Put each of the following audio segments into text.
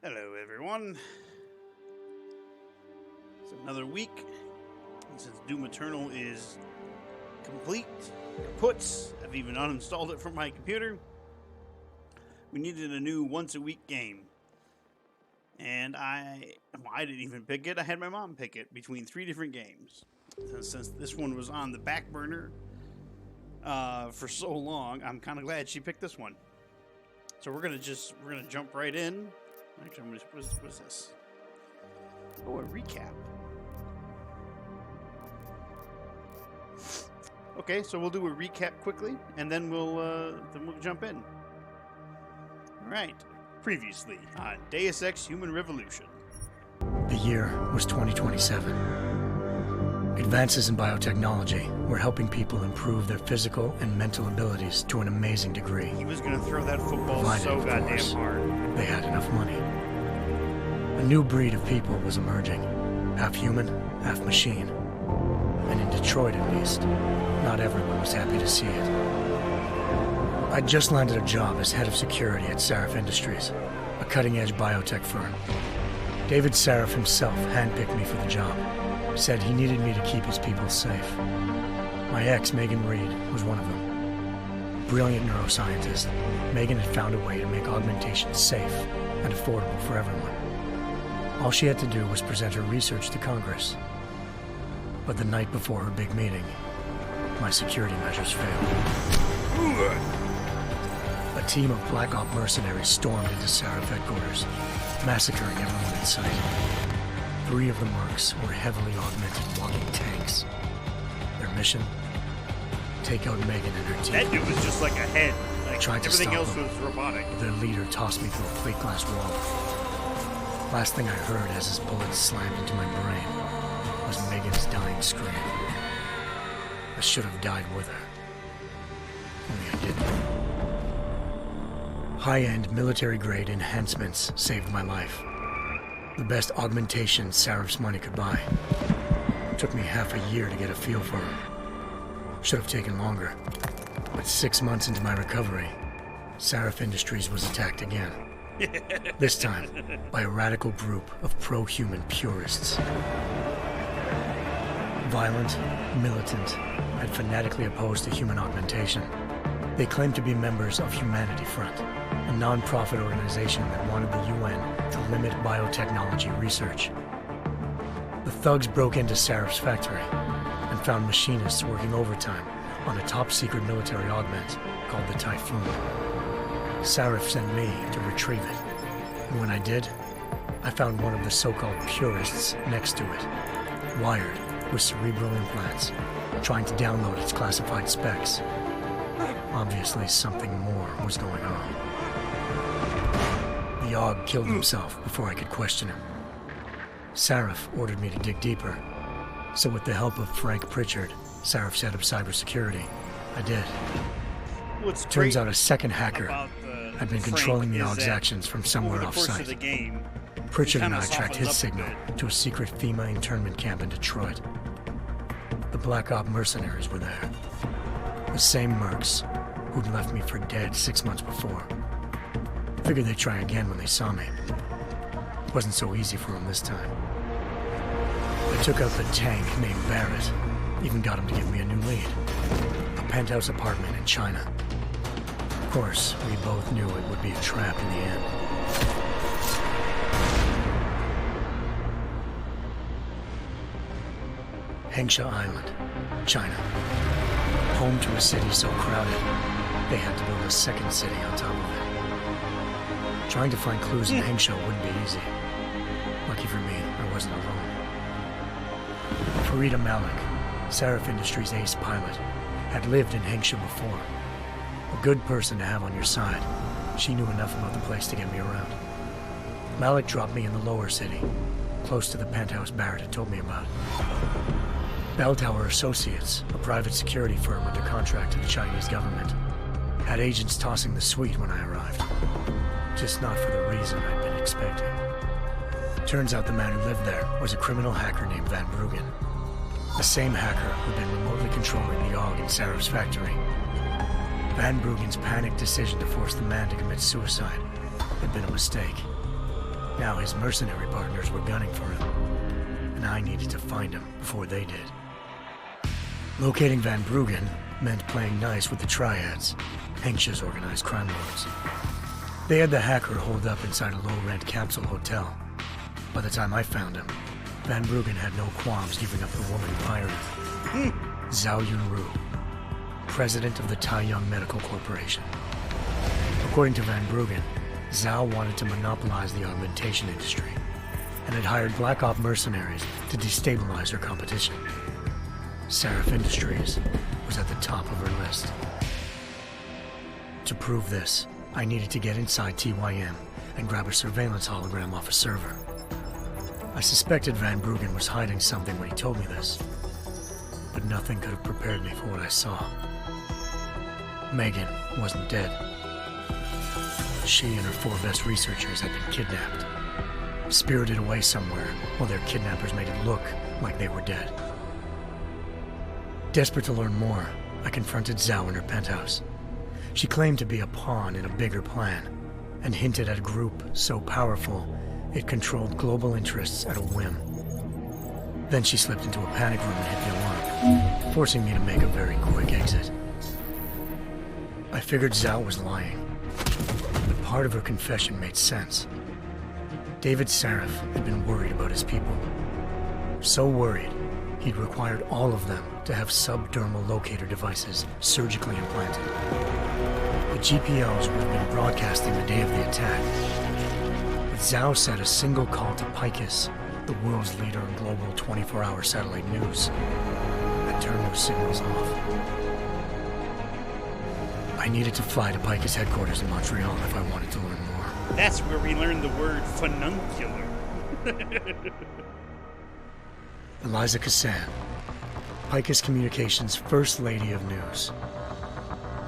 Hello, everyone. It's another week, and since Doom Eternal is complete, I've even uninstalled it from my computer. We needed a new once-a-week game, and I didn't even pick it. I had my mom pick it between 3 different games. Since this one was on the back burner for so long, I'm kind of glad she picked this one. So we're gonna jump right in. Actually, what's this? Oh, a recap. Okay, so we'll do a recap quickly, and then we'll jump in. All right. Previously on Deus Ex: Human Revolution. The year was 2027. Advances in biotechnology were helping people improve their physical and mental abilities to an amazing degree. He was going to throw that football Provided, so of goddamn course, hard. They had enough money. A new breed of people was emerging, half human, half machine. And in Detroit, at least, not everyone was happy to see it. I'd just landed a job as head of security at Sarif Industries, a cutting-edge biotech firm. David Sarif himself handpicked me for the job, said he needed me to keep his people safe. My ex, Megan Reed, was one of them. Brilliant neuroscientist, Megan had found a way to make augmentation safe and affordable for everyone. All she had to do was present her research to Congress. But the night before her big meeting, my security measures failed. A team of Black Op mercenaries stormed into Sarif headquarters, massacring everyone in sight. 3 of the mercs were heavily augmented walking tanks. Their mission? Take out Megan and her team. That dude was just like a head. Like Tried to everything stop else him. was robotic. Their leader tossed me through a plate glass wall. Last thing I heard as his bullets slammed into my brain was Megan's dying scream. I should have died with her. Only I didn't. High-end military-grade enhancements saved my life. The best augmentation Sarif's money could buy. Took me half a year to get a feel for him. Should have taken longer. But 6 months into my recovery, Sarif Industries was attacked again. This time, by a radical group of pro-human purists. Violent, militant, and fanatically opposed to human augmentation. They claimed to be members of Humanity Front, a non-profit organization that wanted the UN to limit biotechnology research. The thugs broke into Sarif's factory and found machinists working overtime on a top-secret military augment called the Typhoon. Sarif sent me to retrieve it, and when I did, I found one of the so-called purists next to it, wired with cerebral implants, trying to download its classified specs. Obviously, something more was going on. The AUG killed himself before I could question him. Sarif ordered me to dig deeper, so with the help of Frank Pritchard, Sarif's head of cybersecurity, I did. What's Turns great out a second hacker about had been Frank controlling the is AUG's that actions from over somewhere the course off-site. of the game, Pritchard and kinda I tracked softens his up a signal bit. to a secret FEMA internment camp in Detroit. The Black Op mercenaries were there. The same mercs who'd left me for dead 6 months before. Figured they'd try again when they saw me. Wasn't so easy for them this time. I took out the tank named Barrett. Even got him to give me a new lead. A penthouse apartment in China. Of course, we both knew it would be a trap in the end. Hengsha Island, China. Home to a city so crowded, they had to build a second city on top of it. Trying to find clues in Hengsha wouldn't be easy. Lucky for me, I wasn't alone. Farida Malik, Sarif Industries' ace pilot, had lived in Hengsha before. A good person to have on your side. She knew enough about the place to get me around. Malik dropped me in the lower city, close to the penthouse Barrett had told me about. Bell Tower Associates, a private security firm under contract to the Chinese government, had agents tossing the suite when I arrived. Just not for the reason I'd been expecting. Turns out the man who lived there was a criminal hacker named Van Bruggen. The same hacker who'd been remotely controlling the AUG in Sarif's factory. Van Bruggen's panicked decision to force the man to commit suicide had been a mistake. Now his mercenary partners were gunning for him, and I needed to find him before they did. Locating Van Bruggen meant playing nice with the triads, anxious organized crime lords. They had the hacker holed up inside a low-rent capsule hotel. By the time I found him, Van Bruggen had no qualms giving up the woman who hired him. Zhao Yunru, president of the Taiyang Medical Corporation. According to Van Bruggen, Zhao wanted to monopolize the augmentation industry and had hired Black Op mercenaries to destabilize her competition. Seraph Industries was at the top of her list. To prove this, I needed to get inside TYM and grab a surveillance hologram off a server. I suspected Van Bruggen was hiding something when he told me this, but nothing could have prepared me for what I saw. Megan wasn't dead. She and her 4 best researchers had been kidnapped, spirited away somewhere while their kidnappers made it look like they were dead. Desperate to learn more, I confronted Zhao in her penthouse. She claimed to be a pawn in a bigger plan, and hinted at a group so powerful it controlled global interests at a whim. Then she slipped into a panic room and hit the alarm, forcing me to make a very quick exit. I figured Zhao was lying, but part of her confession made sense. David Seraph had been worried about his people. So worried, he'd required all of them to have subdermal locator devices surgically implanted. The GPOs would have been broadcasting the day of the attack. But Zhao said a single call to Picus, the world's leader in global 24-hour satellite news, had turned those signals off. I needed to fly to Picus headquarters in Montreal if I wanted to learn more. That's where we learned the word fununcular. Eliza Cassan, Picus Communications' First Lady of News.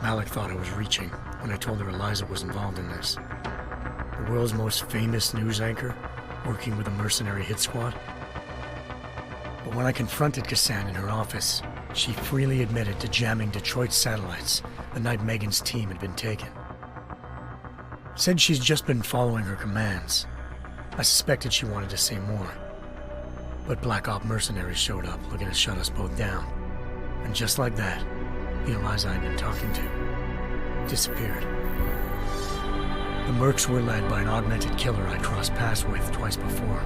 Malik thought I was reaching when I told her Eliza was involved in this. The world's most famous news anchor, working with a mercenary hit squad. But when I confronted Cassan in her office, she freely admitted to jamming Detroit satellites the night Megan's team had been taken. Said she's just been following her commands. I suspected she wanted to say more. But Black Op mercenaries showed up looking to shut us both down. And just like that, the Eliza I'd been talking to disappeared. The mercs were led by an augmented killer I'd crossed paths with twice before,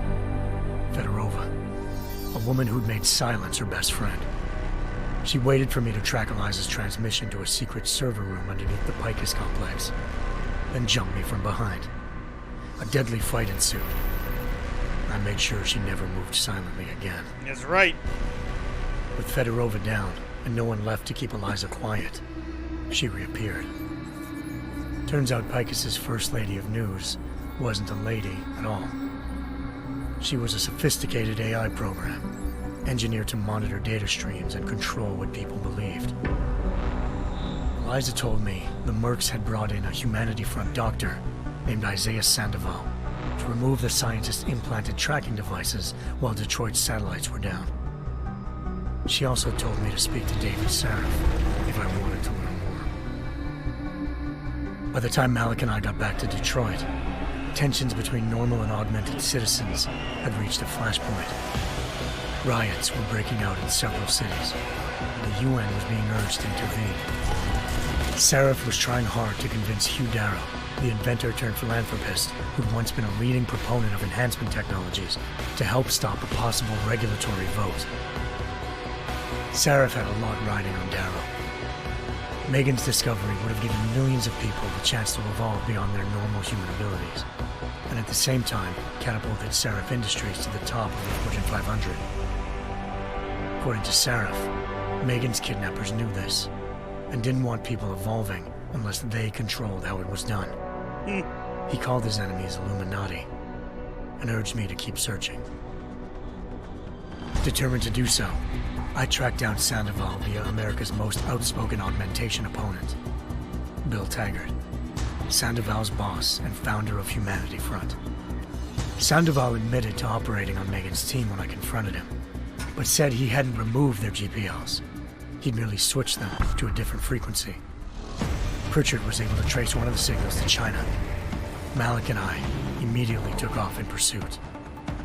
Fedorova, a woman who'd made silence her best friend. She waited for me to track Eliza's transmission to a secret server room underneath the Picus complex, then jumped me from behind. A deadly fight ensued. I made sure she never moved silently again. That's right. With Fedorova down and no one left to keep Eliza quiet, she reappeared. Turns out Picus's First Lady of News wasn't a lady at all. She was a sophisticated AI program, engineered to monitor data streams and control what people believed. Eliza told me the mercs had brought in a Humanity Front doctor named Isaiah Sandoval to remove the scientist's implanted tracking devices while Detroit's satellites were down. She also told me to speak to David Seraph if I wanted to learn more. By the time Malik and I got back to Detroit, tensions between normal and augmented citizens had reached a flashpoint. Riots were breaking out in several cities, and the UN was being urged to intervene. Seraph was trying hard to convince Hugh Darrow, the inventor turned philanthropist who'd once been a leading proponent of enhancement technologies, to help stop a possible regulatory vote. Seraph had a lot riding on Darrow. Megan's discovery would have given millions of people the chance to evolve beyond their normal human abilities, and at the same time catapulted Seraph Industries to the top of the Fortune 500. According to Seraph, Megan's kidnappers knew this, and didn't want people evolving unless they controlled how it was done. He called his enemies Illuminati, and urged me to keep searching. Determined to do so, I tracked down Sandoval via America's most outspoken augmentation opponent, Bill Taggart, Sandoval's boss and founder of Humanity Front. Sandoval admitted to operating on Megan's team when I confronted him, but said he hadn't removed their GPLs. He'd merely switched them to a different frequency. Pritchard was able to trace one of the signals to China. Malik and I immediately took off in pursuit.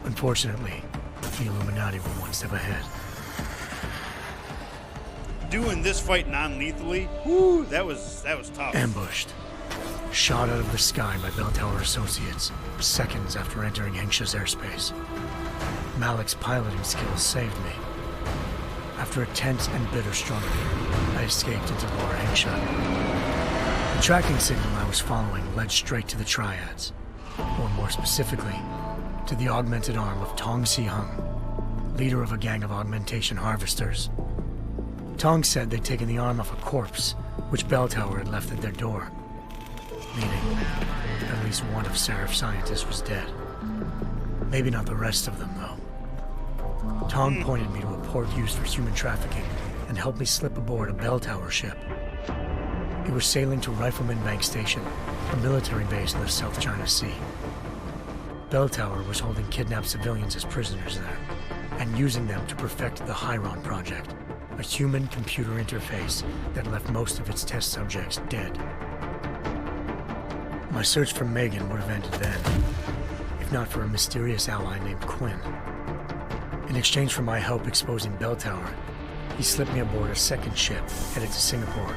Unfortunately, the Illuminati were one step ahead. Doing this fight non-lethally, whoo, that was tough. Ambushed. Shot out of the sky by Bell Tower associates, seconds after entering Hengsha's airspace. Malik's piloting skills saved me. After a tense and bitter struggle, I escaped into Lower Hengsha. The tracking signal I was following led straight to the Triads, or more specifically, to the augmented arm of Tong Si-hung, leader of a gang of augmentation harvesters. Tong said they'd taken the arm off a corpse, which Bell Tower had left at their door, meaning at least one of Seraph's scientists was dead. Maybe not the rest of them, though. Tong pointed me to a port used for human trafficking and helped me slip aboard a Bell Tower ship. It was sailing to Rifleman Bank Station, a military base in the South China Sea. Bell Tower was holding kidnapped civilians as prisoners there, and using them to perfect the Hyron Project, a human-computer interface that left most of its test subjects dead. My search for Megan would have ended then, if not for a mysterious ally named Quinn. In exchange for my help exposing Bell Tower, he slipped me aboard a second ship headed to Singapore,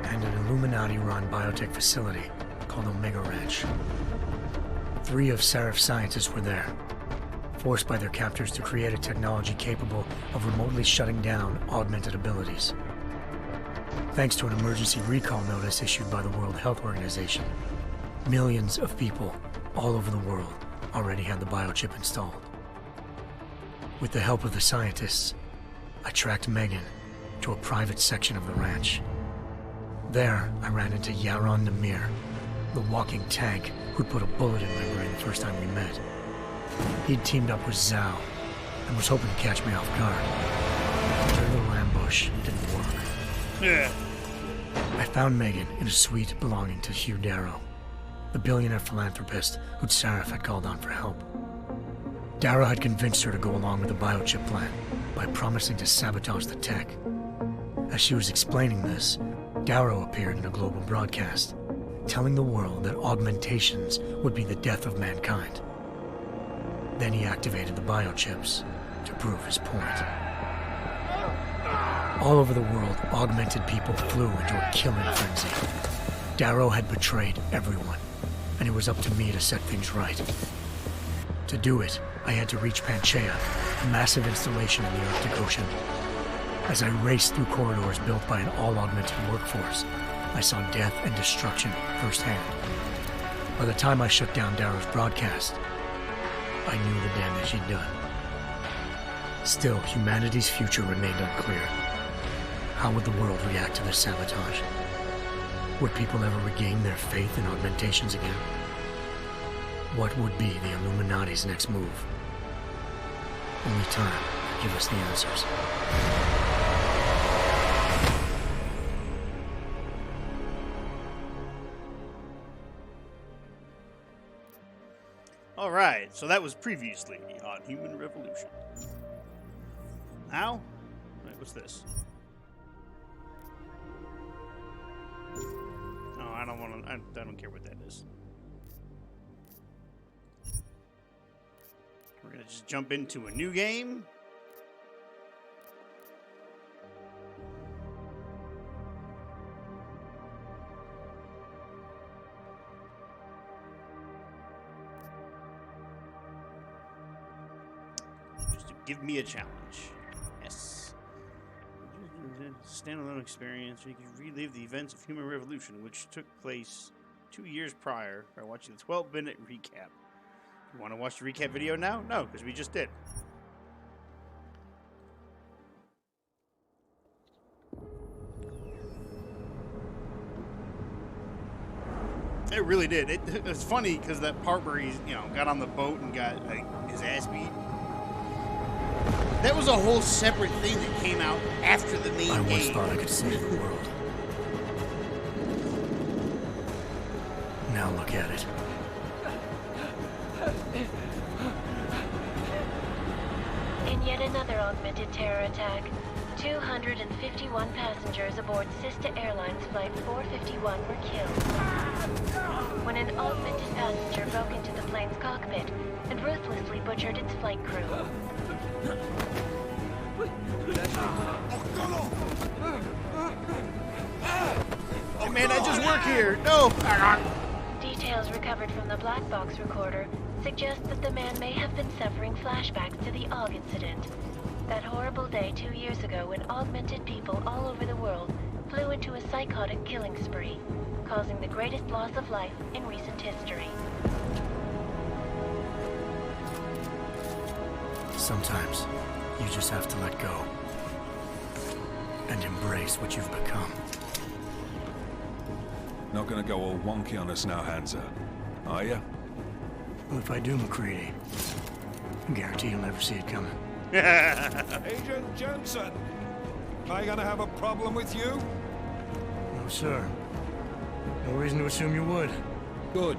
and an Illuminati-run biotech facility called Omega Ranch. 3 of Seraph's scientists were there, forced by their captors to create a technology capable of remotely shutting down augmented abilities. Thanks to an emergency recall notice issued by the World Health Organization, millions of people all over the world already had the biochip installed. With the help of the scientists, I tracked Megan to a private section of the ranch. There, I ran into Yaron Namir, the walking tank who'd put a bullet in my brain the first time we met. He'd teamed up with Zhao and was hoping to catch me off guard. Their little ambush didn't work. Yeah. I found Megan in a suite belonging to Hugh Darrow, the billionaire philanthropist who'd Seraph had called on for help. Darrow had convinced her to go along with the biochip plan by promising to sabotage the tech. As she was explaining this, Darrow appeared in a global broadcast, telling the world that augmentations would be the death of mankind. Then he activated the biochips to prove his point. All over the world, augmented people flew into a killing frenzy. Darrow had betrayed everyone, and it was up to me to set things right. To do it, I had to reach Panchaea, a massive installation in the Arctic Ocean. As I raced through corridors built by an all-augmented workforce, I saw death and destruction firsthand. By the time I shut down Darrow's broadcast, I knew the damage he'd done. Still, humanity's future remained unclear. How would the world react to this sabotage? Would people ever regain their faith in augmentations again? What would be the Illuminati's next move? Only time could give us the answers. Alright, so that was previously on Human Revolution. Now, what's this? No, I don't want to. I don't care what that is. We're gonna just jump into a new game. Just to give me a challenge. Yes. Standalone experience where you can relive the events of Human Revolution, which took place 2 years prior, by watching the 12-minute recap. You want to watch the recap video now? No, because we just did. It really did. It was funny because that part where he's, got on the boat and got his ass beat. That was a whole separate thing that came out after the main game. I once thought I could save the world. Now look at it. In yet another augmented terror attack, 251 passengers aboard Sister Airlines Flight 451 were killed when an augmented passenger broke into the plane's cockpit and ruthlessly butchered its flight crew. Oh man, I just work here. No. Details recovered from the black box recorder suggest that the man may have been suffering flashbacks to the AUG incident. That horrible day 2 years ago when augmented people all over the world flew into a psychotic killing spree, causing the greatest loss of life in recent history. Sometimes you just have to let go and embrace what you've become. Not gonna go all wonky on us now, Hansa, are ya? Well, if I do, McCready, I guarantee you'll never see it coming. Agent Jensen! Am I gonna have a problem with you? No, sir. No reason to assume you would. Good,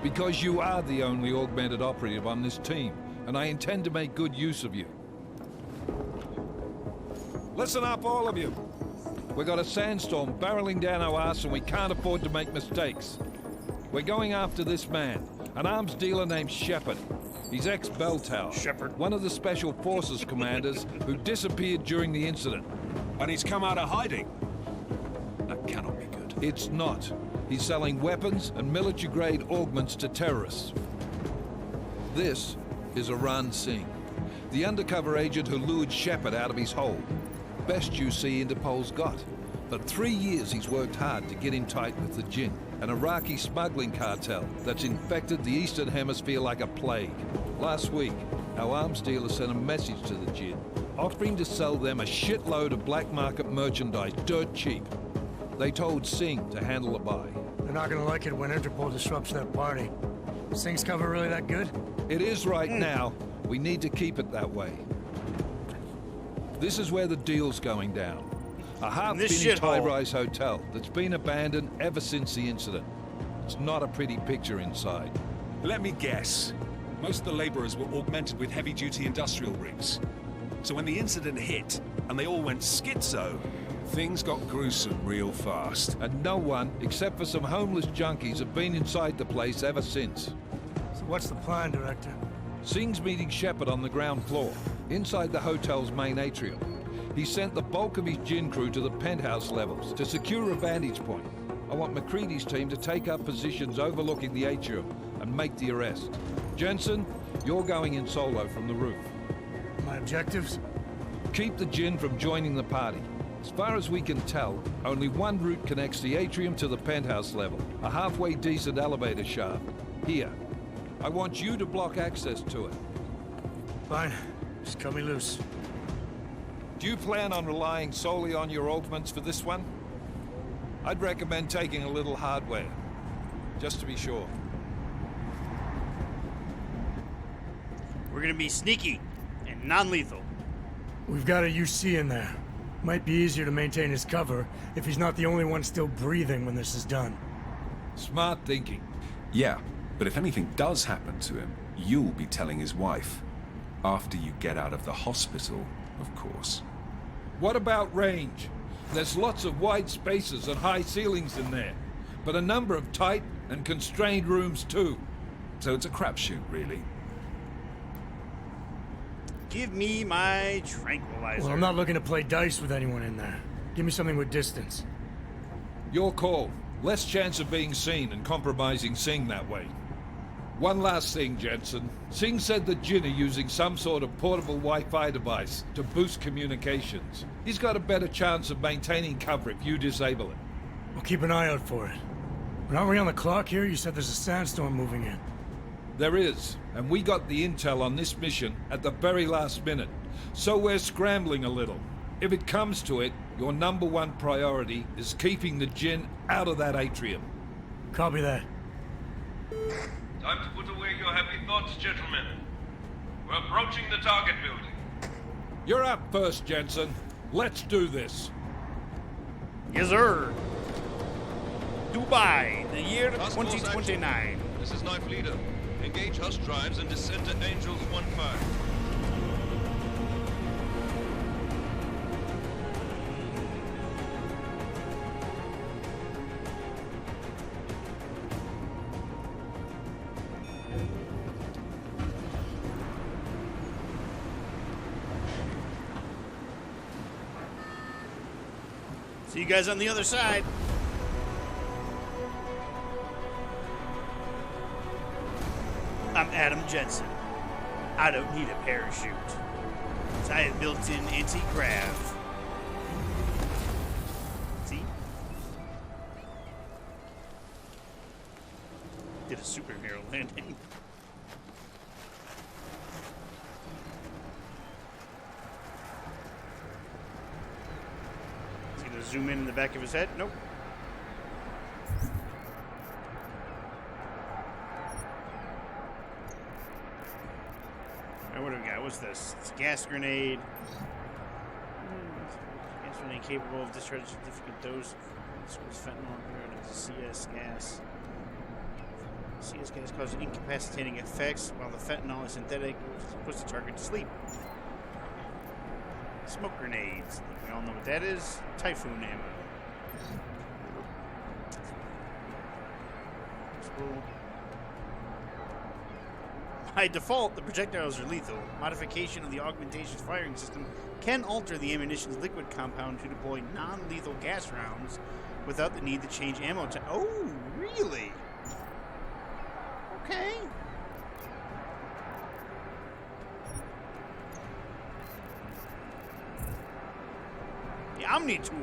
because you are the only augmented operative on this team, and I intend to make good use of you. Listen up, all of you. We got a sandstorm barreling down our arse and we can't afford to make mistakes. We're going after this man, an arms dealer named Shepard. He's ex-Bell Tower, Shepard. one of the Special Forces commanders who disappeared during the incident. And he's come out of hiding. That cannot be good. It's not. He's selling weapons and military-grade augments to terrorists. This is Aran Singh, the undercover agent who lured Shepard out of his hole. Best you see Interpol's got. For 3 years he's worked hard to get in tight with the Jinn, an Iraqi smuggling cartel that's infected the Eastern Hemisphere like a plague. Last week, our arms dealer sent a message to the Jinn, offering to sell them a shitload of black market merchandise dirt cheap. They told Singh to handle the buy. They're not gonna like it when Interpol disrupts their party. Singh's cover really that good? It is right now. We need to keep it that way. This is where the deal's going down. A half-finished high-rise hotel that's been abandoned ever since the incident. It's not a pretty picture inside. Let me guess. Most of the laborers were augmented with heavy-duty industrial rigs. So when the incident hit, and they all went schizo, things got gruesome real fast. And no one, except for some homeless junkies, have been inside the place ever since. So what's the plan, Director? Singh's meeting Shepard on the ground floor, inside the hotel's main atrium. He sent the bulk of his Jinn crew to the penthouse levels to secure a vantage point. I want McCready's team to take up positions overlooking the atrium and make the arrest. Jensen, you're going in solo from the roof. My objectives? Keep the Jinn from joining the party. As far as we can tell, only one route connects the atrium to the penthouse level, a halfway decent elevator shaft. Here. I want you to block access to it. Fine. Just cut me loose. Do you plan on relying solely on your augments for this one? I'd recommend taking a little hardware, just to be sure. We're gonna be sneaky and non-lethal. We've got a UC in there. Might be easier to maintain his cover if he's not the only one still breathing when this is done. Smart thinking. Yeah, but if anything does happen to him, you'll be telling his wife. After you get out of the hospital, of course. What about range? There's lots of wide spaces and high ceilings in there, but a number of tight and constrained rooms too. So it's a crapshoot, really. Give me my tranquilizer. Well, I'm not looking to play dice with anyone in there. Give me something with distance. Your call. Less chance of being seen and compromising Singh that way. One last thing, Jensen. Singh said the Jinn are using some sort of portable Wi-Fi device to boost communications. He's got a better chance of maintaining cover if you disable it. We'll keep an eye out for it. But aren't we on the clock here? You said there's a sandstorm moving in. There is, and we got the intel on this mission at the very last minute. So we're scrambling a little. If it comes to it, your #1 priority is keeping the Jinn out of that atrium. Copy that. Time to put away your happy thoughts, gentlemen. We're approaching the target building. You're up first, Jensen. Let's do this. Yes, sir. Dubai, the year Task Force 2029. action. This is Knife Leader. Engage Hush drives and descend to Angels 1-5. See you guys on the other side. I'm Adam Jensen. I don't need a parachute. I have built-in anti-grav. See? Did a superhero landing. Is he gonna zoom in the back of his head? Nope. Alright, what do we got? What's this? It's a gas grenade. Gas grenade capable of discharging significant dose of fentanyl compared to CS gas. CS gas causes incapacitating effects, while the fentanyl is synthetic, which puts the target to sleep. Smoke grenades. We all know what that is. Typhoon ammo. By default, the projectiles are lethal. Modification of the augmentation's firing system can alter the ammunition's liquid compound to deploy non-lethal gas rounds without the need to change ammo type. Oh, really? Okay. The Omni tool.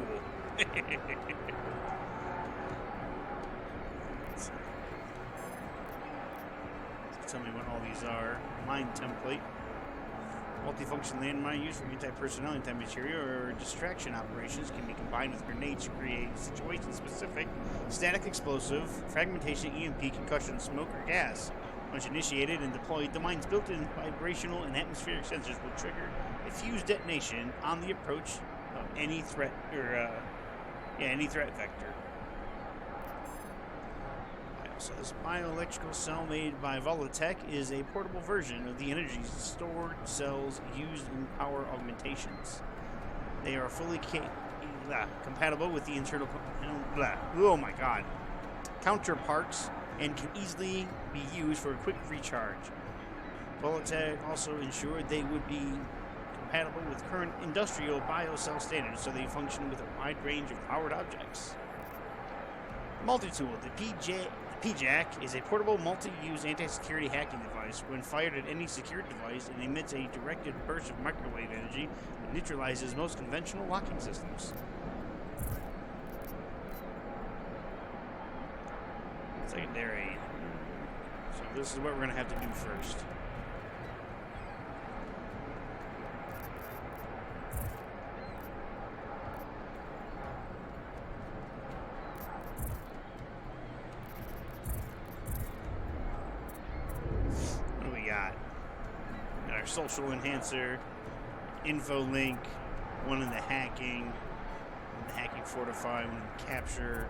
Tell me what all these are. Mine template. Multifunction landmine used for anti-personnel, anti-material, or distraction operations can be combined with grenades to create situation-specific static explosive, fragmentation, EMP, concussion, smoke, or gas. Once initiated and deployed, the mine's built-in vibrational and atmospheric sensors will trigger a fuse detonation on the approach of any threat any threat vector. So this bioelectrical cell made by Volatech is a portable version of the energy stored cells used in power augmentations. They are fully compatible with the internal counterparts and can easily be used for a quick recharge. Volatech also ensured they would be compatible with current industrial biocell standards, so they function with a wide range of powered objects. Multi-tool. The PJAC is a portable multi-use anti-security hacking device. When fired at any secured device, it emits a directed burst of microwave energy that neutralizes most conventional locking systems. Secondary. So this is what we're going to have to do first. Social enhancer, info link, one in the hacking fortify, one in the capture,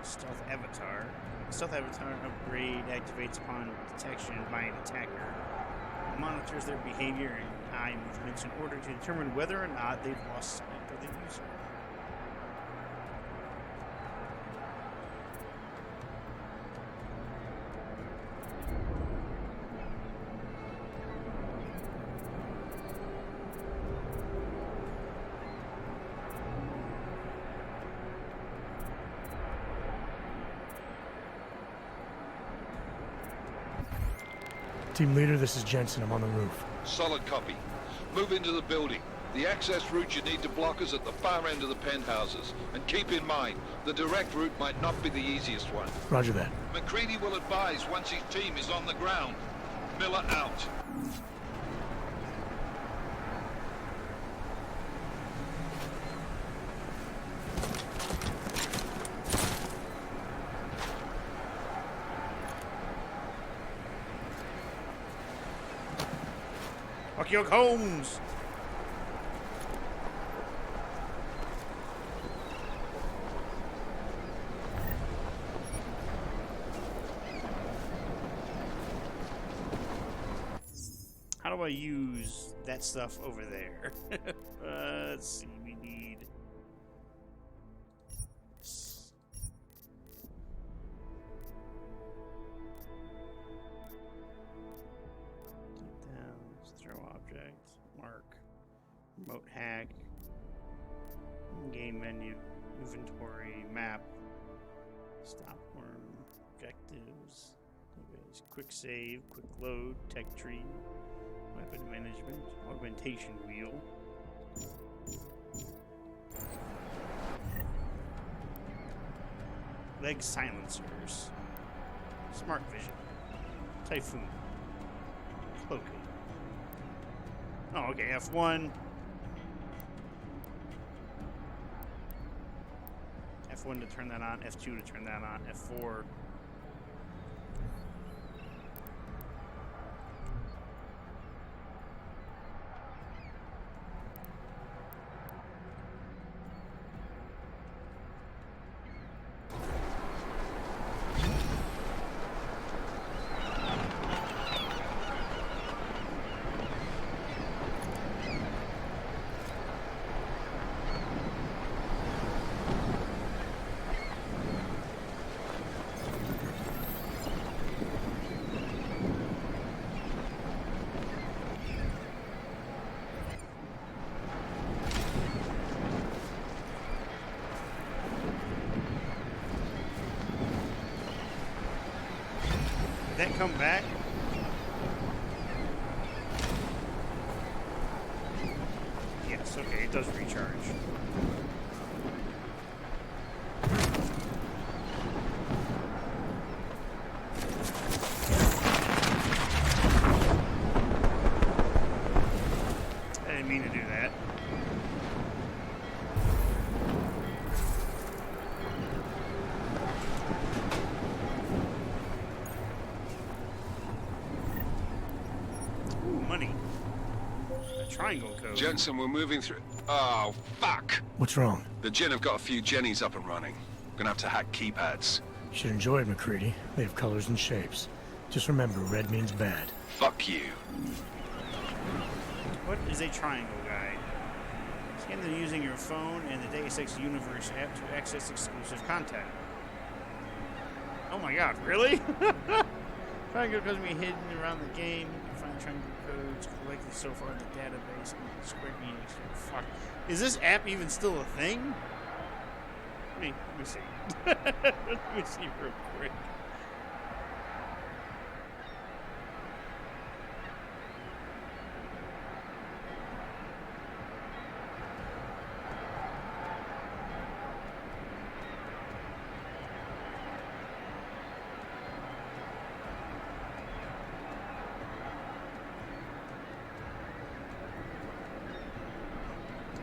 stealth avatar. Stealth avatar upgrade activates upon detection by an attacker. It monitors their behavior and eye movements in order to determine whether or not they've lost sight of the user. Team leader, this is Jensen. I'm on the roof. Solid copy. Move into the building. The access route you need to block is at the far end of the penthouses. And keep in mind, the direct route might not be the easiest one. Roger that. McCready will advise once his team is on the ground. Miller out. Your Holmes. How do I use that stuff over there? Let's see. We need throw object, mark, remote hack, game inventory, map, stop worm, objectives, quick save, quick load, tech tree, weapon management, augmentation wheel. Leg silencers, smart vision, typhoon, cloaking. Oh, okay, F1. F1 to turn that on, F2 to turn that on, F4. That come back? Yes, okay, it does recharge. I didn't mean to do that. Money. A triangle code. Jensen, we're moving through... Oh, fuck! What's wrong? The Jinn have got a few Jennies up and running. Gonna have to hack keypads. You should enjoy it, McCready. They have colors and shapes. Just remember, red means bad. Fuck you. What is a triangle guide? Scan them using your phone and the Deus Ex Universe app to access exclusive content. Oh my god, really? Triangle codes may be hidden around the game. You can find triangle codes collected so far in the database. Square Enix. Fuck. Is this app even still a thing? Let me see. Let me see real quick.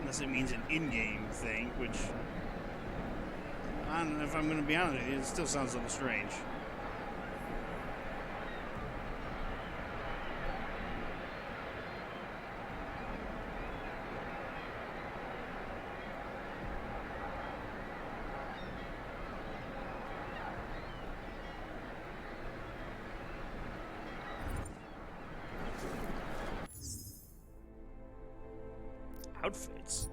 Unless it means an in-game thing, which I don't know if I'm going to be honest with you, it still sounds a little strange. Outfits.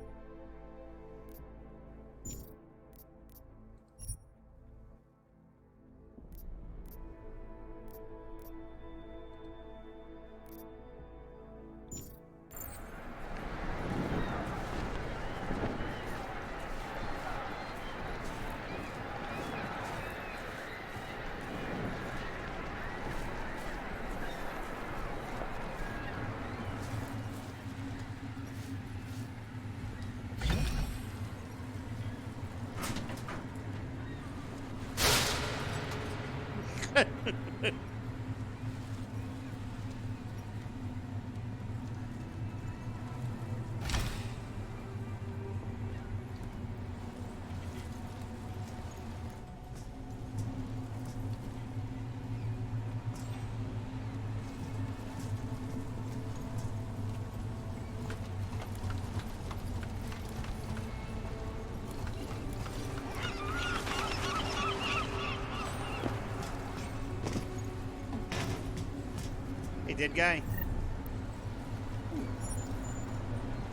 Dead guy.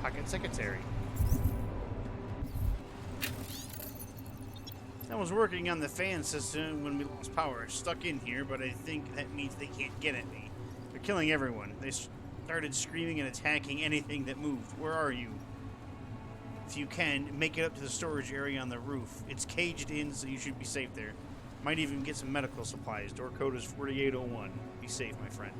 Pocket secretary. I was working on the fan system when we lost power. Stuck in here, but I think that means they can't get at me. They're killing everyone. They started screaming and attacking anything that moved. Where are you? if you can, make it up to the storage area on the roof. It's caged in, so you should be safe there. Might even get some medical supplies. Door code is 4801. Be safe, my friend.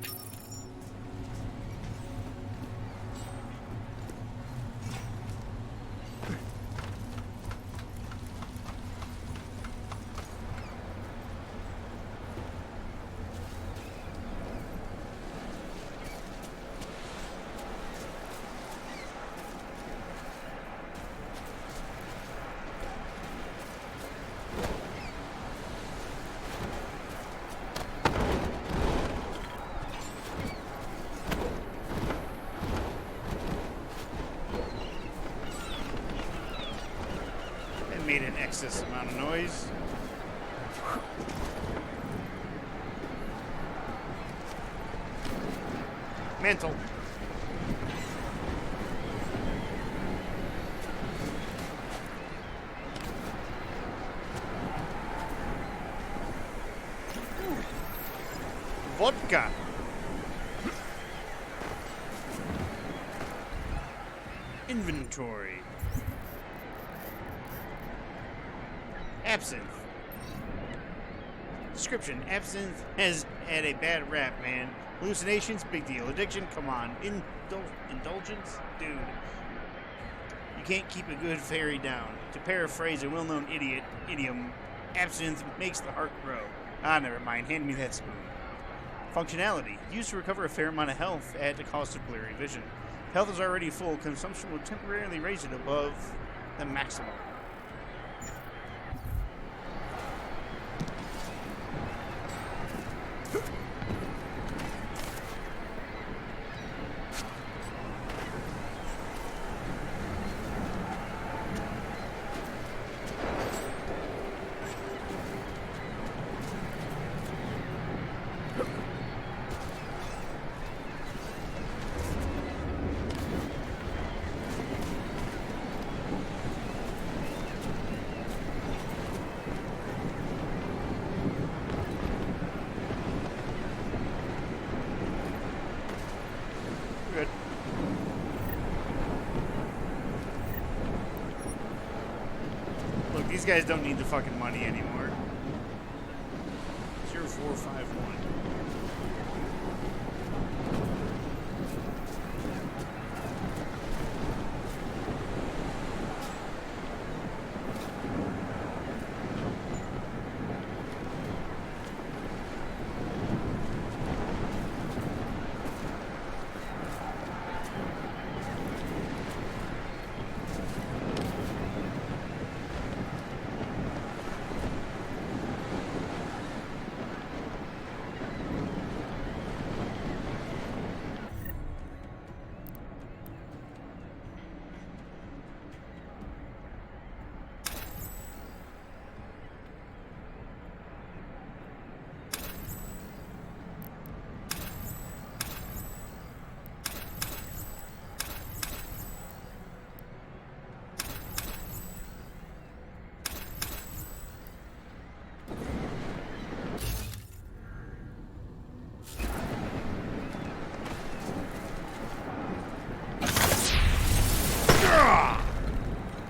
Made an excess amount of noise. Mantle. Vodka. Inventory. Absinthe. Description. Absinthe has had a bad rap, man. Hallucinations, big deal. Addiction, come on. Indulgence? Dude. You can't keep a good fairy down. To paraphrase a well-known idiom, absinthe makes the heart grow. Ah, never mind. Hand me that spoon. Functionality. Used to recover a fair amount of health at the cost of blurry vision. If health is already full, consumption will temporarily raise it above the maximum. Good. Look, these guys don't need the fucking money anymore. 0451.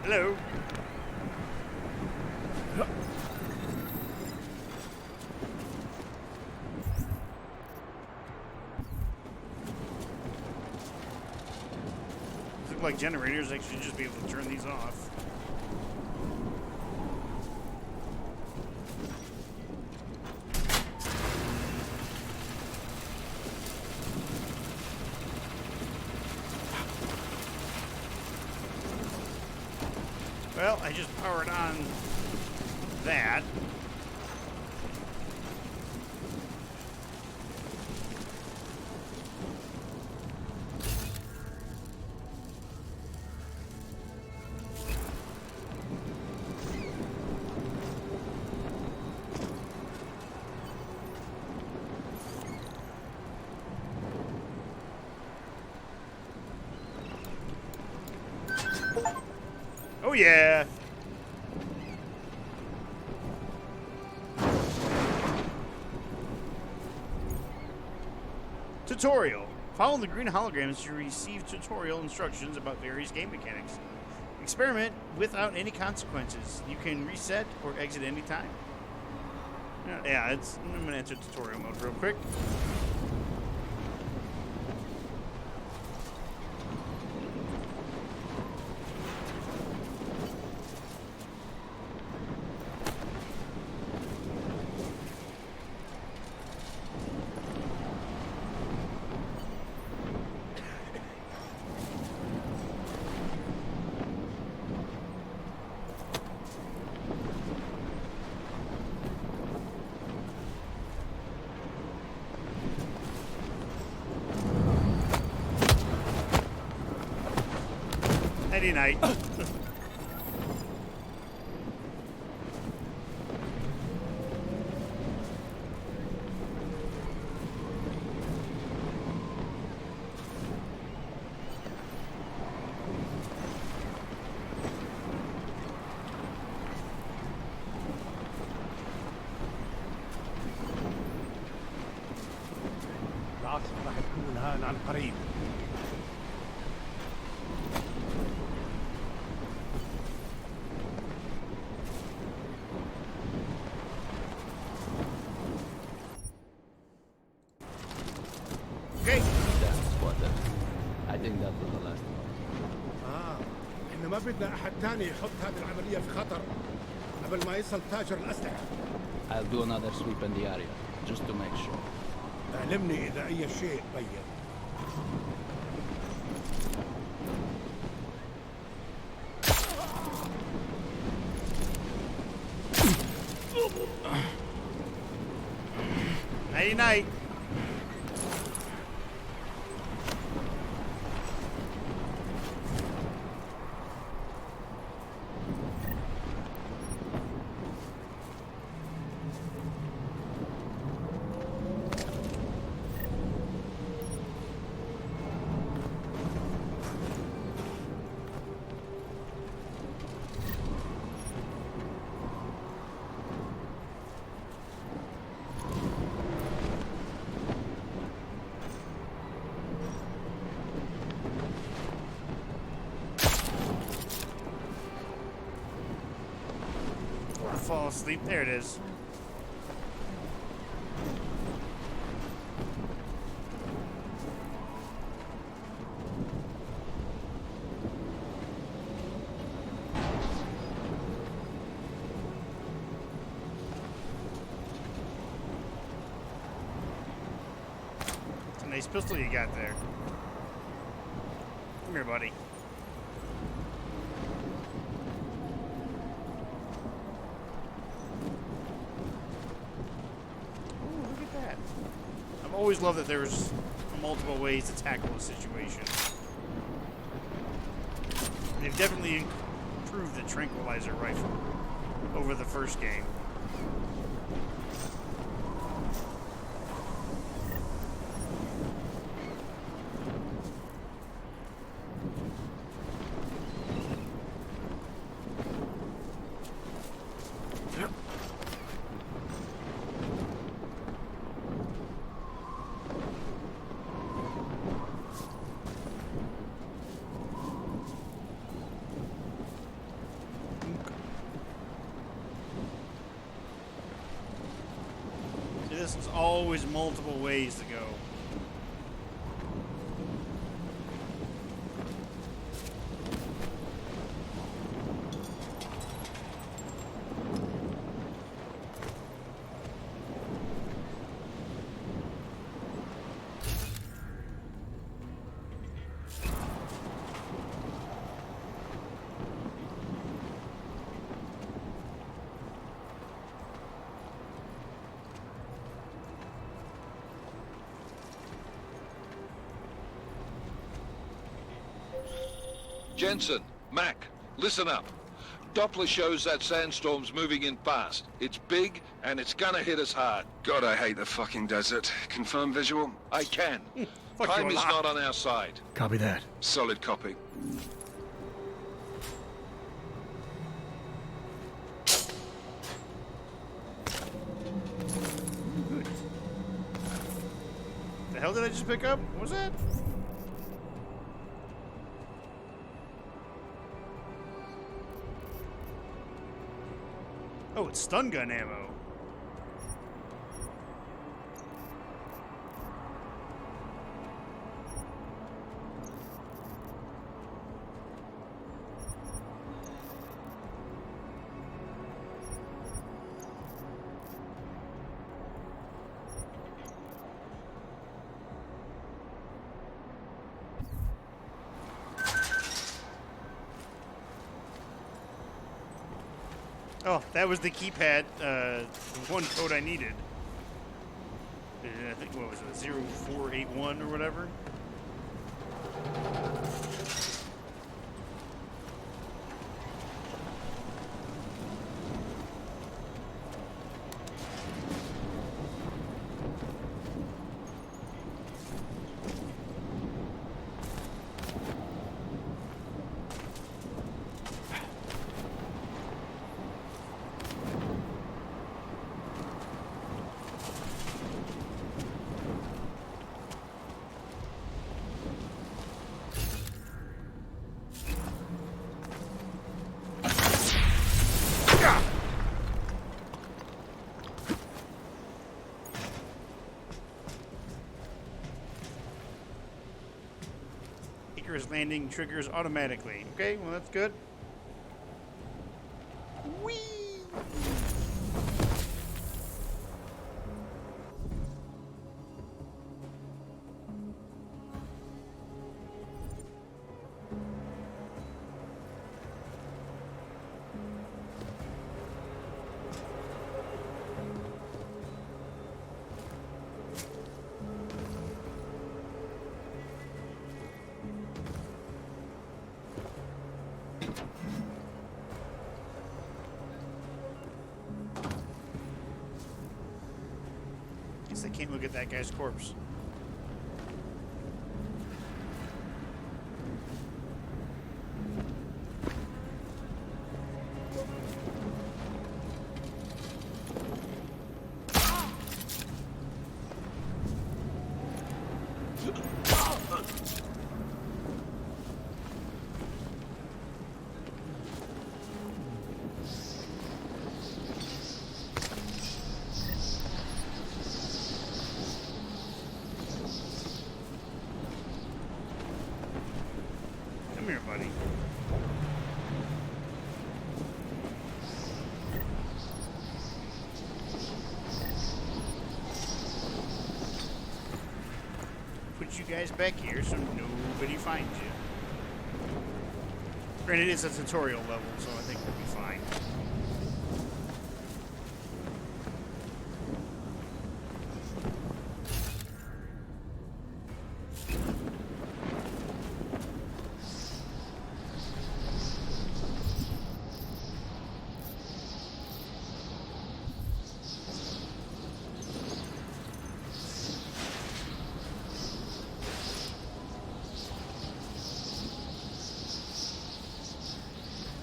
Hello. These look like generators. I should just be able to turn these off. Well, I just powered on that. Oh yeah. Tutorial. Follow the green holograms to receive tutorial instructions about various game mechanics. Experiment without any consequences. You can reset or exit anytime. Yeah, I'm going to enter tutorial mode real quick. Nighty night. العاصفة راح تكون هان عن قريب. Okay. I think that was the last one. احنا ما بدنا احد تاني يحط هذه العملية في خطر قبل ما يصل تاجر الأسلحة. I'll do another sweep in the area, just to make sure. اعلمني إذا أي شيء بين. Nighty night. Fall asleep. There it is. It's a nice pistol you got there. Come here, buddy. I've always loved that there's multiple ways to tackle a situation. They've definitely improved the tranquilizer rifle over the first game. There's always multiple ways to go. Jensen, Mac, listen up. Doppler shows that sandstorm's moving in fast. It's big, and it's gonna hit us hard. God, I hate the fucking desert. Confirm visual? I can. Fuck Time you a is lot. not on our side. Copy that. Solid copy. The hell did I just pick up? What was that? Oh, it's stun gun ammo. Oh, that was the keypad, the one code I needed. I think, what was it, 0481 or whatever? Icarus landing triggers automatically. Okay, well that's good. Whee! Guess I can't look at that guy's corpse. Come here, buddy. Put you guys back here so nobody finds you. Granted, it's a tutorial level, so I think we'll be fine.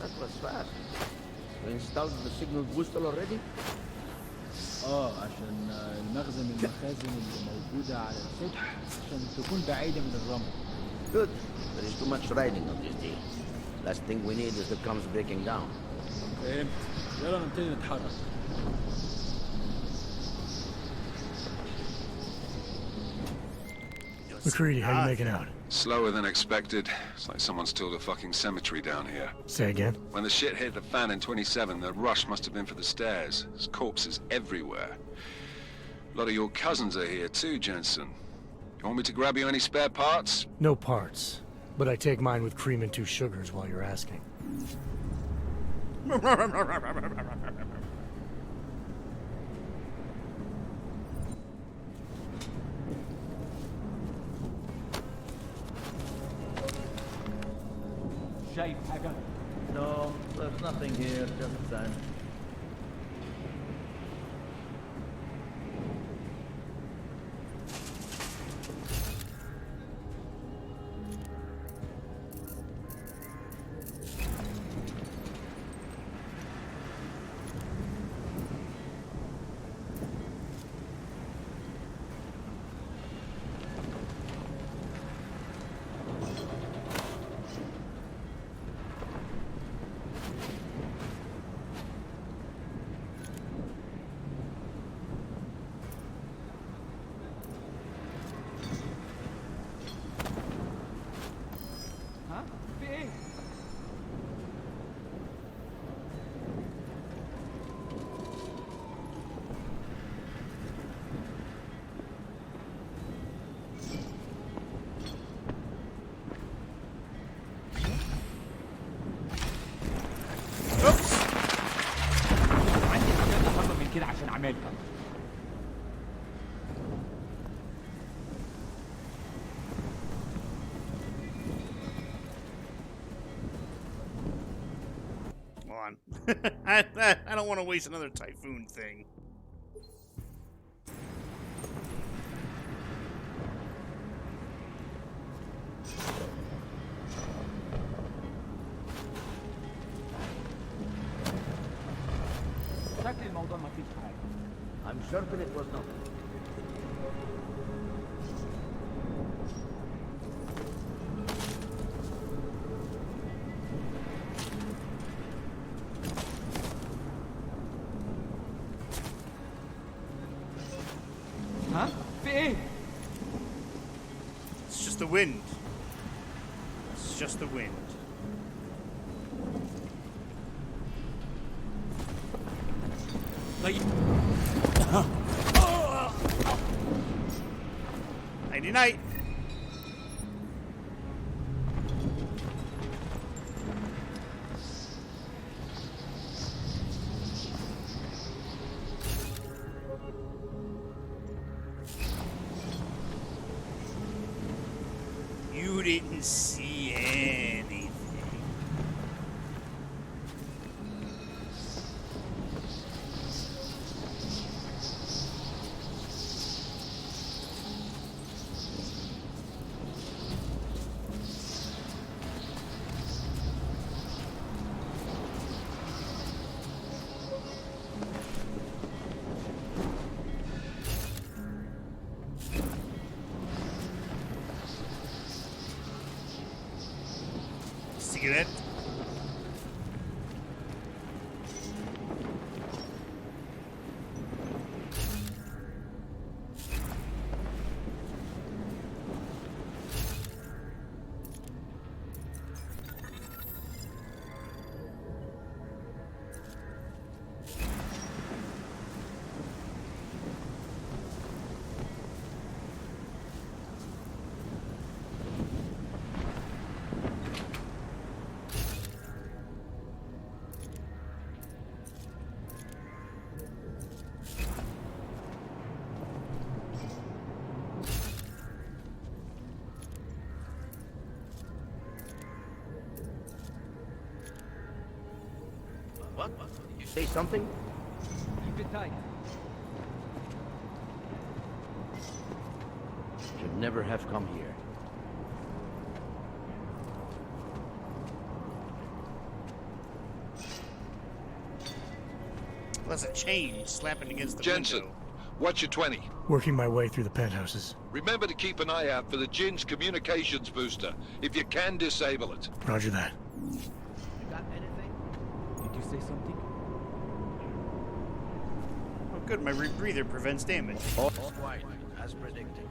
That was fast. We installed the signal booster already? عشان المخزن من المخازن اللي موجودة على السطح عشان تكون بعيدة من الرمل. Good. There is too much riding on this deal. Last thing we need is the comms breaking down. فهمت. يلا نبتدي نتحرك. McCready, how you making out? Slower than expected. It's like someone's tilled a fucking cemetery down here. Say again? When the shit hit the fan in 27, the rush must have been for the stairs. There's corpses everywhere. A lot of your cousins are here too, Jensen. You want me to grab you any spare parts? No parts. But I take mine with cream and 2 sugars while you're asking. شايف حاجة؟ No, there's nothing here, just sand. on. I don't want to waste another typhoon thing. شكل الموضوع ما فيش حاجة. I'm certain it was not. ها؟ في إيه؟ It's just the wind. It's just the wind. طيب. Nighty night. You didn't see anything. Cigarette. What? Did you say something? Keep it tight. Should never have come here. That's a chain slapping against the Jensen, window. what's your 20? Working my way through the penthouses. Remember to keep an eye out for the Jin's communications booster. If you can, disable it. Roger that. You got anything? Did you say something? Oh, good. My rebreather prevents damage. All quiet, as predicted.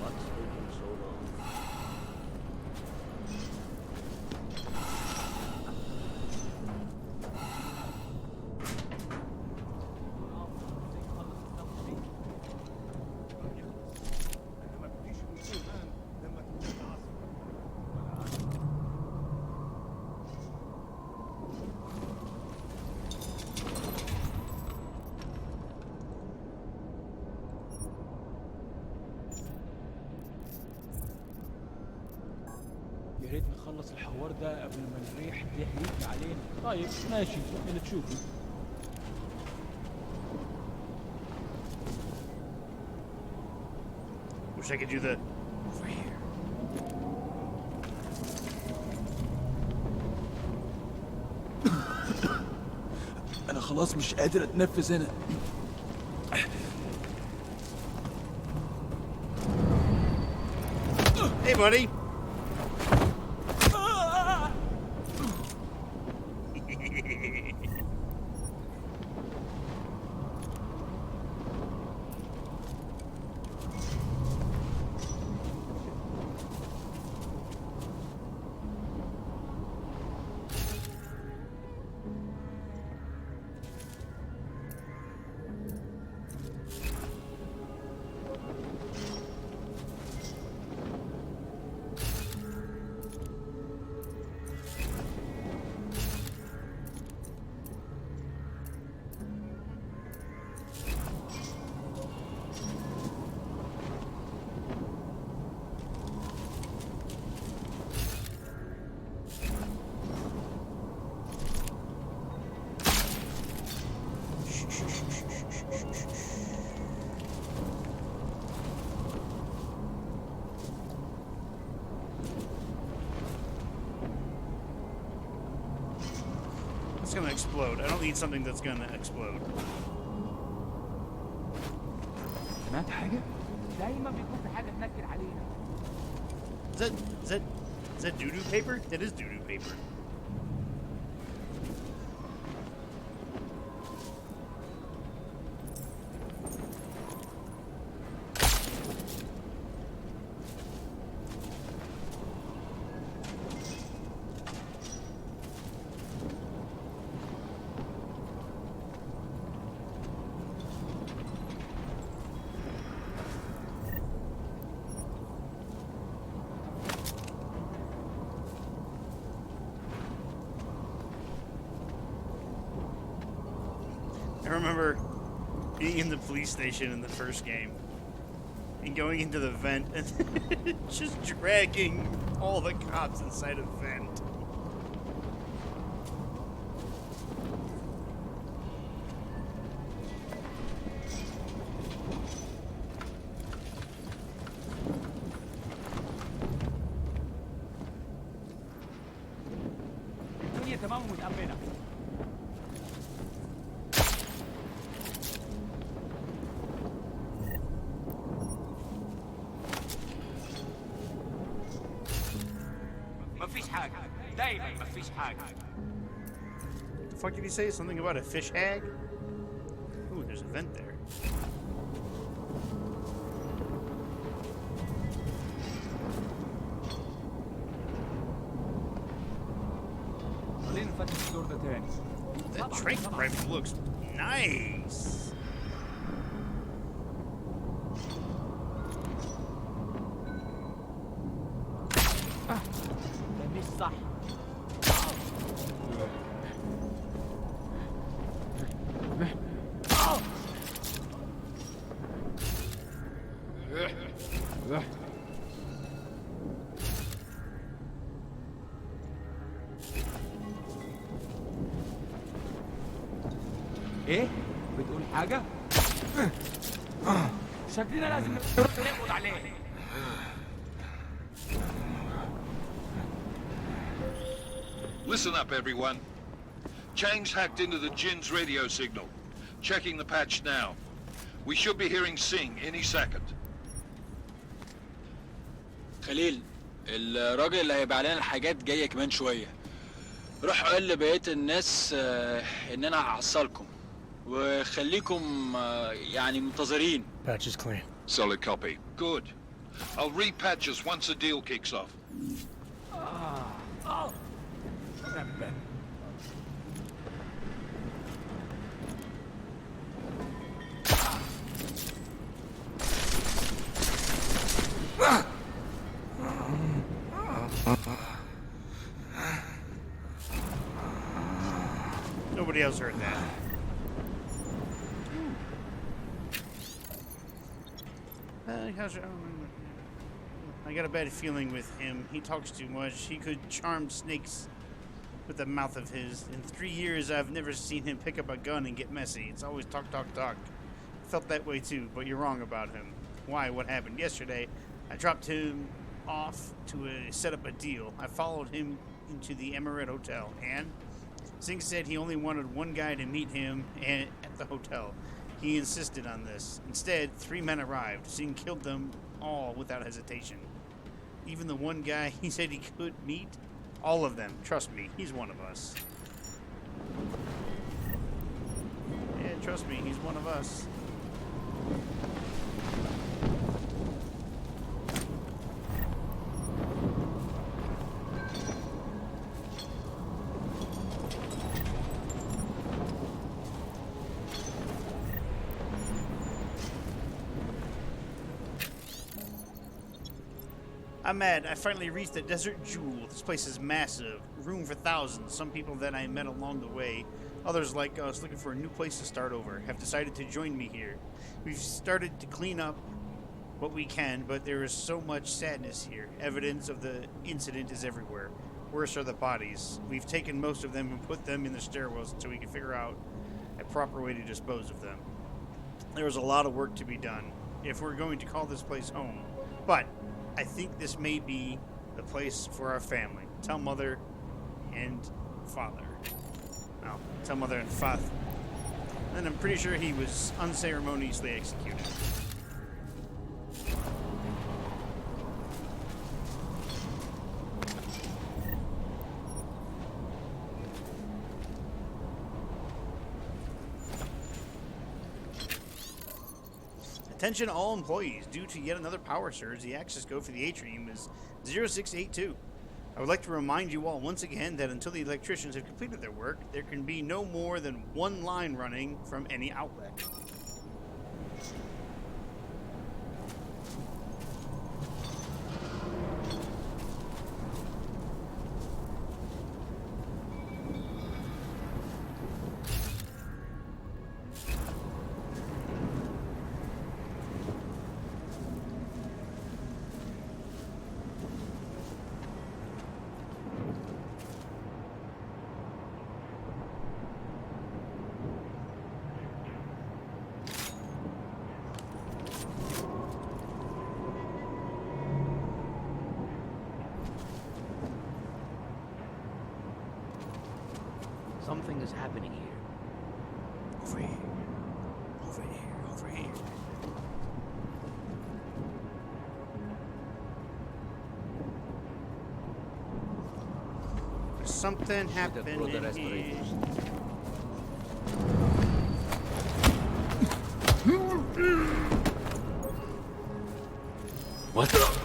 What's taking so long? ما بديش نكون الآن لما تبدأ العاصفة. يا ريت نخلص الحوار ده قبل ما الريح تهيج علينا. طيب ماشي اللي تشوفه. Wish I could do the over here. انا خلاص مش قادر اتنفس هنا. Hey, buddy. that's gonna explode. I don't need something that's gonna explode. سمعت حاجة؟ دايما بيكون في حاجة تنكر علينا. Is that doo-doo paper? That is doo-doo paper. I remember being in the police station in the first game and going into the vent and just dragging all the cops inside a vent. الدنيا تمام ومتأمنة. مفيش حاجة. دايما مفيش حاجة. What the fuck did he say? Something about a fish hag? Ooh, there's a vent there. خلينا نفتش الدور ده تاني. That trank rifle looks nice. ده مش صح. ايه؟ بتقول حاجة؟ شكلنا لازم نقبض عليه. Listen up, everyone. Chang's hacked into the Jin's radio signal. Checking the patch now. We should be hearing Sing any second. خليل، الراجل اللي هيبيع لنا الحاجات جاية كمان شوية. روح قول لبقية الناس ان انا هحصلكم وخليكم يعني منتظرين. Patch is clean. Solid copy. Good. I'll repatch us once the deal kicks off. Nobody else heard that. I got a bad feeling with him. He talks too much. He could charm snakes with the mouth of his. In 3 years, I've never seen him pick up a gun and get messy. It's always talk, talk, talk. Felt that way too, but you're wrong about him. Why? What happened? Yesterday, I dropped him off to set up a deal. I followed him into the Emirate Hotel, and Singh said he only wanted one guy to meet him at the hotel. He insisted on this. Instead, 3 men arrived. Singh killed them all without hesitation. Even the one guy he said he could meet, all of them. Trust me, he's one of us. Yeah, trust me, he's one of us. I'm mad. I finally reached the Desert Jewel. This place is massive. Room for thousands. Some people that I met along the way, others like us looking for a new place to start over, have decided to join me here. We've started to clean up what we can, but there is so much sadness here. Evidence of the incident is everywhere. Worse are the bodies. We've taken most of them and put them in the stairwells until we can figure out a proper way to dispose of them. There is a lot of work to be done if we're going to call this place home. But I think this may be the place for our family. Tell Mother and Father. well, some other and Fath. And I'm pretty sure he was unceremoniously executed. Attention all employees. Due to yet another power surge, the access code for the atrium is 0682. I would like to remind you all once again that until the electricians have completed their work, there can be no more than one line running from any outlet. Something is happening here. Over here. Over here. Over here. There's something happening here. What the?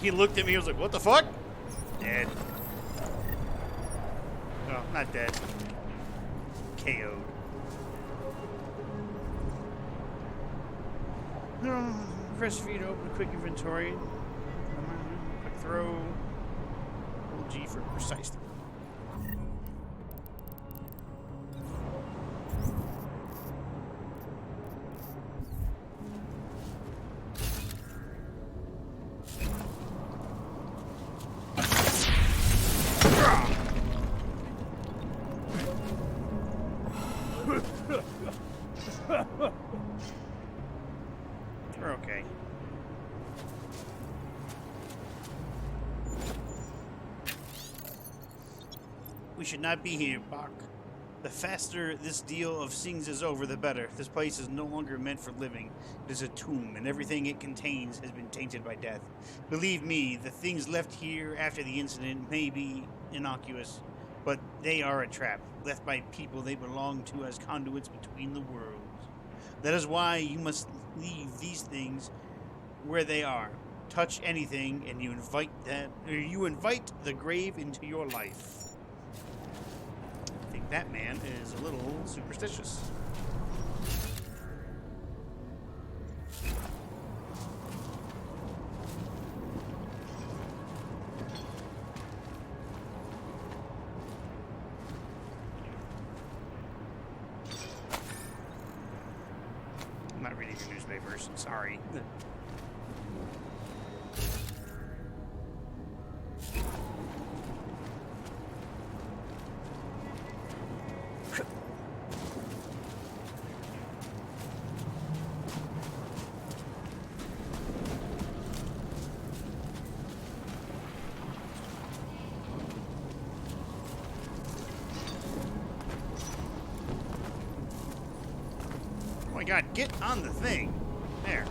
He looked at me, he was like, what the fuck? Dead. No, not dead. KO'd. Press V to open a quick inventory. Quick throw. Hold G for precise throw. We're okay. We should not be here, Bach. The faster this deal of things is over, the better. This place is no longer meant for living. It is a tomb, and everything it contains has been tainted by death. Believe me, the things left here after the incident may be innocuous, but they are a trap, left by people they belong to as conduits between the worlds. That is why you must leave these things where they are. Touch anything, and you invite the grave into your life. I think that man is a little superstitious. I'm not reading the newspapers. Sorry. Oh my god, get on the thing. There.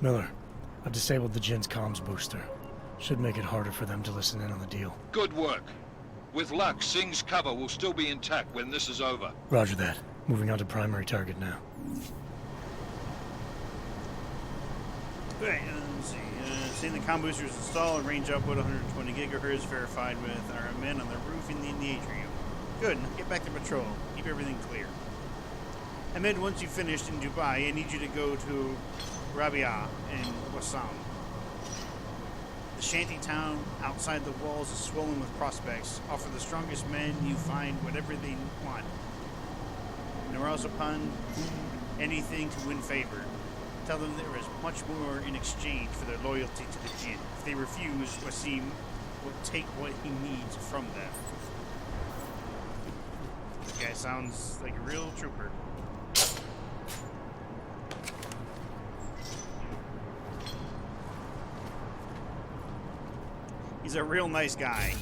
Miller, I've disabled the Jin's comms booster. Should make it harder for them to listen in on the deal. Good work. With luck, Singh's cover will still be intact when this is over. Roger that. Moving on to primary target now. Alright, let's see. Seeing the comm boosters installed, range output 120 gigahertz, verified with our men on the roof in the atrium. Good, get back to patrol. Keep everything clear. Ahmed, once you've finished in Dubai, I need you to go to Rabia and Wassam. The shanty town outside the walls is swollen with prospects. Offer the strongest men you find whatever they want. Naraz upon anything to win favor. Tell them there is much more in exchange for their loyalty to the Jinn. If they refuse, Wasim will take what he needs from them. This guy sounds like a real trooper. He's a real nice guy.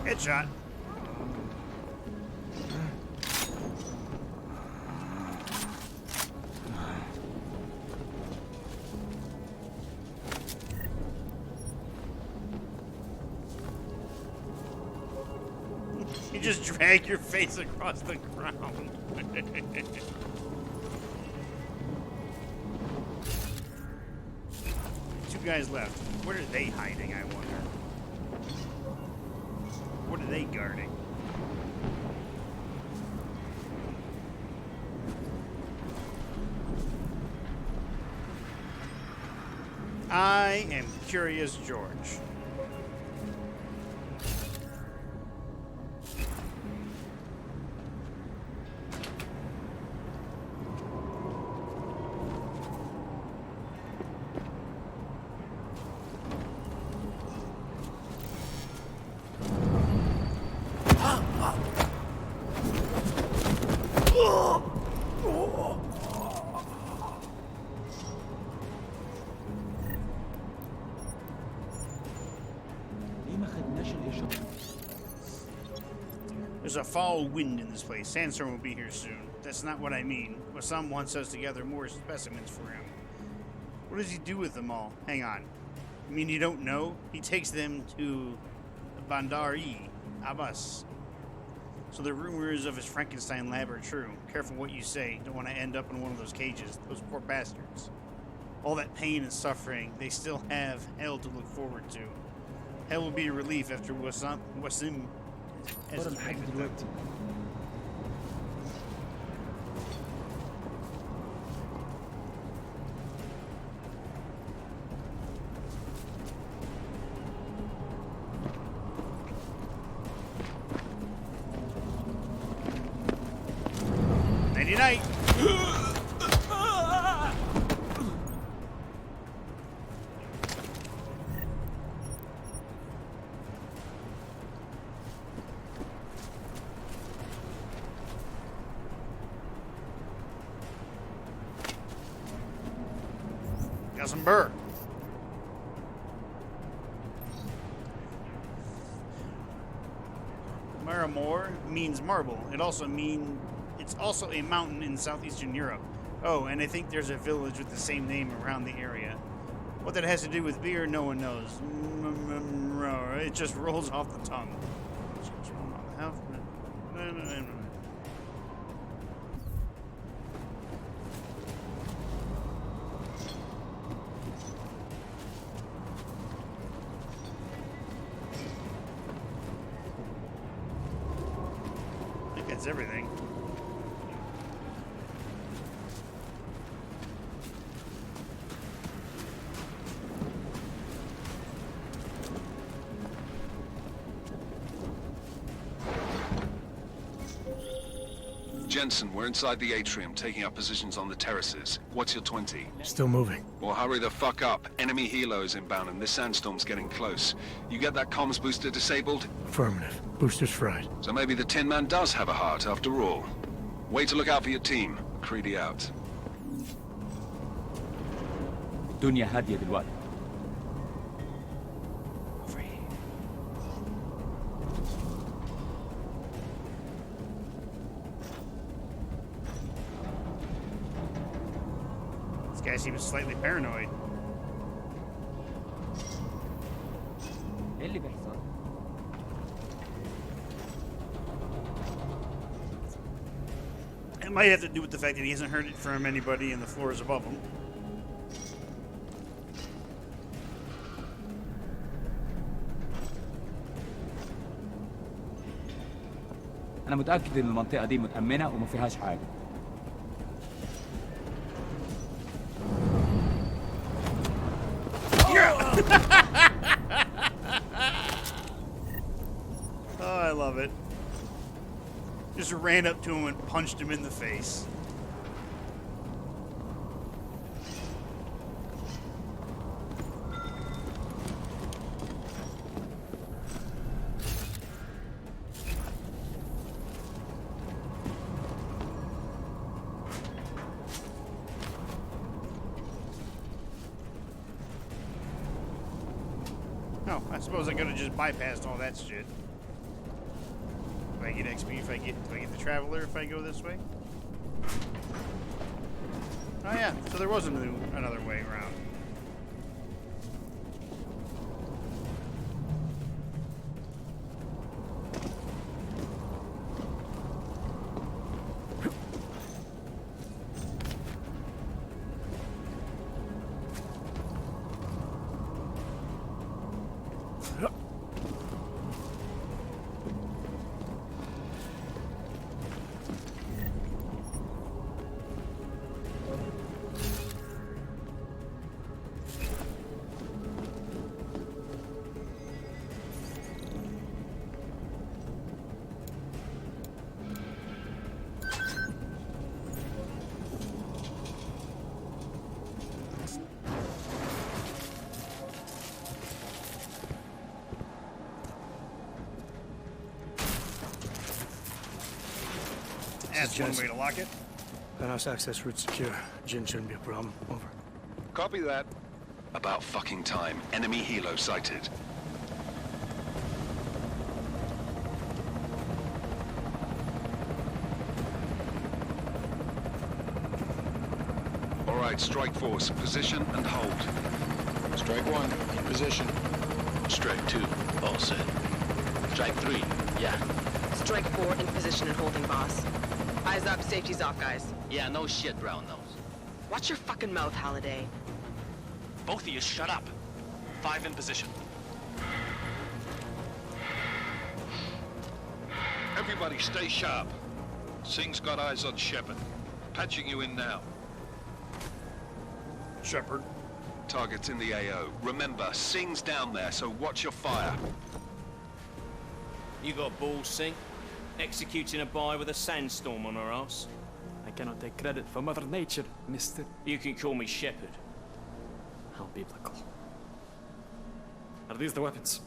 Headshot. You just drag your face across the ground. Two guys left. Where are they hiding, I wonder? What are they guarding? I am Curious George. There's a foul wind in this place. Sandstorm will be here soon. That's not what I mean. Wassam wants us to gather more specimens for him. What does he do with them all? Hang on. You mean you don't know? He takes them to Bandar-e Abbas. So the rumors of his Frankenstein lab are true. Careful what you say. Don't want to end up in one of those cages. Those poor bastards. All that pain and suffering, they still have hell to look forward to. Hell will be a relief after Wasim has his way with them. Nighty-night. Got some burr. Marmor means marble. It's also a mountain in southeastern Europe. Oh, and I think there's a village with the same name around the area. What that has to do with beer, no one knows. It just rolls off the tongue. I think that's everything. Jensen, we're inside the atrium, taking up positions on the terraces. What's your 20? Still moving. Well, hurry the fuck up. Enemy helos inbound, and this sandstorm's getting close. You get that comms booster disabled? Affirmative. Booster's fried. So maybe the Tin Man does have a heart, after all. Way to look out for your team. Creedy out. الدنيا هادية دلوقتي. This guy seems slightly paranoid. ايه اللي بيحصل؟ It might have to do with the fact that he hasn't heard it from anybody in the floors above him. أنا متأكد إن المنطقة دي متأمنة وما فيهاش حاجة. Oh, I love it. Just ran up to him and punched him in the face. Oh, I suppose I could have just bypassed all that shit. Do I get XP if do I get the Traveler if I go this way? Oh yeah, so there was another way around. That's one way to lock it. Penthouse access route secure. Jin shouldn't be a problem. Over. Copy that. About fucking time. Enemy helo sighted. All right, Strike Force, position and hold. Strike 1, in position. Strike 2, all set. Strike 3, yeah. Strike 4, in position and holding, boss. Eyes up, safety's off, guys. Yeah, no shit, Brown Nose. Watch your fucking mouth, Halliday. Both of you shut up. 5 in position. Everybody stay sharp. Singh's got eyes on Shepard. Patching you in now. Shepard. Target's in the AO. Remember, Singh's down there, so watch your fire. You got balls, Singh? Executing a buy with a sandstorm on our ass? I cannot take credit for Mother Nature, mister. You can call me Shepard. How biblical. Are these the weapons?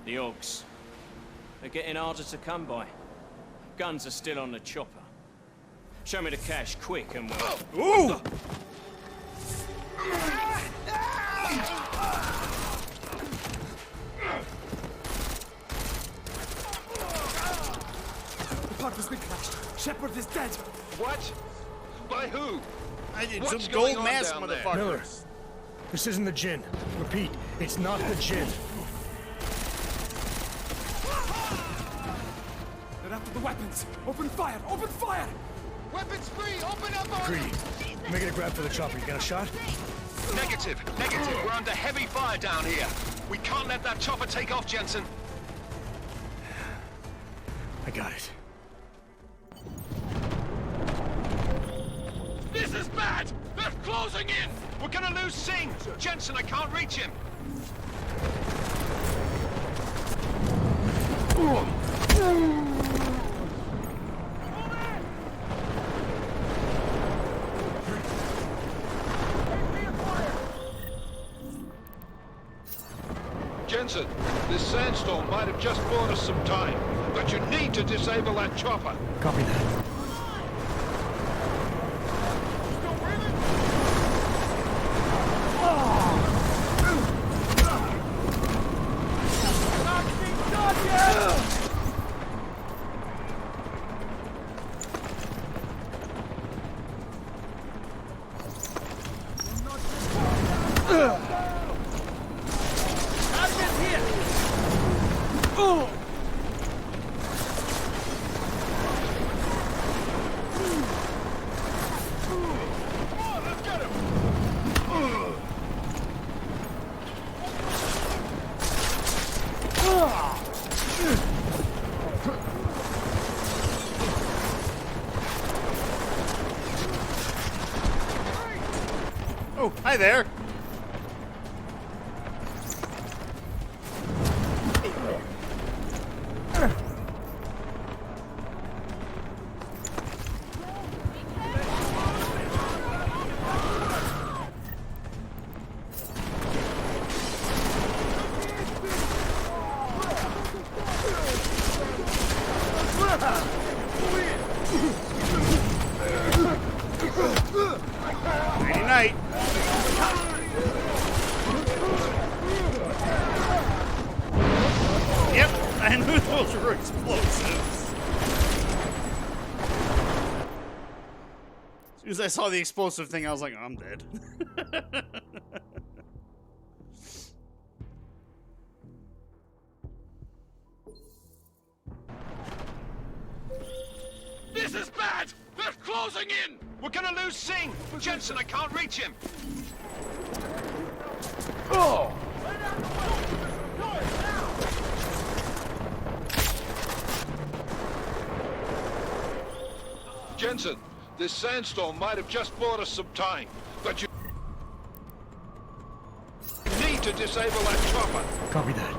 The Augs. They're getting harder to come by. Guns are still on the chopper. Show me the cash, quick, and we'll... Ooh! has been crashed. Shepard is dead. What? By who? I did What's some going gold on mask, down there? motherfuckers. Miller, this isn't the Jinn. Repeat, it's not the Jinn. They're after the weapons. Open fire! Open fire! Weapons free! Open up on Greedy, making a grab for the chopper. You got a shot? Negative. We're under heavy fire down here. We can't let that chopper take off, Jensen. I got it. This is bad! They're closing in! We're gonna lose Singh! Jensen, I can't reach him! Jensen, this sandstorm might have just bought us some time, but you need to disable that chopper. Copy that. Oh, hi there. Nighty night. Yep, I knew those were explosives. As soon as I saw the explosive thing, I was like, oh, I'm dead. This is bad! They're closing in! We're gonna lose Singh! Jensen, I can't reach him! Jensen, this sandstorm might have just bought us some time, but you need to disable that chopper. Copy that.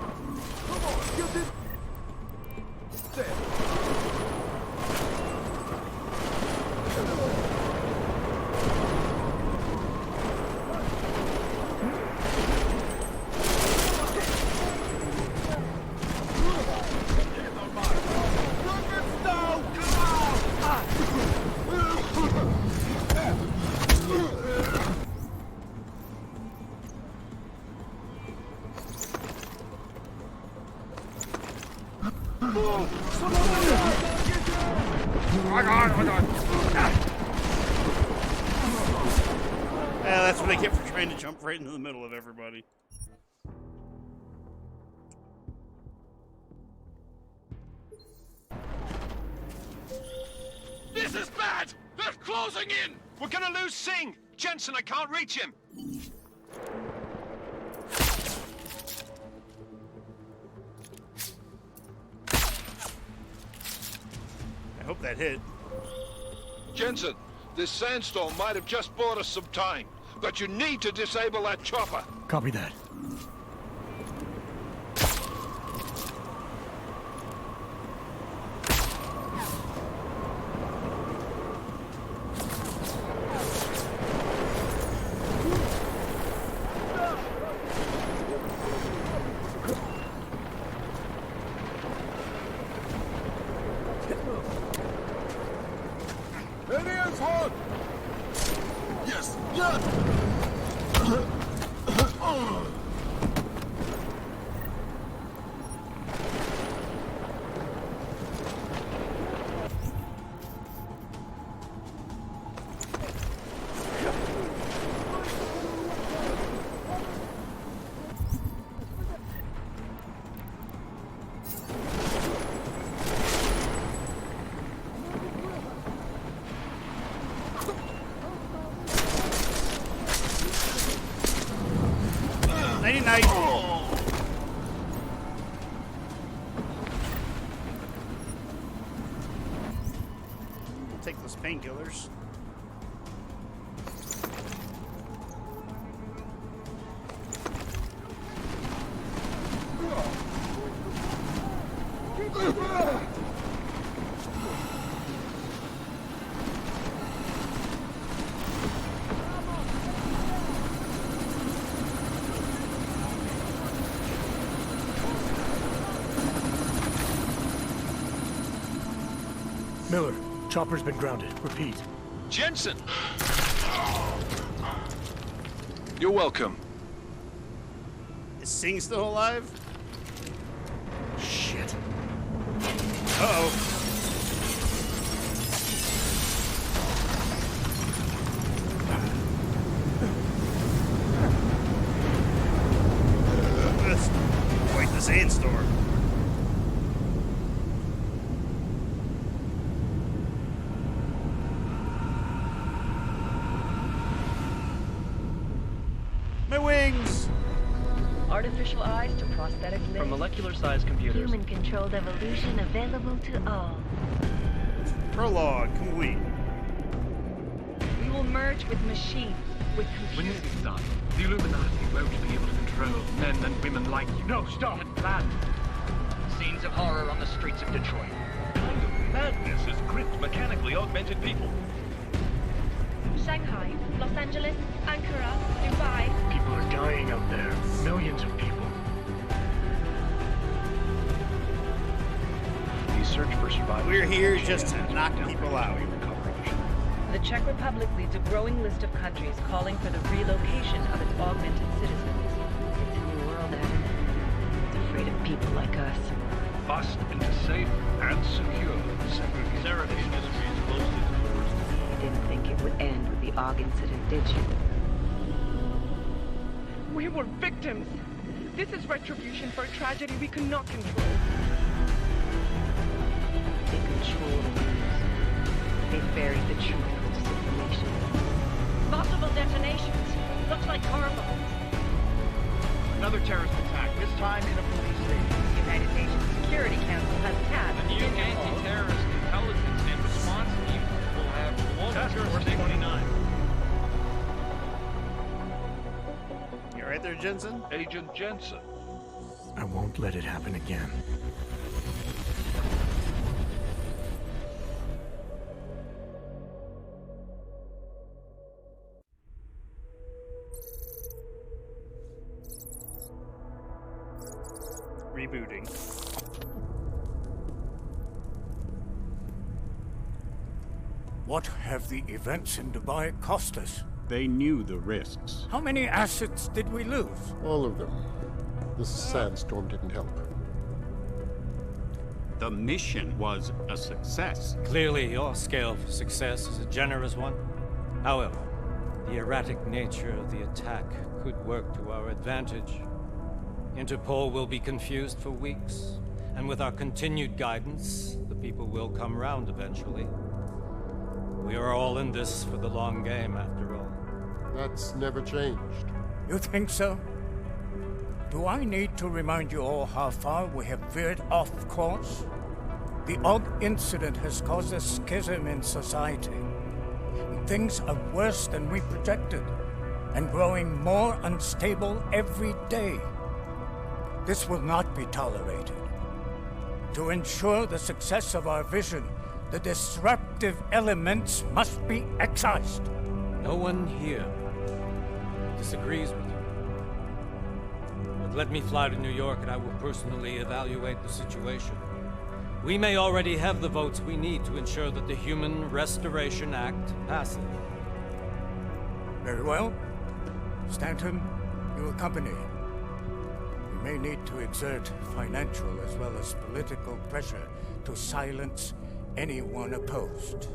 Yeah, that's what I get for trying to jump right into the middle of everybody. This is bad! They're closing in! We're gonna lose Singh! Jensen, I can't reach him! I hope that hit. Jensen, this sandstorm might have just bought us some time, but you need to disable that chopper. Copy that. Yes, yes! take those painkillers. Miller, chopper's been grounded. Repeat. Jensen! You're welcome. Is Singh still alive? Shit. Uh-oh. That's quite the sandstorm. My wings! Artificial eyes to prosthetic limbs. From molecular-sized computers. Human-controlled evolution available to all. Prologue complete. We will merge with machines, with When computers. this is done, the Illuminati won't be able to control men and women like you. No, stop! Plan. Scenes of horror on the streets of Detroit. What kind of madness has gripped mechanically augmented people? Shanghai, Los Angeles, Ankara, Dubai. People are dying out there. Millions of people. The search for survivors. We're here just to knock people out. The Czech Republic leads a growing list of countries calling for the relocation of its augmented citizens. It's a new world, Adam. It's afraid of people like us. Bust into safe and secure segregation industries close to the doors. You didn't think it would end with the AUG incident, did you? We were victims. This is retribution for a tragedy we cannot control. They control the news. They buried the truth with disinformation. Possible detonations. Looks like car bombs. Another terrorist attack, this time in a police station. The United Nations Security Council has tasked The new Interpol. anti-terrorist intelligence and response team will have Task Force 29. You right there, Jensen? Agent Jensen. I won't let it happen again. Rebooting. What have the events in Dubai cost us? They knew the risks. How many assets did we lose? All of them. This sandstorm didn't help. The mission was a success. Clearly, your scale for success is a generous one. However, the erratic nature of the attack could work to our advantage. Interpol will be confused for weeks, and with our continued guidance, the people will come round eventually. We are all in this for the long game, after all. That's never changed. You think so? Do I need to remind you all how far we have veered off course? The AUG incident has caused a schism in society. Things are worse than we projected, and growing more unstable every day. This will not be tolerated. To ensure the success of our vision, the disruptive elements must be excised. No one here disagrees with you. But let me fly to New York and I will personally evaluate the situation. We may already have the votes we need to ensure that the Human Restoration Act passes. Very well. Stanton, you accompany. We may need to exert financial as well as political pressure to silence anyone opposed.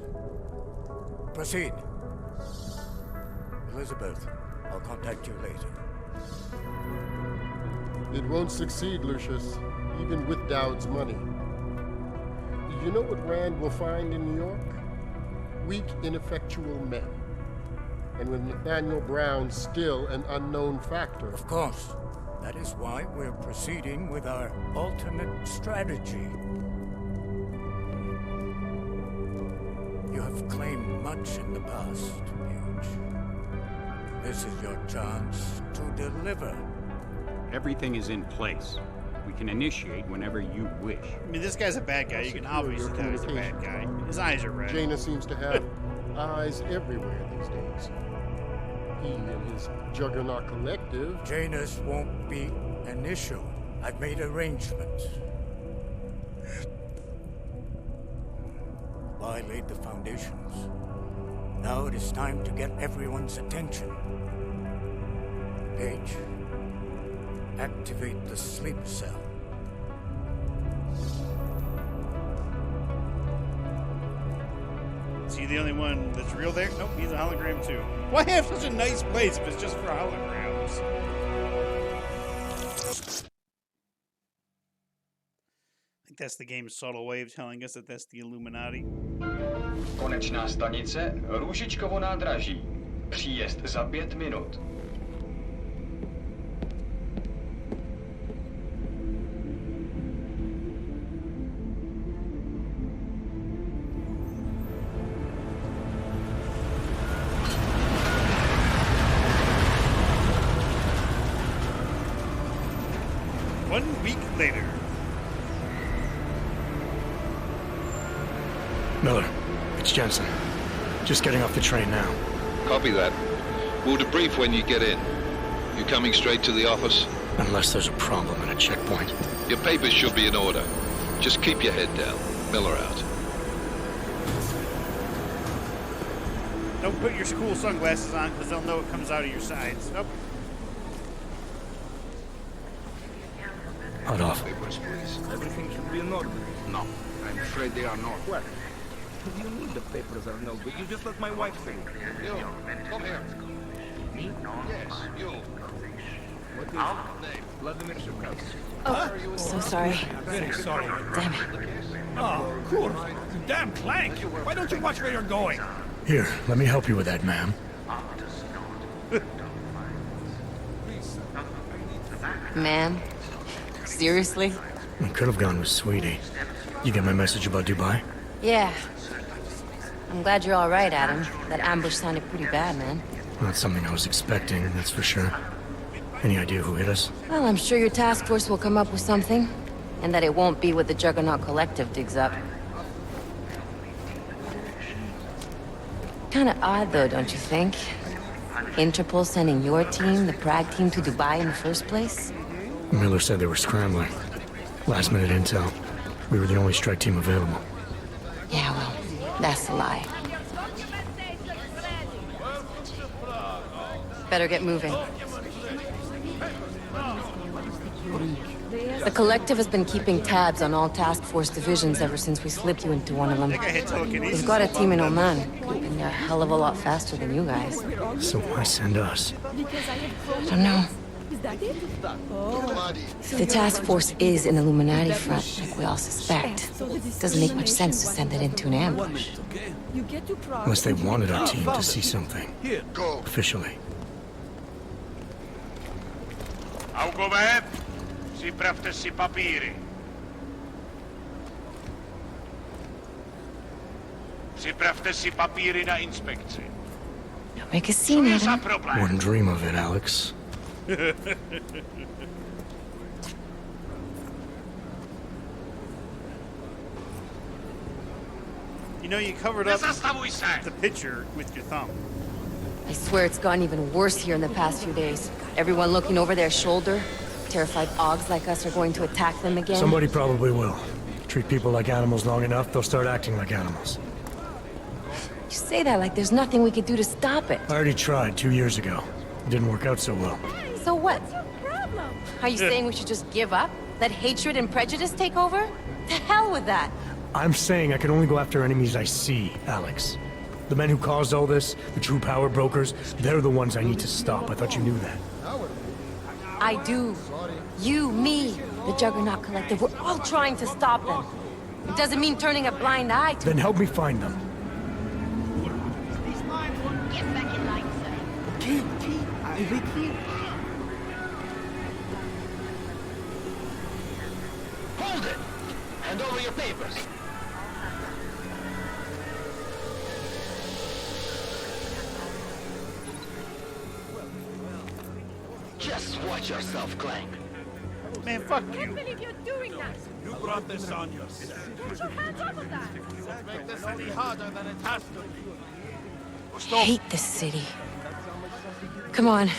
Proceed. Elizabeth, I'll contact you later. It won't succeed, Lucius, even with Dowd's money. You know what Rand will find in New York? Weak, ineffectual men. And with Nathaniel Brown still an unknown factor. Of course. That is why we're proceeding with our alternate strategy. You have have claimed much in the past, Page. This is your chance to deliver. Everything is in place. We can initiate whenever you wish. I mean, this guy's a bad guy. You can obviously tell he's a bad guy. His eyes are red. Jaina seems to have eyes everywhere these days. He and his Juggernaut collective. Janus won't be an issue. I've made arrangements. I laid the foundations. Now it is time to get everyone's attention. Page, activate the sleep cell. Is he the only one that's real there? Nope, he's a hologram too. Why have such a nice place if it's just for holograms? I think that's the game's subtle way of telling us that that's the Illuminati. Konečná stanice Růžičkovo nádraží. Příjezd za 5 minut. Later. Miller, it's Jensen. Just getting off the train now. Copy that. We'll debrief when you get in. You coming straight to the office? Unless there's a problem at a checkpoint. Your papers should be in order. Just keep your head down. Miller out. Don't put your cool sunglasses on because they'll know it comes out of your sides. Nope. Hot off. Everything should be in order. No, I'm afraid they are not. What? You need the papers, Arnold, but you just let my wife say. You, come here. Me? Yes, you. What is your name? Vladimir Shukov. Oh, so sorry. Very sorry. Damn it. Oh, cool. Damn Clank! Why don't you watch where you're going? Here, let me help you with that, ma'am. Ma'am? Seriously? I could have gone with Sweetie. You get my message about Dubai? Yeah. I'm glad you're all right, Adam. That ambush sounded pretty bad, man. Not something I was expecting, that's for sure. Any idea who hit us? Well, I'm sure your task force will come up with something. And that it won't be what the Juggernaut Collective digs up. Kinda odd, though, don't you think? Interpol sending your team, the Prague team, to Dubai in the first place? Miller said they were scrambling. Last minute intel. We were the only strike team available. Yeah, well, that's a lie. Better get moving. The Collective has been keeping tabs on all task force divisions ever since we slipped you into one of them. We've got a team in Oman, moving a hell of a lot faster than you guys. So why send us? I don't know. If the task force is an Illuminati front, like we all suspect, it doesn't make much sense to send it into an ambush. Unless they wanted our team to see something. Officially. Augové, připravte si papíry. Připravte si papíry na inspekci. Don't make a scene, Adam. Wouldn't dream of it, Alex. You know, you covered up the picture with your thumb. I swear it's gotten even worse here in the past few days. Everyone looking over their shoulder. Terrified Augs like us are going to attack them again. Somebody probably will. Treat people like animals long enough, they'll start acting like animals. You say that like there's nothing we could do to stop it. I already tried 2 years ago. It didn't work out so well. So what? Are you saying we should just give up? Let hatred and prejudice take over? To hell with that! I'm saying I can only go after enemies I see, Alex. The men who caused all this, the true power brokers, they're the ones I need to stop. I thought you knew that. I do. You, me, the Juggernaut Collective, we're all trying to stop them. It doesn't mean turning a blind eye to... Then help me find them. Get back in line, sir. Hold it! Hand over your papers. Watch yourself, Clank. Man, fuck I you. can't believe you're doing that. You brought this on yourself. Get your hands off of that. Don't make this any harder than it has to be. I hate this city. Come on.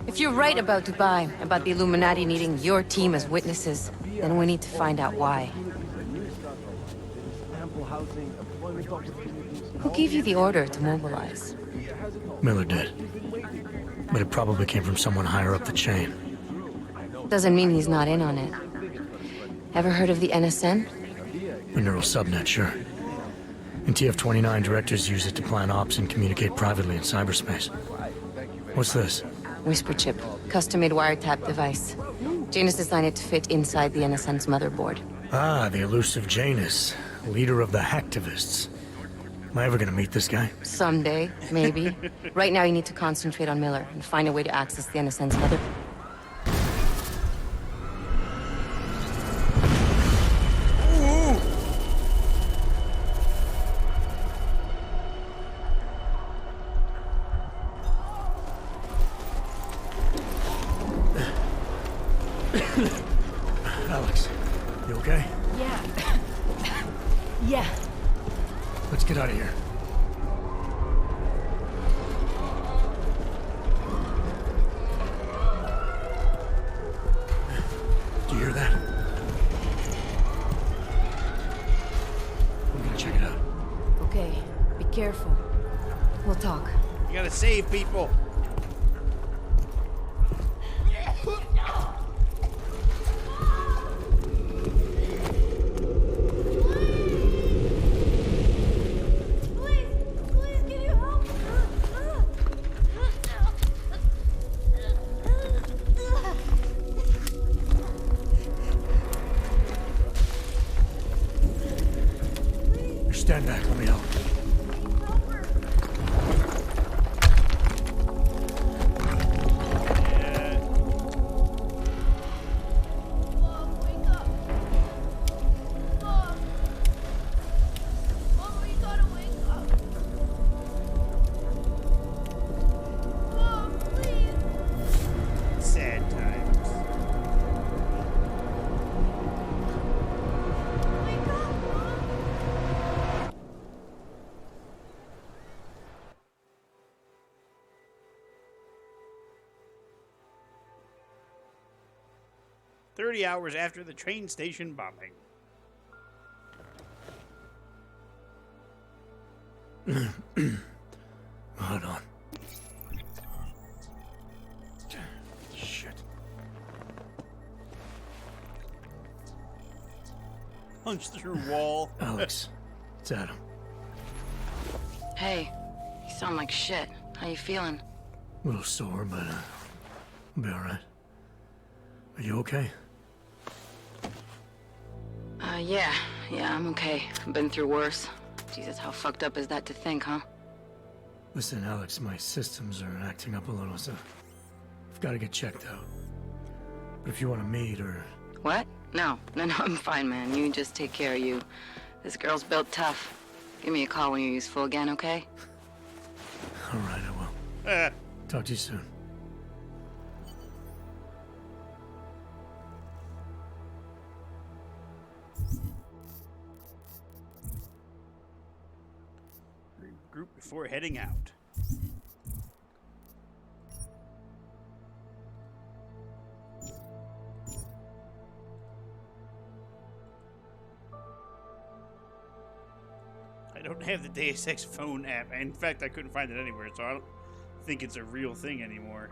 If you're right about Dubai, about the Illuminati needing your team as witnesses, then we need to find out why. Who gave you the order to mobilize? Miller did. But it probably came from someone higher up the chain. Doesn't mean he's not in on it. Ever heard of the NSN? The neural subnet, sure. And TF-29 directors use it to plan ops and communicate privately in cyberspace. What's this? Whisper chip. Custom-made wiretap device. Janus designed it to fit inside the NSN's motherboard. Ah, the elusive Janus, leader of the hacktivists. Am I ever gonna meet this guy? Someday, maybe. Right now you need to concentrate on Miller and find a way to access the NSN's mother... Alex, you okay? Yeah. Yeah. Let's get out of here. Do you hear that? I'm gonna check it out. Okay, be careful. We'll talk. You gotta save people. Stand back, let me help. Sad times. "30 hours after the train station bombing." Hold on. Shit. Punch through wall. Alex, it's Adam. Hey, you sound like shit. How you feeling? A little sore, but I'll be alright. Are you okay? Yeah, I'm okay. I've been through worse. Jesus, how fucked up is that to think, huh? Listen, Alex, my systems are acting up a little, so I've got to get checked out. But if you want to meet or... What? No, I'm fine, man. You just take care of you. This girl's built tough. Give me a call when you're useful again, okay? Alright, I will. Talk to you soon. Regroup before heading out. I don't have the Deus Ex phone app. In fact, I couldn't find it anywhere, so I don't think it's a real thing anymore.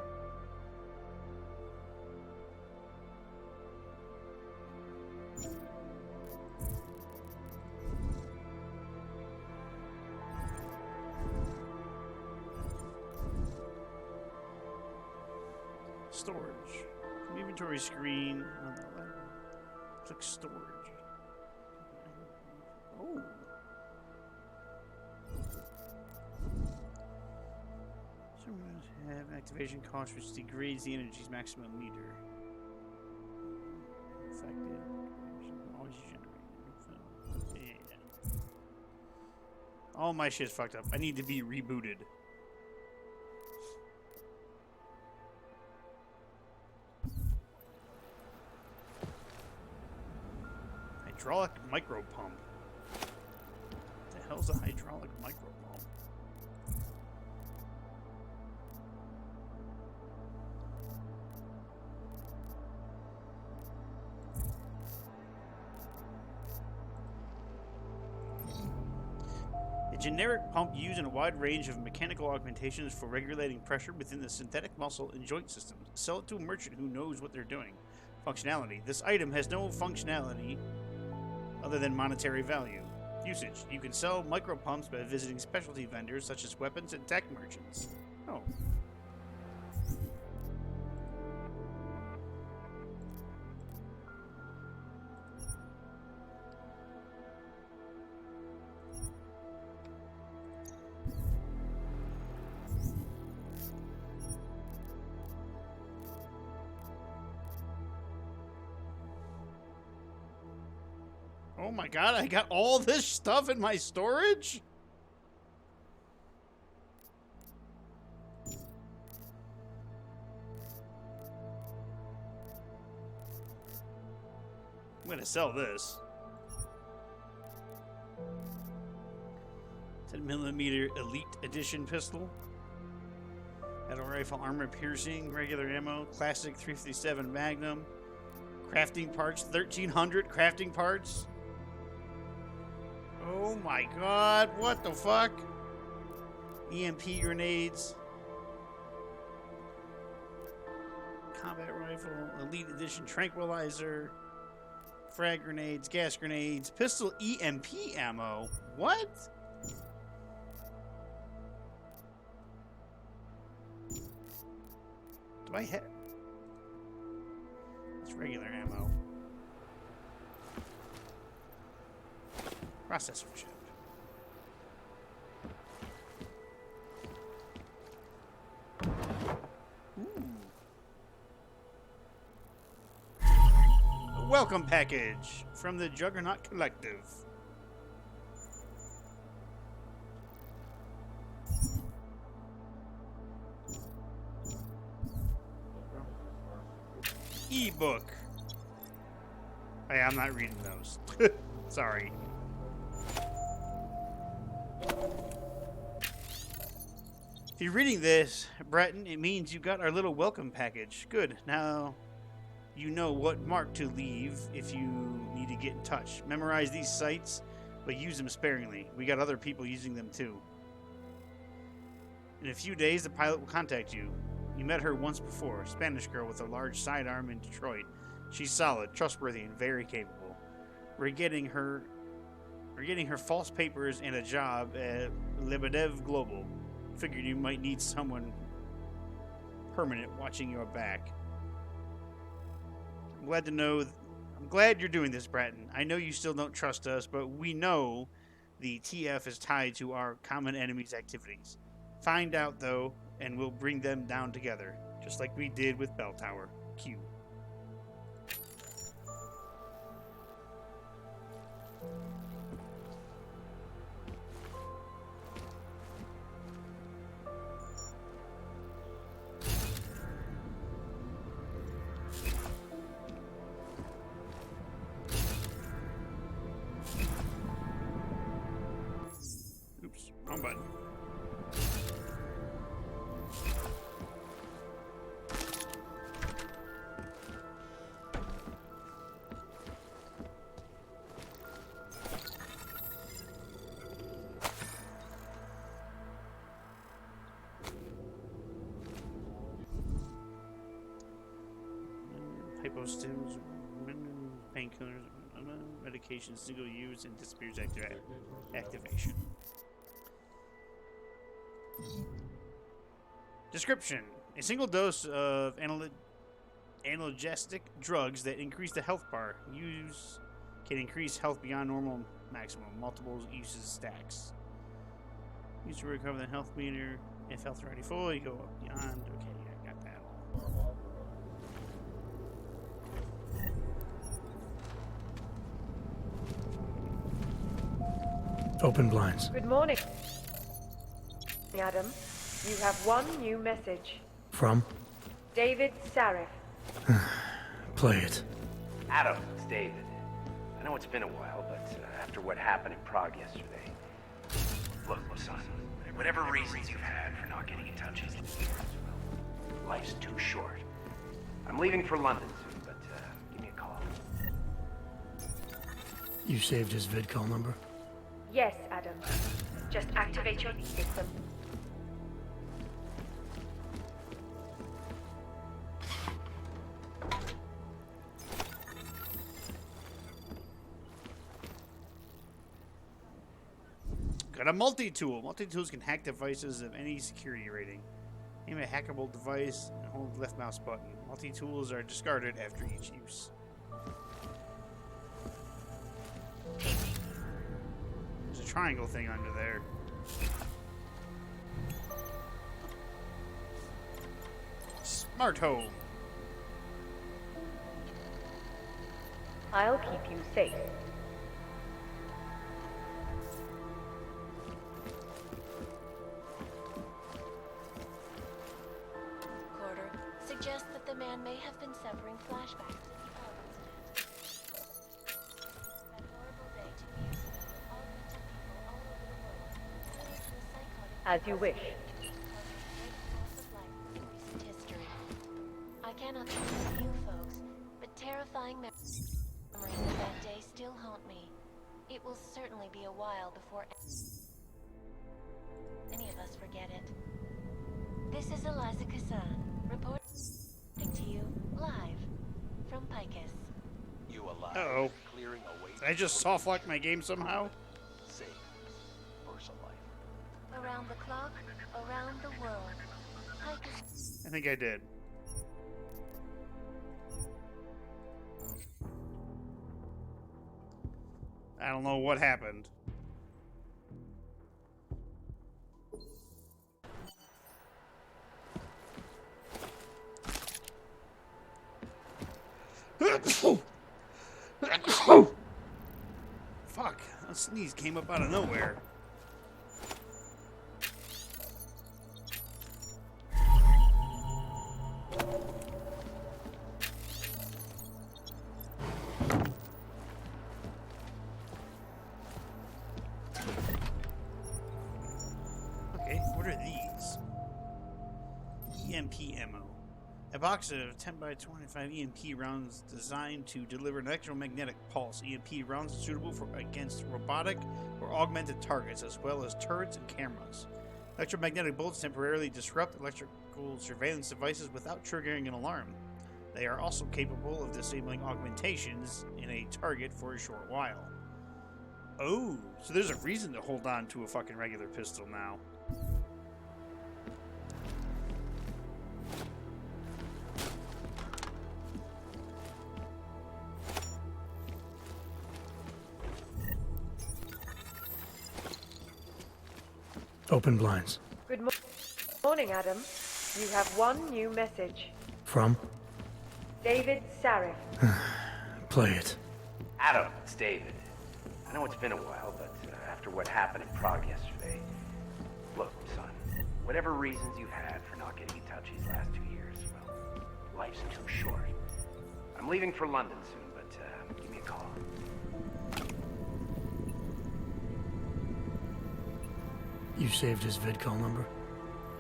Storage. From inventory screen on the left. Click storage. Oh. Some ones have an activation cost which degrades the energy's maximum meter. Affected. Always generated. Yeah. All my shit's fucked up. I need to be rebooted. hydraulic micro pump. What the hell's a hydraulic micro pump? A generic pump used in a wide range of mechanical augmentations for regulating pressure within the synthetic muscle and joint systems. Sell it to a merchant who knows what they're doing. Functionality. This item has no functionality other than monetary value. Usage. You can sell micro pumps by visiting specialty vendors such as weapons and tech merchants. Oh. Oh my god, I got all this stuff in my storage? I'm gonna sell this. 10mm Elite Edition pistol. Battle rifle, armor piercing, regular ammo, classic 357 Magnum. Crafting parts, 1,300 crafting parts. Oh my god, what the fuck? EMP grenades. Combat rifle, Elite Edition tranquilizer. Frag grenades, gas grenades, pistol EMP ammo. What? Do I have... It's regular ammo. Processor chip. Ooh. A welcome package from the Juggernaut Collective. E-book. Hey, I'm not reading those. Sorry. If you're reading this, Breton, it means you got our little welcome package. Good. Now you know what mark to leave if you need to get in touch. Memorize these sites, but use them sparingly. We got other people using them too. In a few days, the pilot will contact you. You met her once before, a Spanish girl with a large sidearm in Detroit. She's solid, trustworthy, and very capable. We're getting her false papers and a job at Lebedev Global. Figured you might need someone permanent watching your back. I'm glad you're doing this, Bratton. I know you still don't trust us, but we know the TF is tied to our common enemy's activities. Find out, though, and we'll bring them down together, just like we did with Bell Tower. Q. Oops, wrong button. Hypostims, painkillers, medications, single use, and disappears activation. Description: a single dose of analgesic drugs that increase the health bar. Use can increase health beyond normal maximum. Multiple uses stacks. Use to recover the health meter. If health already full, you go up beyond. Okay, I got that all. Open blinds. Good morning, Adam. You have one new message. From? David Sarif. Play it. Adam, it's David. I know it's been a while, but after what happened in Prague yesterday... Look, son, whatever reasons you've had for not getting in touch, life's too short. I'm leaving for London soon, but give me a call. You saved his vidcall number? Yes, Adam. Just activate your system. Got a multi-tool. Multi-tools can hack devices of any security rating. Aim a hackable device and hold the left mouse button. Multi-tools are discarded after each use. There's a triangle thing under there. Smart home. I'll keep you safe. Suggests that the man may have been suffering flashbacks to the Prague incident. That horrible day 2 years ago when augmented people all over the world turned into a psychotic... As you wish. ...loss of life in recent history. I cannot speak for you folks, but terrifying memories of that day still haunt me. It will certainly be a while before any of us forget it. This is Eliza Kassan, reporting to you live from Picus. You alive? Uh-oh. Clearing away. Did I just soft lock my game somehow? Save personal life. Around the clock, around the world. Picus. I think I did. I don't know what happened. Fuck, a sneeze came up out of nowhere. Okay, what are these? EMP ammo. A box of 10 by 25 EMP rounds designed to deliver an electromagnetic pulse. EMP rounds are suitable for against robotic or augmented targets, as well as turrets and cameras. Electromagnetic bullets temporarily disrupt electrical surveillance devices without triggering an alarm. They are also capable of disabling augmentations in a target for a short while. Oh, so there's a reason to hold on to a fucking regular pistol now. Open blinds. Good morning, Adam. You have one new message. From? David Sarif. Play it. Adam, it's David. I know it's been a while, but after what happened in Prague yesterday... Look, son, whatever reasons you've had for not getting in touch these last 2 years, well, life's too short. I'm leaving for London soon, but give me a call. You saved his vidcall number?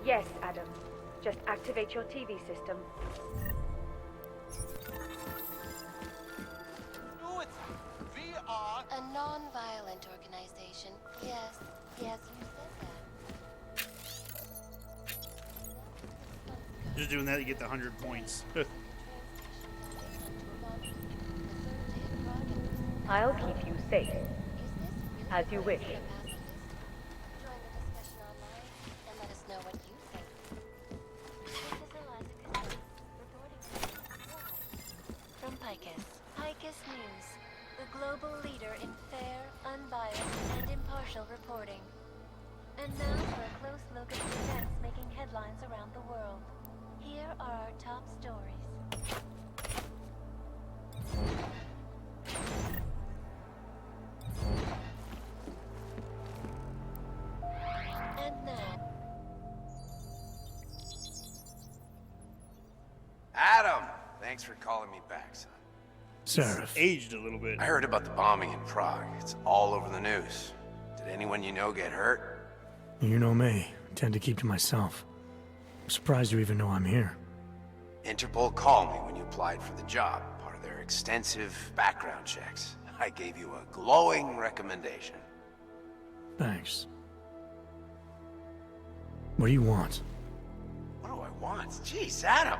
Yes, Adam. Just activate your TV system. Do it! We are... A non-violent organization. Yes, you said that. Just doing that to get the 100 points. I'll keep you safe. As you wish. Picus News, the global leader in fair, unbiased, and impartial reporting. And now for a close look at the events making headlines around the world. Here are our top stories. And now... Adam! Thanks for calling me back, son. Seraph. Aged a little bit. I heard about the bombing in Prague. It's all over the news. Did anyone you know get hurt? You know me. I tend to keep to myself. I'm surprised you even know I'm here. Interpol called me when you applied for the job, part of their extensive background checks. I gave you a glowing recommendation. Thanks. What do you want? What do I want? Jeez, Adam.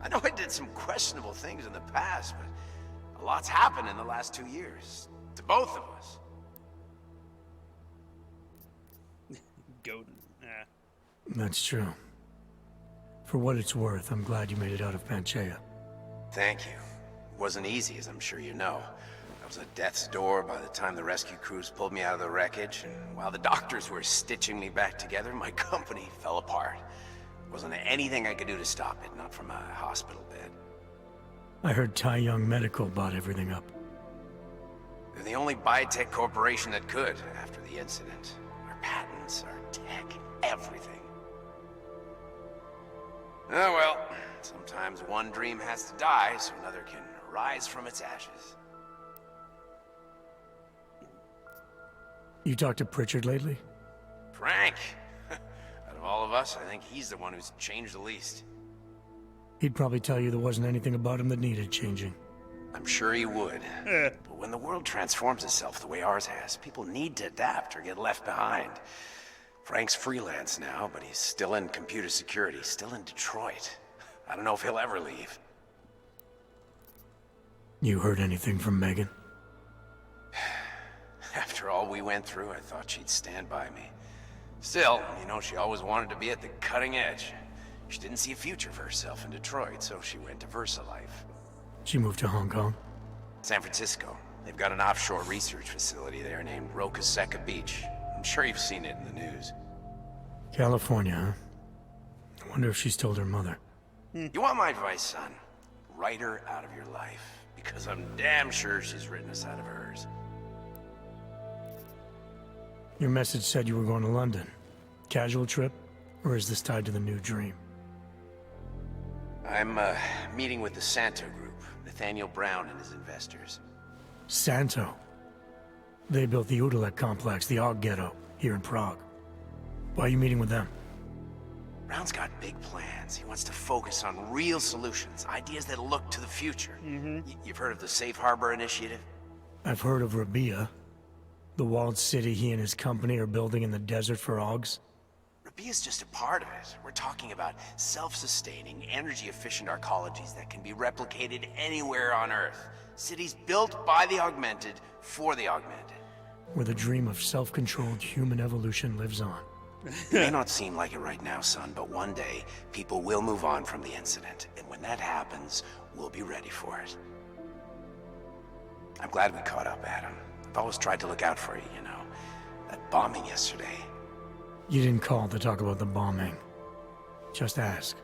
I know I did some questionable things in the past, but a lot's happened in the last 2 years. To both of us. Go. That's true. For what it's worth, I'm glad you made it out of Panchaea. Thank you. It wasn't easy, as I'm sure you know. I was at death's door by the time the rescue crews pulled me out of the wreckage, and while the doctors were stitching me back together, my company fell apart. Wasn't anything I could do to stop it, not from a hospital bed. I heard Tai Young Medical bought everything up. They're the only biotech corporation that could, after the incident. Our patents, our tech, everything. Oh well, sometimes one dream has to die so another can rise from its ashes. You talked to Pritchard lately? Frank! Out of all of us, I think he's the one who's changed the least. He'd probably tell you there wasn't anything about him that needed changing. I'm sure he would. But when the world transforms itself the way ours has, people need to adapt or get left behind. Frank's freelance now, but he's still in computer security, still in Detroit. I don't know if he'll ever leave. You heard anything from Megan? After all we went through, I thought she'd stand by me. Still, you know, she always wanted to be at the cutting edge. She didn't see a future for herself in Detroit, so she went to VersaLife. She moved to Hong Kong? San Francisco. They've got an offshore research facility there named Roca Seca Beach. I'm sure you've seen it in the news. California, huh? I wonder if she's told her mother. You want my advice, son? Write her out of your life. Because I'm damn sure she's written us out of hers. Your message said you were going to London. Casual trip? Or is this tied to the new dream? I'm, meeting with the Santo Group. Nathaniel Brown and his investors. Santo? They built the Udalek complex, the Og Ghetto, here in Prague. Why are you meeting with them? Brown's got big plans. He wants to focus on real solutions, ideas that look to the future. You've heard of the Safe Harbor Initiative? I've heard of Rabia. The walled city he and his company are building in the desert for Ogs. Rabia's just a part of it. We're talking about self-sustaining, energy-efficient arcologies that can be replicated anywhere on Earth. Cities built by the augmented, for the augmented. Where the dream of self-controlled human evolution lives on. It may not seem like it right now, son, but one day, people will move on from the incident. And when that happens, we'll be ready for it. I'm glad we caught up, Adam. I've always tried to look out for you, you know. That bombing yesterday. You didn't call to talk about the bombing. Just ask.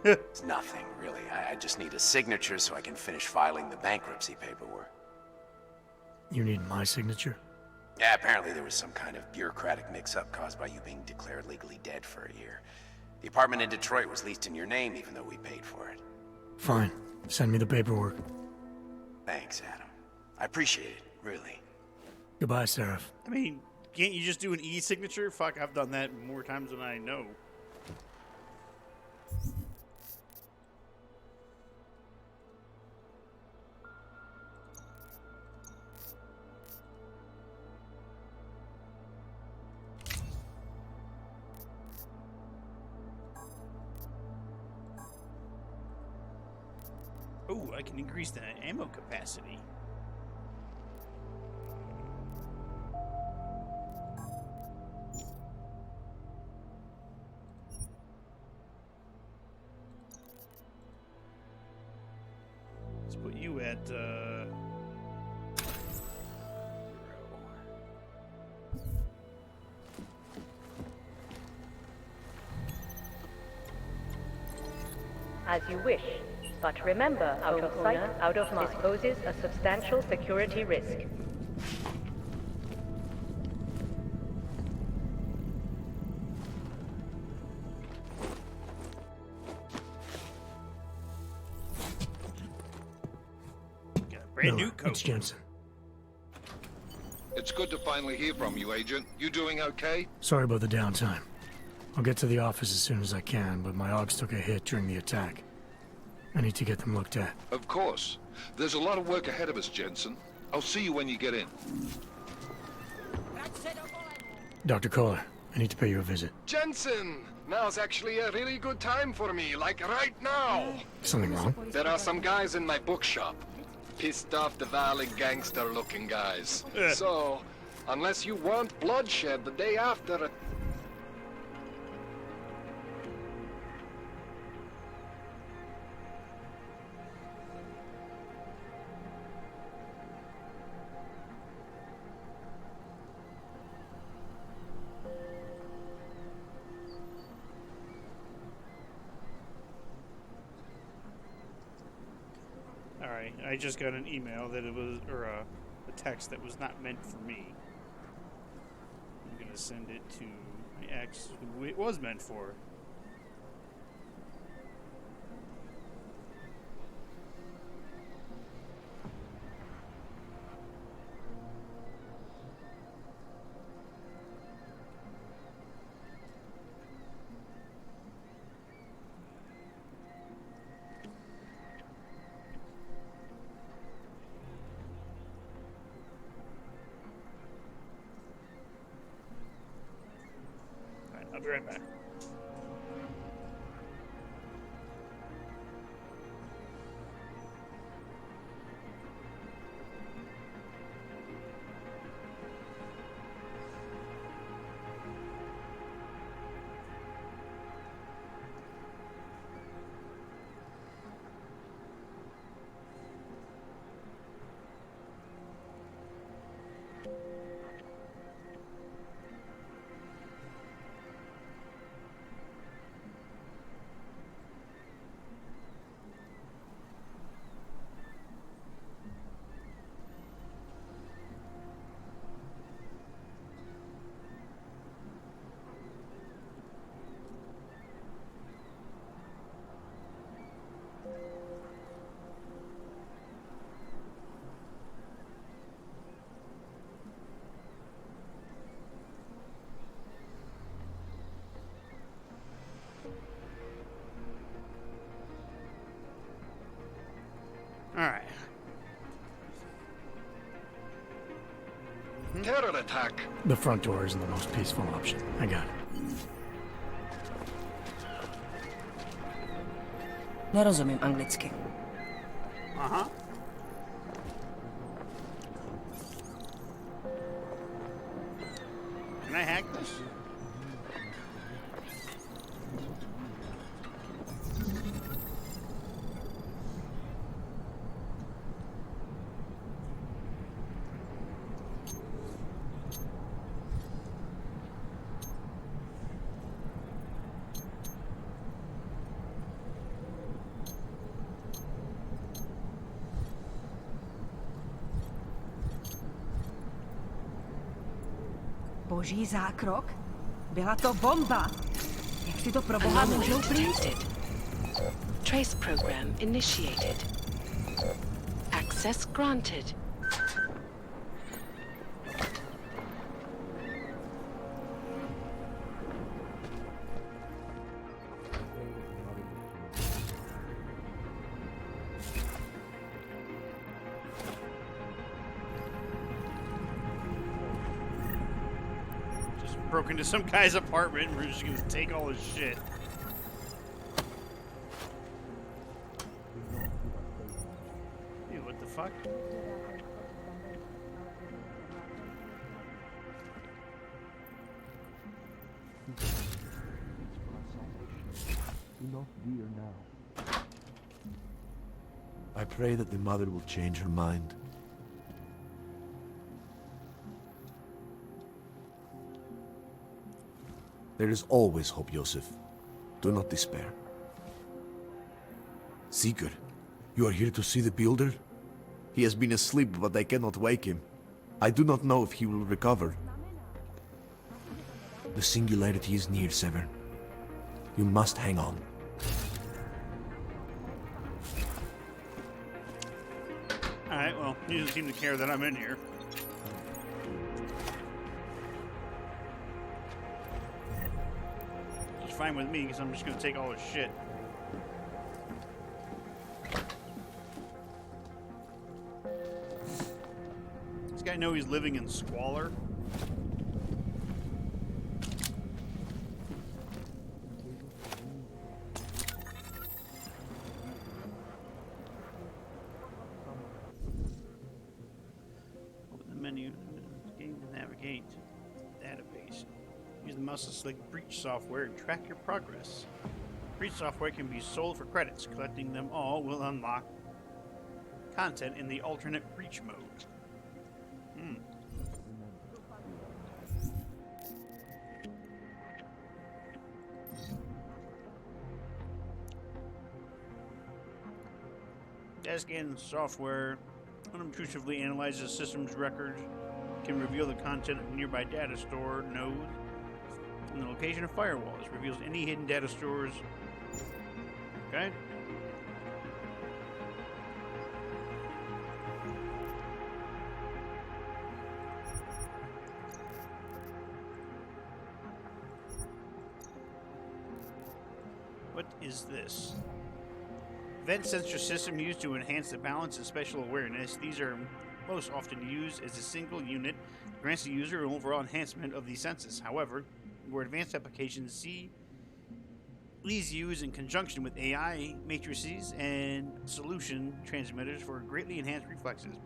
It's nothing, really. I just need a signature so I can finish filing the bankruptcy paperwork. You need my signature? Yeah, apparently there was some kind of bureaucratic mix-up caused by you being declared legally dead for a year. The apartment in Detroit was leased in your name even though we paid for it. Fine. Send me the paperwork. Thanks, Adam. I appreciate it, really. Goodbye, Seraph. I mean, can't you just do an e-signature? Fuck, I've done that more times than I know. Oh, I can increase the ammo capacity. Let's put you at, As you wish. But remember, out of sight, out of mind. This poses a substantial security risk. Miller, it's Jensen. It's good to finally hear from you, Agent. You doing okay? Sorry about the downtime. I'll get to the office as soon as I can, but my Augs took a hit during the attack. I need to get them looked at. Of course. There's a lot of work ahead of us, Jensen. I'll see you when you get in. Dr. Kohler, I need to pay you a visit. Jensen! Now's actually a really good time for me, like right now! Something wrong? There are some guys in my bookshop. Pissed off the Valley gangster-looking guys. So, unless you want bloodshed the day after... Alright, I just got an email that it was, or a text that was not meant for me. I'm gonna send it to my ex, who it was meant for. I'll be right back. Alright. Terror attack. The front door isn't the most peaceful option. I got it. Nerozumím anglicky. Aha. Can I hack this? Boží zákrok? Byla to bomba! Jak si to pro boha můžou plít? Trace program initiated. Access granted. Broke into some guy's apartment and we're just gonna take all his shit. Dude, what the fuck? I pray that the mother will change her mind. There is always hope, Joseph. Do not despair. Seeker, you are here to see the builder? He has been asleep, but I cannot wake him. I do not know if he will recover. The singularity is near, Severn. You must hang on. Alright. Alright, well, he doesn't seem to care that I'm in here. It's fine with me, because I'm just going to take all his shit. Does this guy know he's living in squalor? Menu, game to navigate, database. Use the mouse to select breach software and track your progress. Breach software can be sold for credits. Collecting them all will unlock content in the alternate breach mode. Data scan software unobtrusively analyzes the system's records, can reveal the content of nearby data store nodes and the location of firewalls, reveals any hidden data stores. Okay. What is this? Event sensor system used to enhance the balance and special awareness. These are most often used as a single unit, grants the user an overall enhancement of the senses. However, more advanced applications see these used in conjunction with AI matrices and solution transmitters for greatly enhanced reflexes.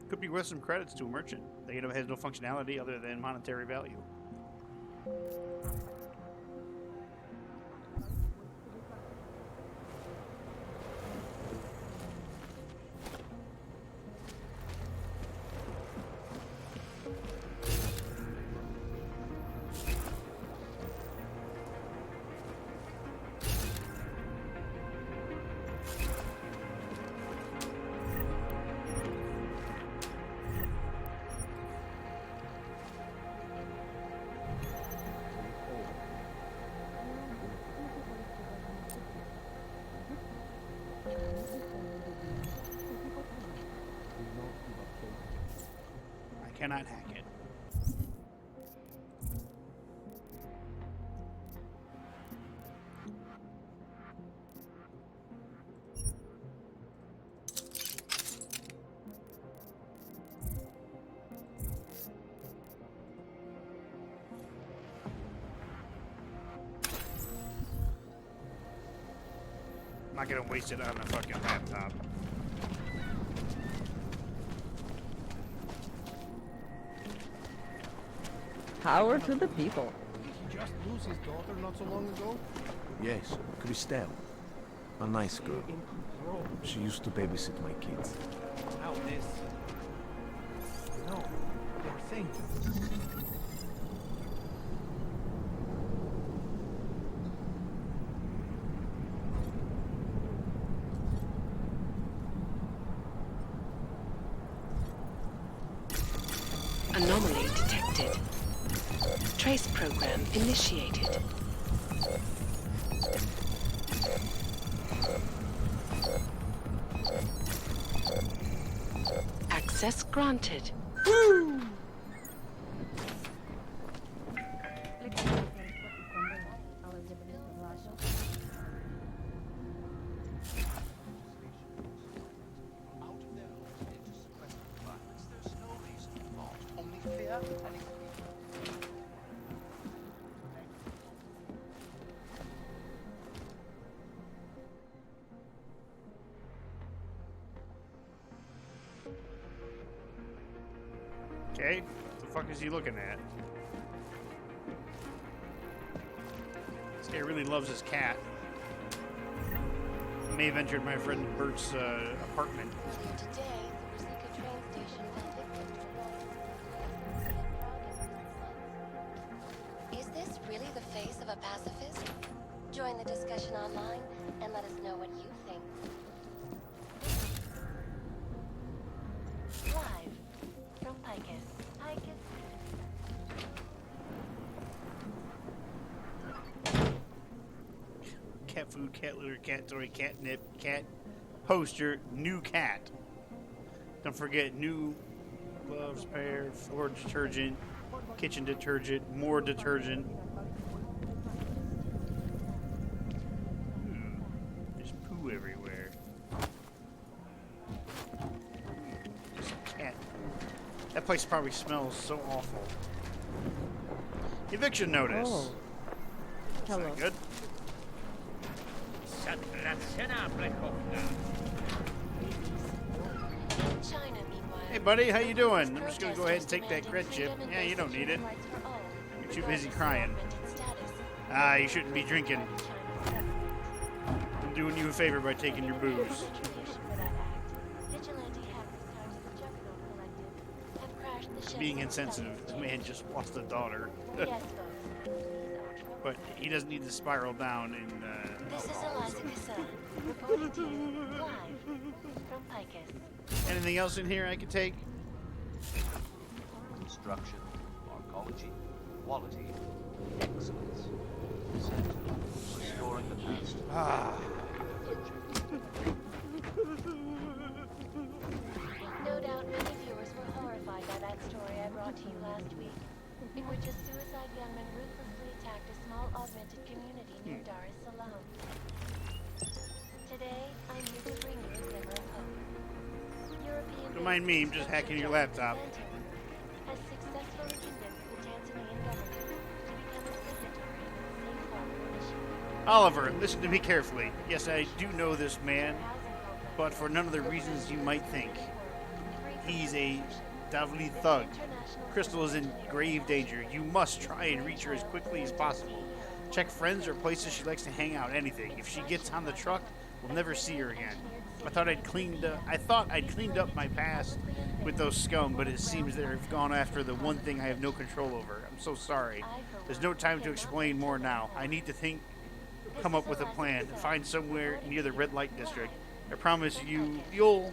Could be worth some credits to a merchant. The item has no functionality other than monetary value. Cannot hack it. I'm not gonna waste it on a fucking laptop. Power to the people. Did he just lose his daughter not so long ago? Yes, Christelle. A nice girl. She used to babysit my kids. Now this. No, poor thing. Anomaly detected. Trace program initiated. Access granted. Woo! Okay, what the fuck is he looking at? This guy really loves his cat. I may have entered my friend Bert's apartment. Today, the Rosika train station fell victim to Is this really the face of a pacifist? Join the discussion online and let us know what you think. Live from Picus. Cat food, cat litter, cat toy, catnip, cat poster, new cat. Don't forget new gloves, pair, floor detergent, kitchen detergent, more detergent. There's poo everywhere. There's a cat. That place probably smells so awful. Eviction notice. Oh. That's not good. China, meanwhile. Hey, buddy, how you doing? I'm just gonna go ahead and take that cred chip. Yeah, you don't need it. You're too busy crying. Ah, you shouldn't be drinking. I'm doing you a favor by taking your booze. Being insensitive. This man just lost a daughter. But he doesn't need to spiral down in, This is Eliza Cassell, reporting to you live from Picus. Anything else in here I could take? Construction, arcology, quality, excellence. Center, restoring the past. No doubt many viewers were horrified by that story I brought to you last week, in which a suicide gunman ruthlessly attacked a small augmented community near Dar es Salaam. Today, I'm here to bring you a glimmer of hope. European Don't mind me, I'm just hacking your laptop. has successfully convinced the Tanzanian government to become a signatory to the Safe Harbor Initiative. Oliver, listen to me carefully. Yes, I do know this man, but for none of the reasons you might think. He's a Davli thug. Crystal is in grave danger. You must try and reach her as quickly as possible. Check friends or places she likes to hang out, anything. If she gets on the truck, we'll never see her again. I thought I'd cleaned up my past with those scum, but it seems they've gone after the one thing I have no control over. I'm so sorry. There's no time to explain more now. I need to come up with a plan, find somewhere near the red light district. I promise you'll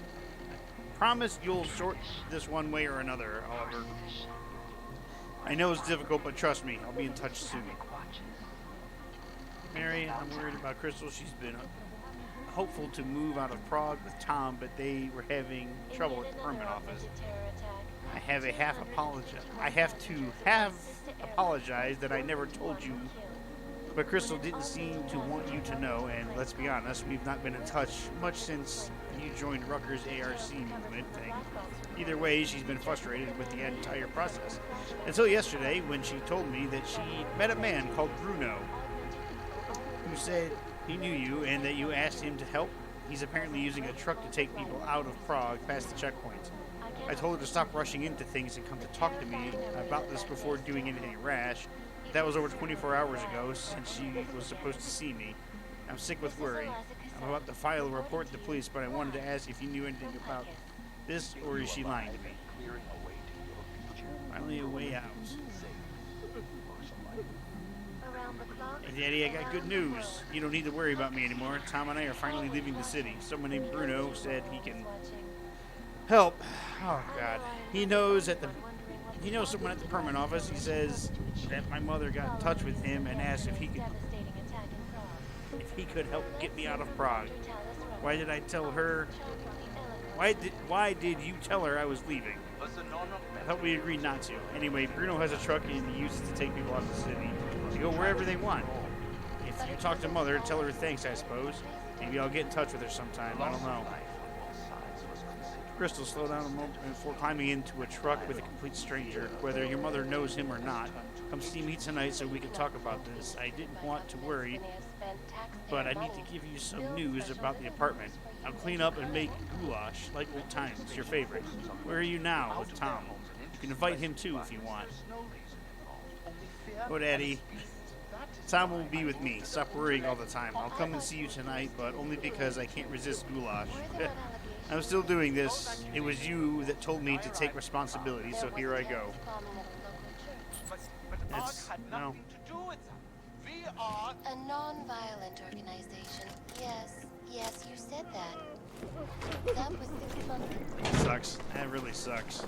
sort this one way or another, Oliver. I know it's difficult, but trust me, I'll be in touch soon. Mary, I'm worried about Crystal. She's been hopeful to move out of Prague with Tom, but they were having trouble at the permit office. I have to apologize that I never told you, but Crystal didn't seem to want you to know, and let's be honest, we've not been in touch much since you joined Rucker's ARC movement thing. Either way, she's been frustrated with the entire process. Until yesterday, when she told me that she met a man called Bruno, who said he knew you and that you asked him to help. He's apparently using a truck to take people out of Prague past the checkpoints. I told her to stop rushing into things and come to talk to me about this before doing anything rash. That was over 24 hours ago since she was supposed to see me. I'm sick with worry. I'm about to file a report to the police, but I wanted to ask if you knew anything about this, or is she lying to me? Finally a way out. Hey, Daddy, I got good news. You don't need to worry about me anymore. Tom and I are finally leaving the city. Someone named Bruno said he can help. Oh, God. He knows someone at the permit office. He says that my mother got in touch with him and asked if he could help get me out of Prague. Why did I tell her? Why did you tell her I was leaving? I thought we agreed not to. Anyway, Bruno has a truck and he uses it to take people out of the city to go wherever they want. If you talk to Mother, tell her thanks, I suppose. Maybe I'll get in touch with her sometime. I don't know. Crystal, slow down a moment before climbing into a truck with a complete stranger, whether your mother knows him or not. Come see me tonight so we can talk about this. I didn't want to worry, but I need to give you some news about the apartment. I'll clean up and make goulash, like old times, your favorite. Where are you now with Tom? You can invite him too if you want. Oh, Daddy. Tom will be with me. Stop worrying all the time. I'll come and see you tonight, but only because I can't resist goulash. I'm still doing this. It was you that told me to take responsibility, so here I go. No. A non-violent organization. Yes, you said that. That was 6 months ago. Sucks. That really sucks.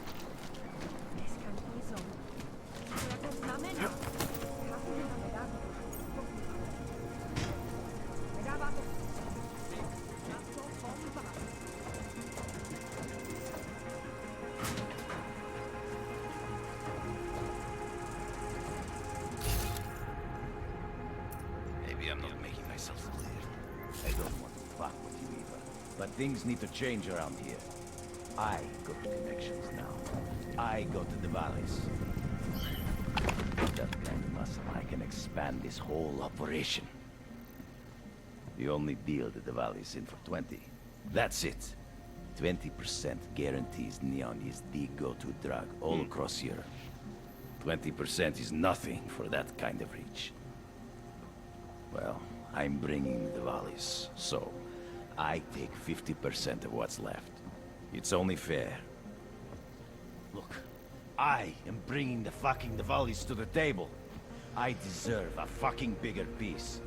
Maybe I'm not making myself clear. I don't want to fuck with you either, but things need to change around here. I got the connections now. I go to the valleys. With that kind of muscle, I can expand this whole operation. The only deal that the valley's in for 20. That's it. 20% guarantees neon is the go-to drug all across Europe. 20% is nothing for that kind of reach. Well, I'm bringing the valleys, so I take 50% of what's left. It's only fair. Look, I am bringing the valleys to the table. I deserve a fucking bigger piece.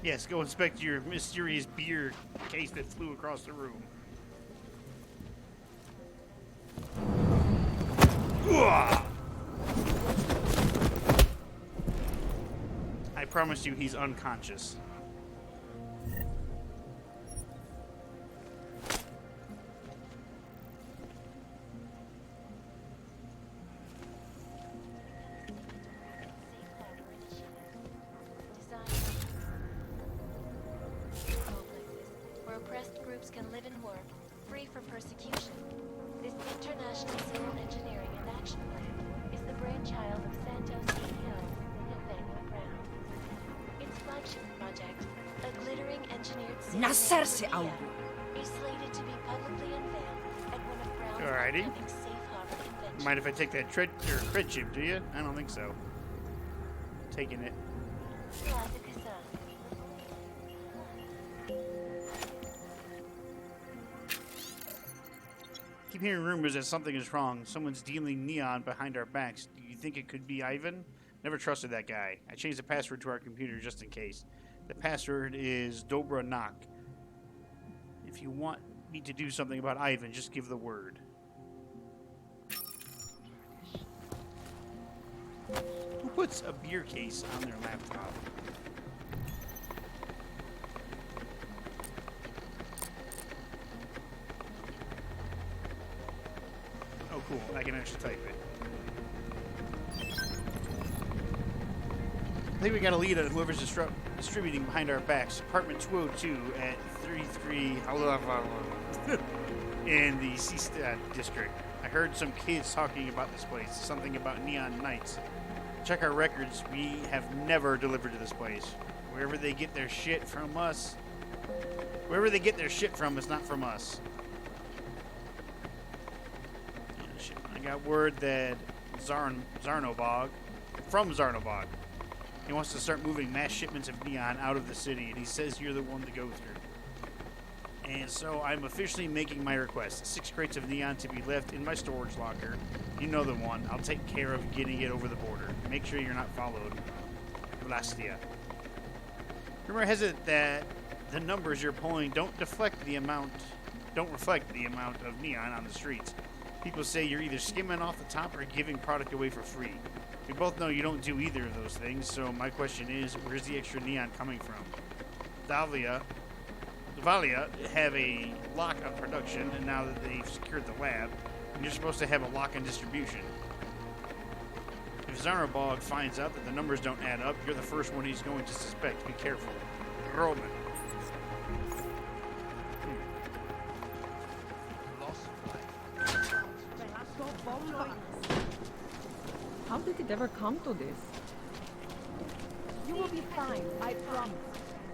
Yes, go inspect your mysterious beer case that flew across the room. I promise you he's unconscious. Can live and work, free from persecution. This international civil engineering and action plan is the brainchild of Santos CEO and Daniel Brown. Its flagship project, a glittering engineered city is slated to be publicly unveiled at one of Brown's upcoming safe harbor conventions. Mind if I take that crit chip, do you? I don't think so. Taking it. Keep hearing rumors that something is wrong. Someone's dealing neon behind our backs. Do you think it could be Ivan? Never trusted that guy. I changed the password to our computer just in case. The password is Dobra Knock. If you want me to do something about Ivan, just give the word. Who puts a beer case on their laptop? Oh, cool. I can actually type it. I think we got a lead on whoever's distributing behind our backs. Apartment 202 at 33 in the Seastad district. I heard some kids talking about this place. Something about neon nights. Check our records. We have never delivered to this place. Wherever they get their shit from us. Wherever they get their shit from is not from us. I got word that Zarnobog, from Zarnobog, he wants to start moving mass shipments of neon out of the city, and he says you're the one to go through. And so I'm officially making my request. 6 crates of neon to be left in my storage locker. You know the one. I'll take care of getting it over the border. Make sure you're not followed. Vlastia. Rumor has it that the numbers you're pulling don't reflect the amount of neon on the streets. People say you're either skimming off the top or giving product away for free. We both know you don't do either of those things, so my question is, where's the extra neon coming from? Davalia have a lock on production, and now that they've secured the lab, you're supposed to have a lock on distribution. If Zarnobog finds out that the numbers don't add up, you're the first one he's going to suspect. Be careful. Roman. How did it ever come to this? You will be fine, I promise.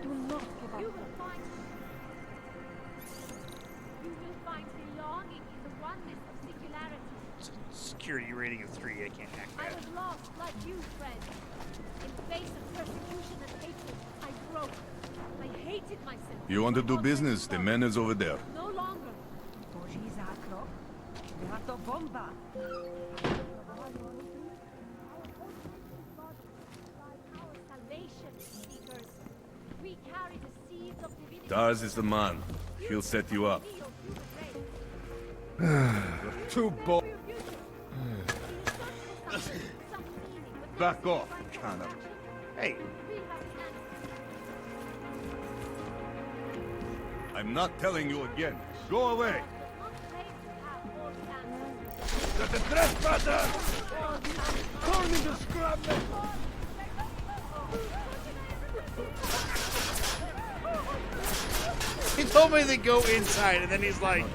Do not give up. You will find belonging in the oneness of singularity. Security rating of 3. I can't hack that. I was lost like you, friend. In face of persecution and hatred, I broke. I hated myself. You want to do business? The man is over there. No longer. Dars is the man. He'll set you up. Too bold. Back off, Connor. Hey. I'm not telling you again. Go away. You're the trespasser! Turn into scrap metal! He told me to go inside, and then he's like...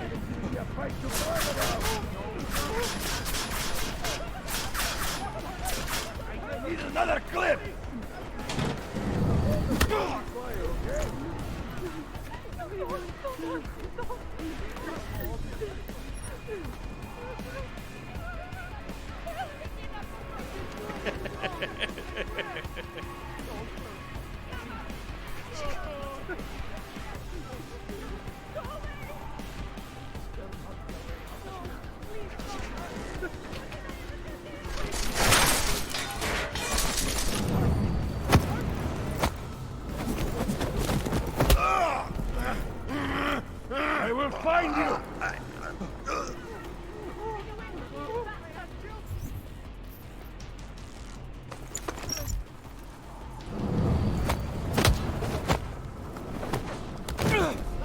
I need another clip! I will find you!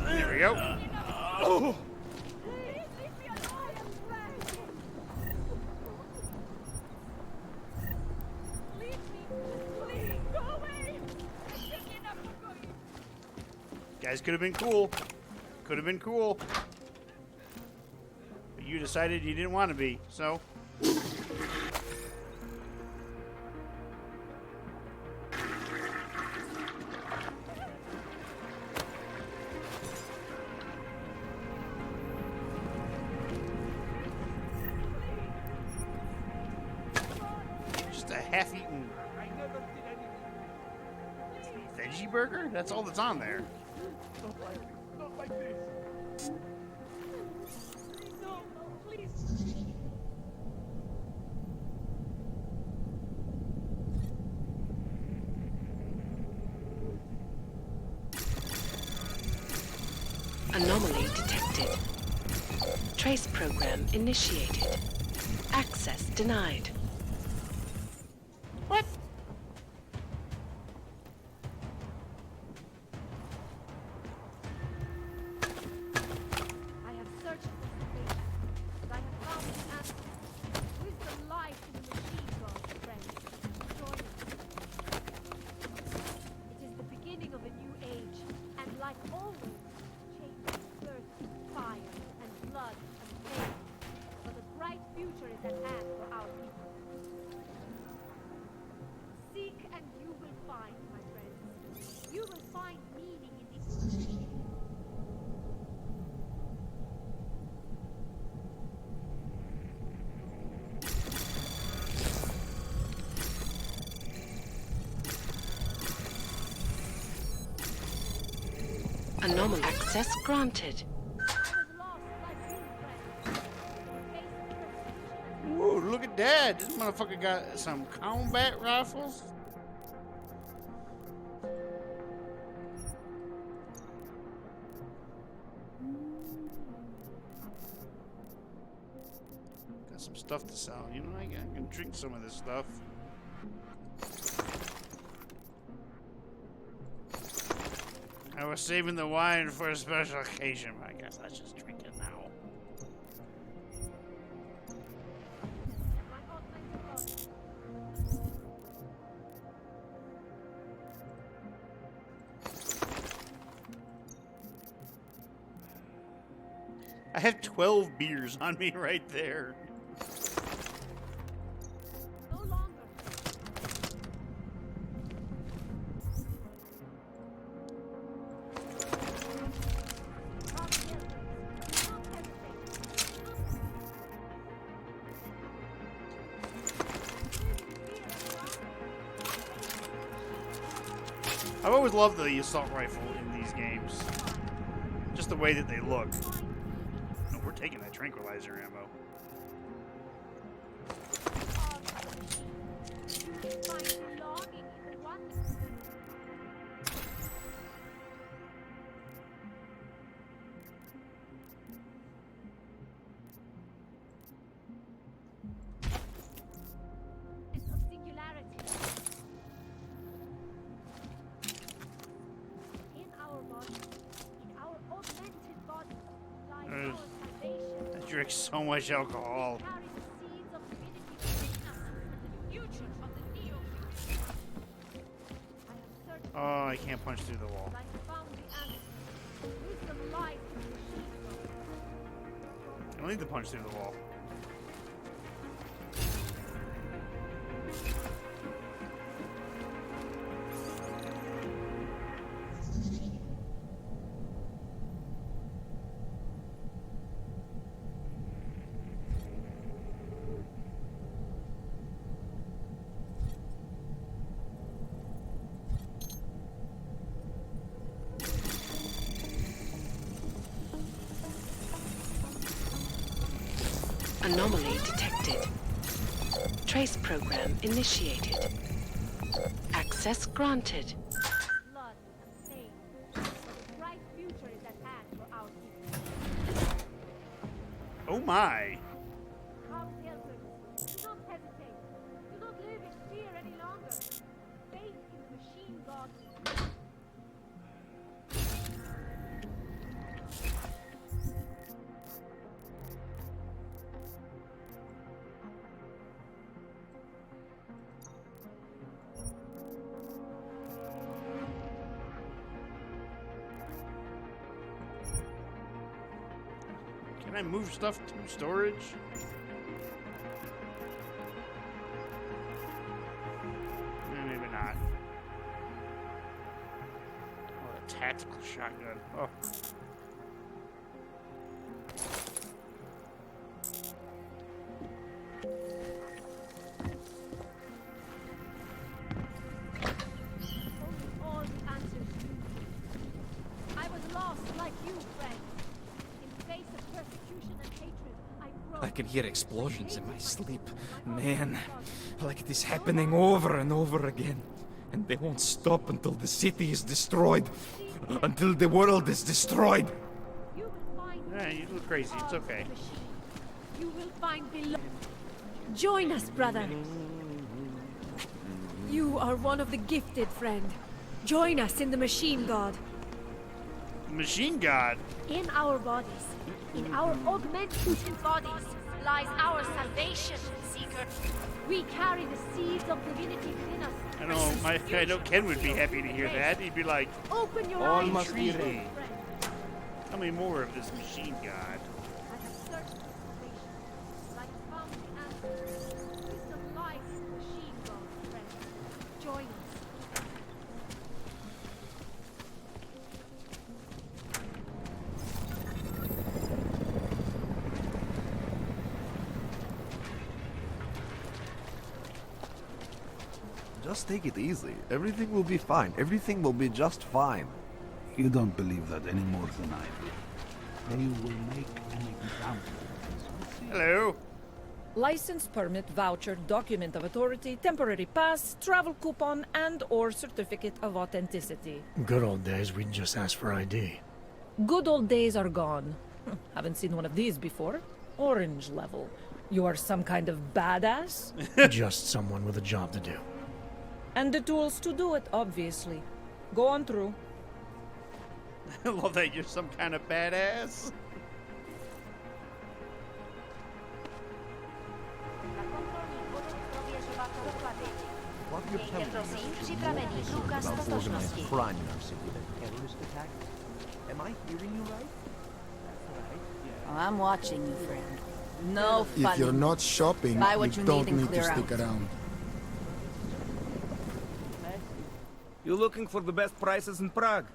There we go. Oh. Guys could have been cool. Could have been cool. But you decided you didn't want to be, so. Just a half-eaten veggie burger? That's all that's on there. Not like this. No, please. Anomaly detected. Trace program initiated. Access denied. What? I have searched for salvation, but I have found an answer. Wisdom lies in the machine, God's friend. Join us. It is the beginning of a new age, and like always, change, birth, fire, and blood and pain. But a bright future is at hand for our people. Seek and you will find, my friends. You will find meaning in this. Anomaly access granted. Whoa, look at that. This motherfucker got some combat rifles. Got some stuff to sell. You know, I can drink some of this stuff. I was saving the wine for a special occasion, but I guess I just drink it now. I have 12 beers on me right there. I've always loved the assault rifle in these games. Just the way that they look. Oh, we're taking that tranquilizer ammo. drink so much alcohol. Oh, I can't punch through the wall. I don't need to punch through the wall. Anomaly detected. Trace program initiated. Access granted. Blood and pain. But a bright future is at hand for our people. Oh my. Our pilgrims, do not hesitate. Do not live in fear any longer. Faith in the machine god. Can I move stuff to storage? Maybe not. Oh, a tactical shotgun. Oh. All the answers you need. I was lost like you, friend. In face of persecution and hatred, I broke. I can hear explosions in my sleep. Man, like it is happening over and over again. And they won't stop until the city is destroyed. Until the world is destroyed. Yeah, you look crazy. It's okay. You will find below. Join us, brother. You are one of the gifted, friend. Join us in the machine god. Machine god? In our bodies, in our augmented bodies, lies our salvation, Seeker. We carry the seeds of divinity within us. I know Ken would be happy to hear that. He'd be like, Open your all eyes, must be friend. ready. Tell me more of this machine god. I have searched for salvation. I have found the answer. Wisdom lies in the machine god, friend. Join us. Just take it easy. Everything will be fine. Everything will be just fine. You don't believe that any more than I do. They will make an example. Hello. License, permit, voucher, document of authority, temporary pass, travel coupon, and/or certificate of authenticity. Good old days, we'd just ask for ID. Good old days are gone. Haven't seen one of these before. Orange level. You are some kind of badass? Just someone with a job to do. And the tools to do it, obviously. Go on through. I love that you're some kind of badass. What you're telling me is about organized crime in our city, the terrorist attack? Am I hearing you right? Oh, I'm watching you, friend. No fun. If you're not shopping, Buy what you you don't need and need to clear stick out. around. You looking for the best prices in Prague?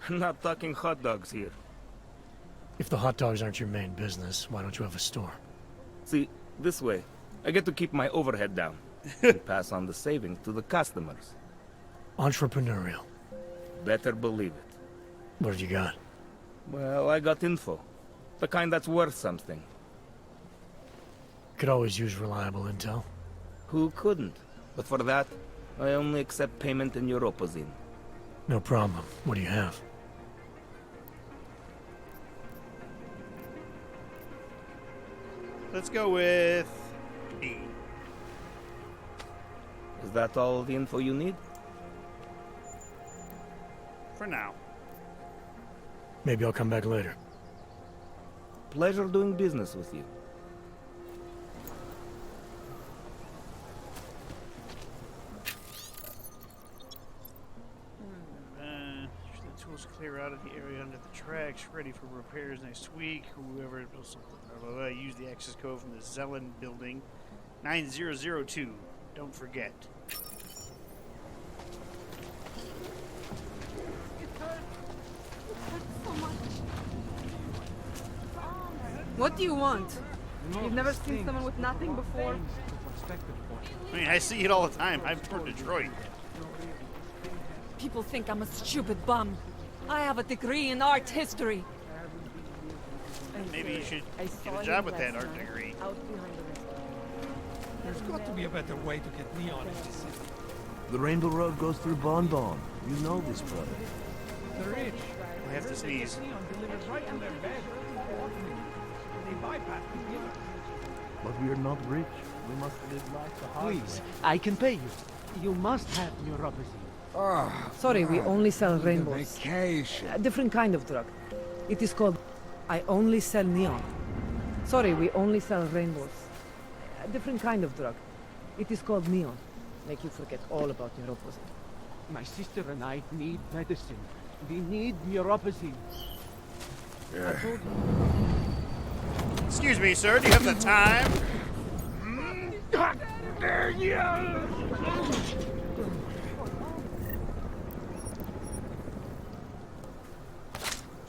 Not talking hot dogs here. If the hot dogs aren't your main business, why don't you have a store? See, this way, I get to keep my overhead down. And pass on the savings to the customers. Entrepreneurial. Better believe it. What have you got? Well, I got info. The kind that's worth something. Could always use reliable intel. Who couldn't? But for that, I only accept payment in Europozine. No problem. What do you have? Let's go with E. Is that all the info you need? For now. Maybe I'll come back later. Pleasure doing business with you. The tools clear out of the area under the tracks, ready for repairs next week. Whoever builds something, blah, blah, blah, use the access code from the Zelen building, 9002. Don't forget. What do you want? You've never seen someone with nothing before? I mean, I see it all the time. I'm from Detroit. People think I'm a stupid bum. I have a degree in art history. Maybe you should get a job with that art degree. There's got to be a better way to get neon in this city. The Rainbow Road goes through Bon Bon. You know this, brother. The rich. I have to sneeze. Neon delivered right to their bed. They bypass the dealer. But we are not rich. We must live life the hard Please, way. I can pay you. You must have neuropathy. Sorry, we only sell rainbows. Vacation. A different kind of drug. It is called... I only sell neon. Sorry, we only sell rainbows. A different kind of drug. It is called neon. Make you forget all about neuropathy. My sister and I need medicine. We need neuropathy. Yeah. Excuse me, sir. Do you have the time?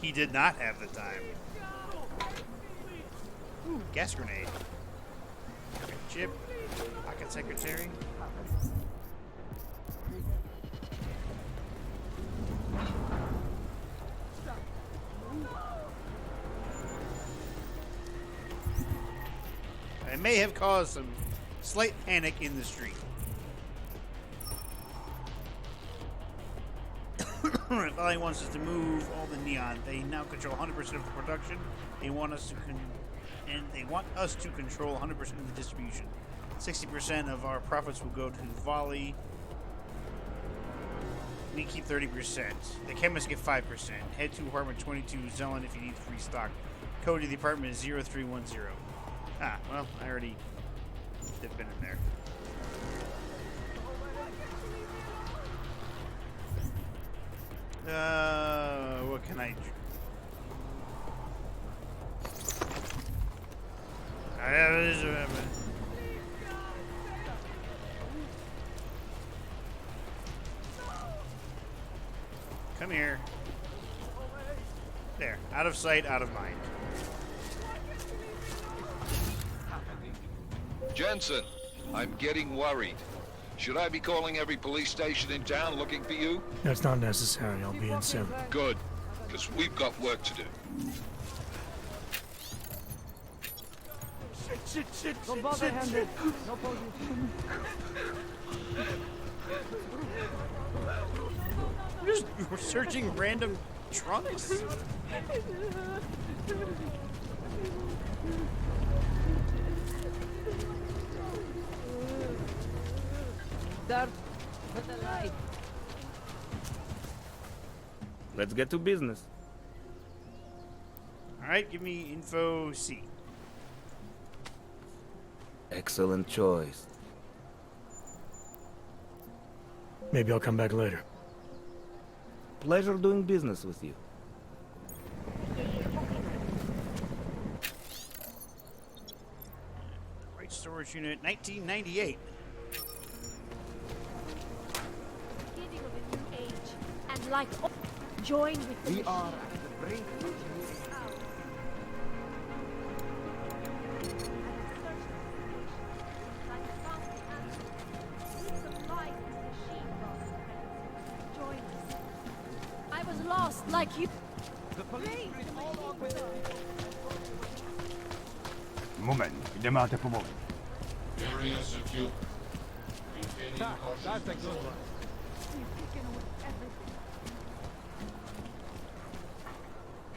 He did not have the time. Ooh, gas grenade. Chip. Pocket secretary. It may have caused some slight panic in the street. Valley wants us to move all the neon. They now control 100% of the production. They want us to control 100% of the distribution. 60% of our profits will go to Volley. We keep 30%. The chemists get 5%. Head to apartment 22 Zelen if you need free stock. Code to the apartment is 0310. Ah, well, I already have been in there. What can I do? Come here. There. Out of sight, out of mind. Jensen, I'm getting worried. Should I be calling every police station in town looking for you? That's not necessary. I'll be in soon. Good, because we've got work to do. Shit. Don't bother, Henry. No posing. We're searching random trunks? There, put the light. Let's get to business. Alright, give me info C. Excellent choice. Maybe I'll come back later. Pleasure doing business with you. Right storage unit, 1998. Beginning of a new age, and like join with the We are machine. at the brink of a new I was lost like you. The police is all on with Moment, ideme a te pomoct. Area secure. That's a good one.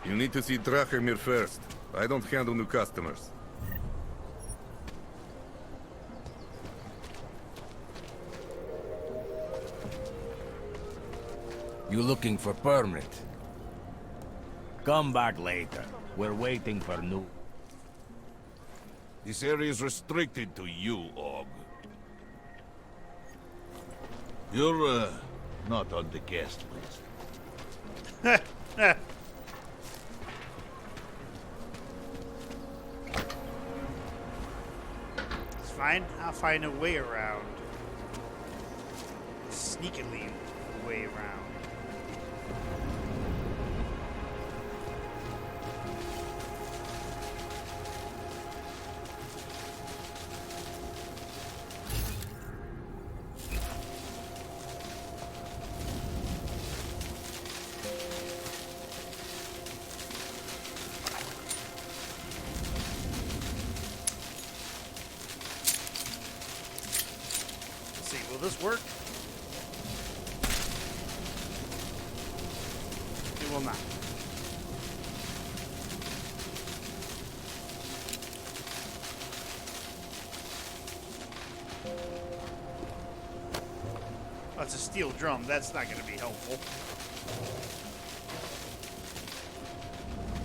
You need to see Drachemir first. I don't handle new customers. You looking for permit? Come back later. We're waiting for new... This area is restricted to you, Og. You're, not on the guest list. It's fine. I'll find a way around. Sneakily way around. Let's see, will this work? It will not. Oh, it's a steel drum. That's not going to be helpful.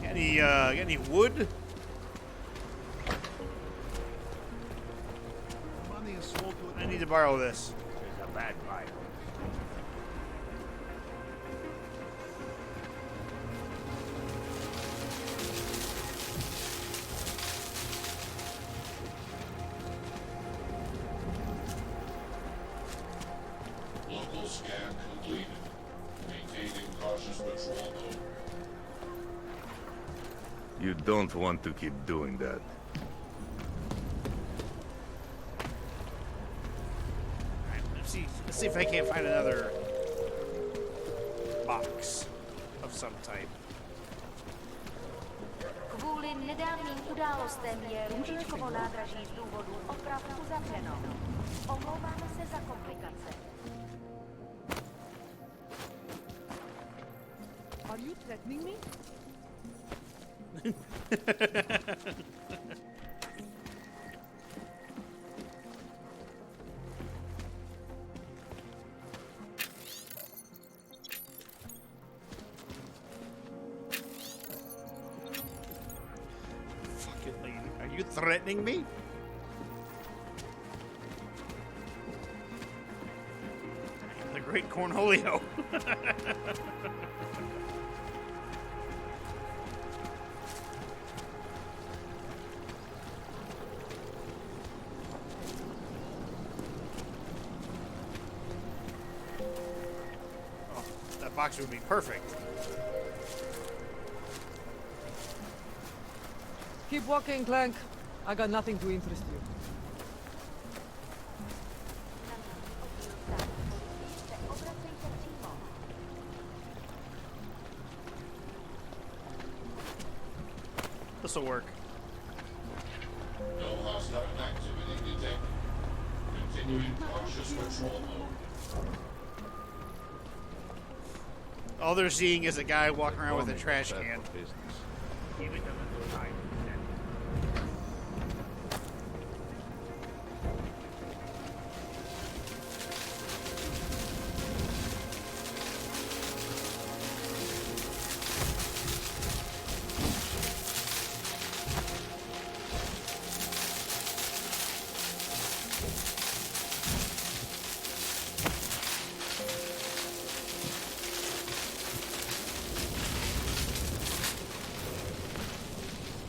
Got any wood? I need to borrow this. There's a bad fire. Local scan completed. Maintaining cautious patrol mode. You don't want to keep doing that. Let's see if I can't find another box of some type. Kvůli nedávným událostem je Růžičkovo nádraží z důvodu oprav uzavřeno. Omlouváme se za komplikace. Are you threatening me? Fucking lady. Are you threatening me? The Great Cornholio. That box would be perfect. Keep walking, Clank. I got nothing to interest you. This'll work. No hostile activity detected. Continuing cautious patrol mode. All they're seeing is a guy walking around with a trash can.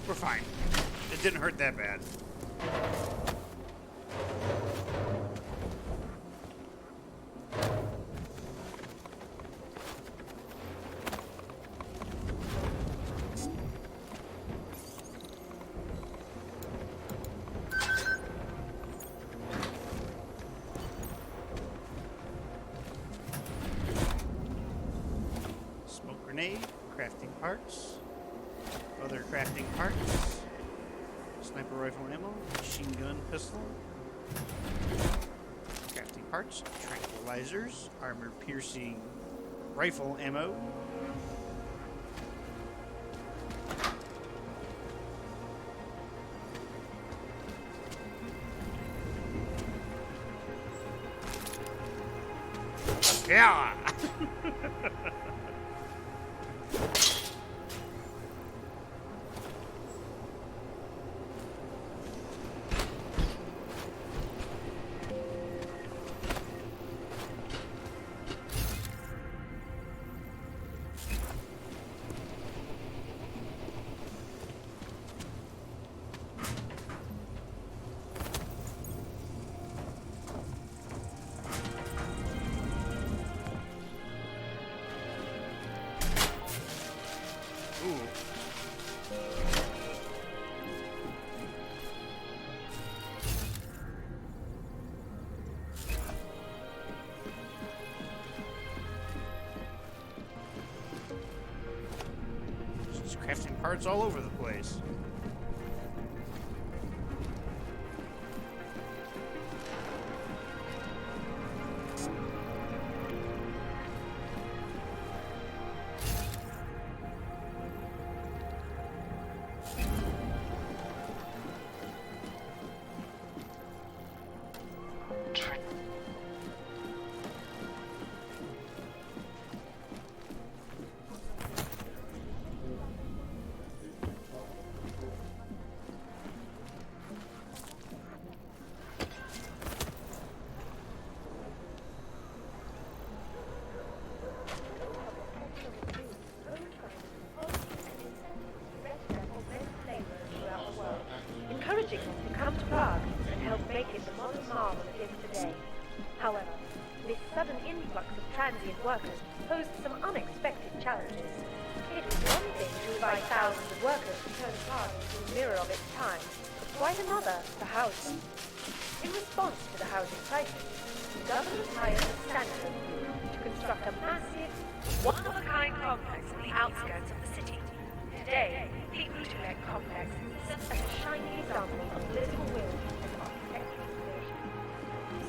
We're fine. It didn't hurt that bad. Smoke grenade, crafting parts. Other crafting parts. Sniper rifle ammo, machine gun pistol. Crafting parts, tranquilizers, armor piercing rifle ammo. Yeah! Crafting parts all over the place. encouraging them to come to Prague and help make it the modern marvel it is today. However, this sudden influx of transient workers posed some unexpected challenges. It was one thing to invite thousands of workers to turn Prague into a mirror of its time, but quite another to house them. In response to the housing crisis, the government hired a standard to construct a massive, one-of-a-kind complex on the outskirts of the city. Today, the Utrecht complex serves as a shining example of political will and architectural innovation.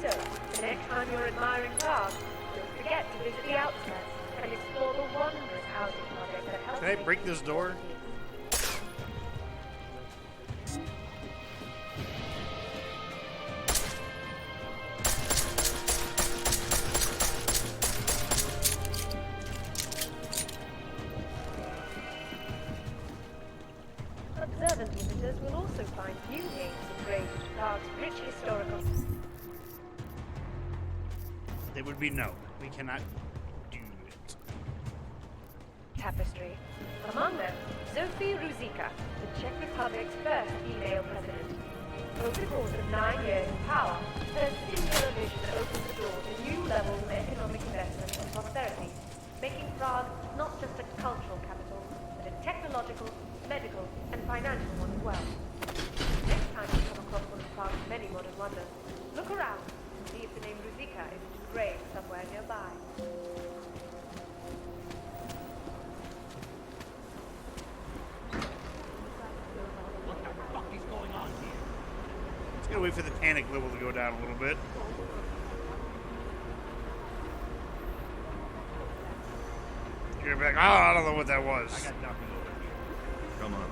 So, the next time you're admiring Prague, don't forget to visit the outskirts and explore the wondrous housing project that helps. Can I break this door? Observant visitors will also find new names engraved into Prague's rich historical. It would be no. We cannot do it. Tapestry. Among them, Zofia Ruzicka, the Czech Republic's first female president. Over the course of 9 years in power, her singular vision opened the door to new levels of economic investment and prosperity, making Prague not just a cultural capital, but a technological, medical, and financial one as well. Next time you come across one of Prague's many modern wonders, look around and see if the name Ruzicka isn't engraved somewhere nearby. What the fuck is going on here? Let's go wait for the panic level to go down a little bit. You're back. Oh, I don't know what that was. I got nothing over here. Come on.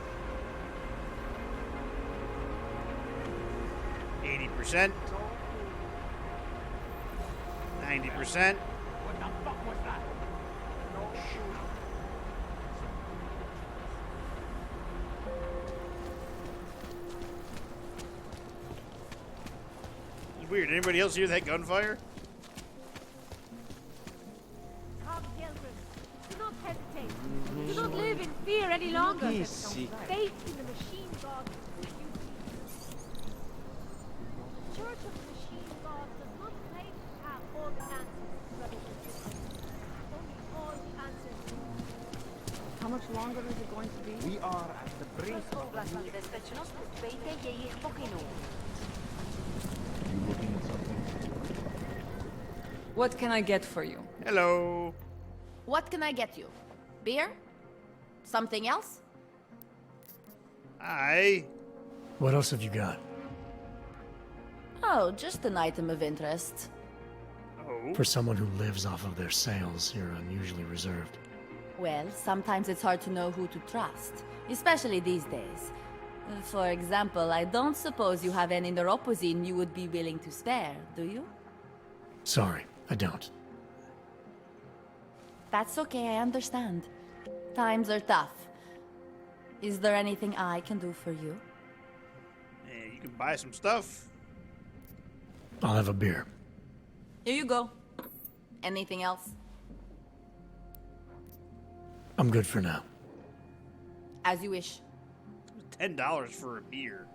80%. 90%. What the fuck was that? No shit. It's weird. Anybody else hear that gunfire? Come, pilgrims. Do not hesitate. Do not live in fear any longer. Easy. Faith in the machine god. The Church of the Machine God does not claim to have all the answers, brothers and sisters. Only all the answers. How much longer is it going to be? We are at the brink of Vlastní bezpečnost, dbejte jejich pokynů. You looking at something? What can I get for you? Hello. What can I get you? Beer? Something else? Hi. What else have you got? Oh, just an item of interest. Oh. For someone who lives off of their sales, you're unusually reserved. Well, sometimes it's hard to know who to trust, especially these days. For example, I don't suppose you have any neuropozyne you would be willing to spare, do you? Sorry, I don't. That's okay, I understand. Times are tough. Is there anything I can do for you? Yeah, you can buy some stuff. I'll have a beer. Here you go. Anything else? I'm good for now. As you wish. $10 for a beer.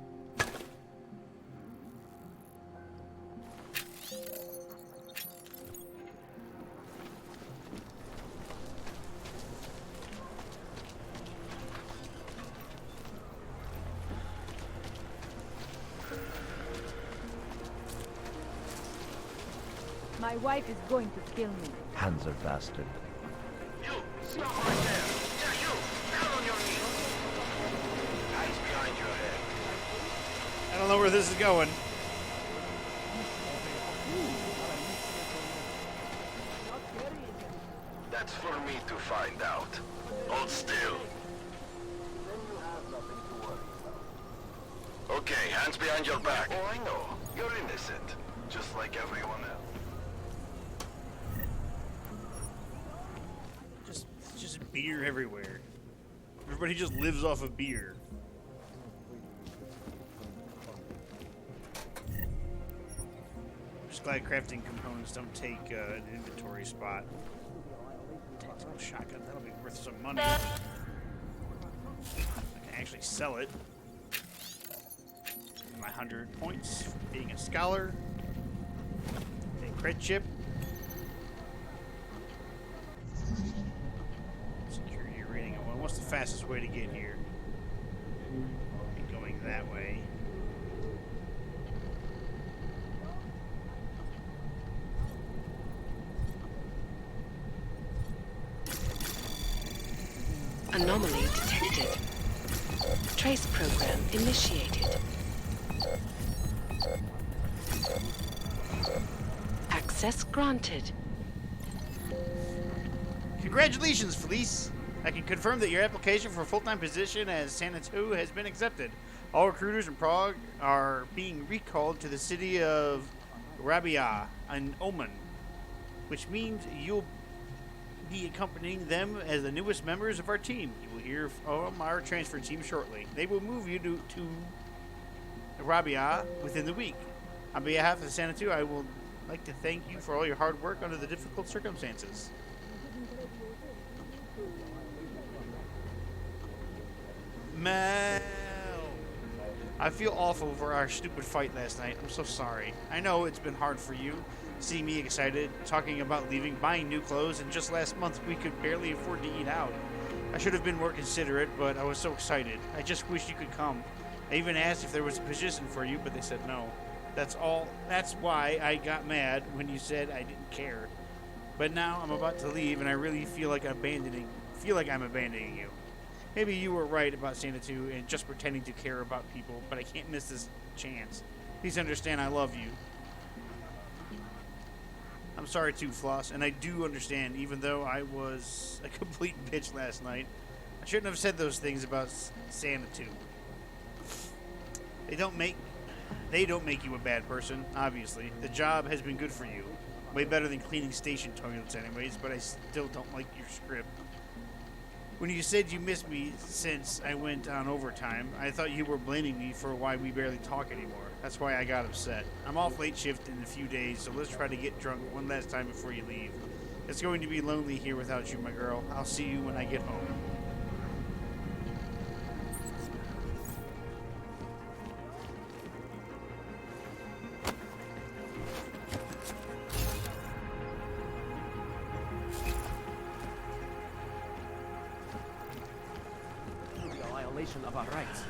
My wife is going to kill me. Hands are bastard. You! Stop right there! Yeah, you! Down on your knees! don't know where this is going. That's for me to find out. Hold still. Okay, hands behind your back. Oh, I know. You're innocent. Just like everyone else. Just beer everywhere. Everybody just lives off of beer. Just glad crafting components don't take an inventory spot. Tactical shotgun, that'll be worth some money. I can actually sell it. My 100 points for being a scholar. A crit chip. Security rating of 1. What's the fastest way to get here? Be going that way. Anomaly detected. Trace program initiated. Access granted. Congratulations, Felice! I can confirm that your application for a full-time position as Santa 2 has been accepted. All recruiters in Prague are being recalled to the city of Rabia in Oman, which means you'll be accompanying them as the newest members of our team. You will hear from our transfer team shortly. They will move you to Rabia within the week. On behalf of Santa 2, I will like to thank you for all your hard work under the difficult circumstances. Mel, I feel awful for our stupid fight last night. I'm so sorry. I know it's been hard for you, seeing me excited, talking about leaving, buying new clothes, and just last month we could barely afford to eat out. I should have been more considerate, but I was so excited. I just wish you could come. I even asked if there was a position for you, but they said no. That's why I got mad when you said I didn't care. But now I'm about to leave, and I really feel like I'm abandoning you. Maybe you were right about Santa 2 and just pretending to care about people, but I can't miss this chance. Please understand I love you. I'm sorry too, Floss, and I do understand, even though I was a complete bitch last night. I shouldn't have said those things about Santa 2. They don't make you a bad person, obviously. The job has been good for you. Way better than cleaning station toilets anyways, but I still don't like your script. When you said you missed me since I went on overtime, I thought you were blaming me for why we barely talk anymore. That's why I got upset. I'm off late shift in a few days, so let's try to get drunk one last time before you leave. It's going to be lonely here without you, my girl. I'll see you when I get home. Violation of our rights.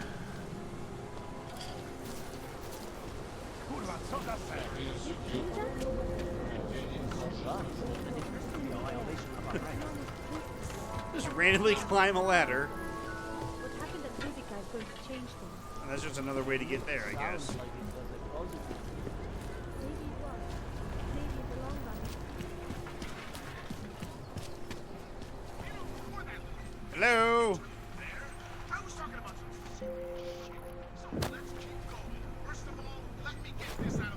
Just randomly climb a ladder. What happened at Musica is going to change things. And that's just another way to get there, I guess. Maybe it was. Maybe in the long run. Hello?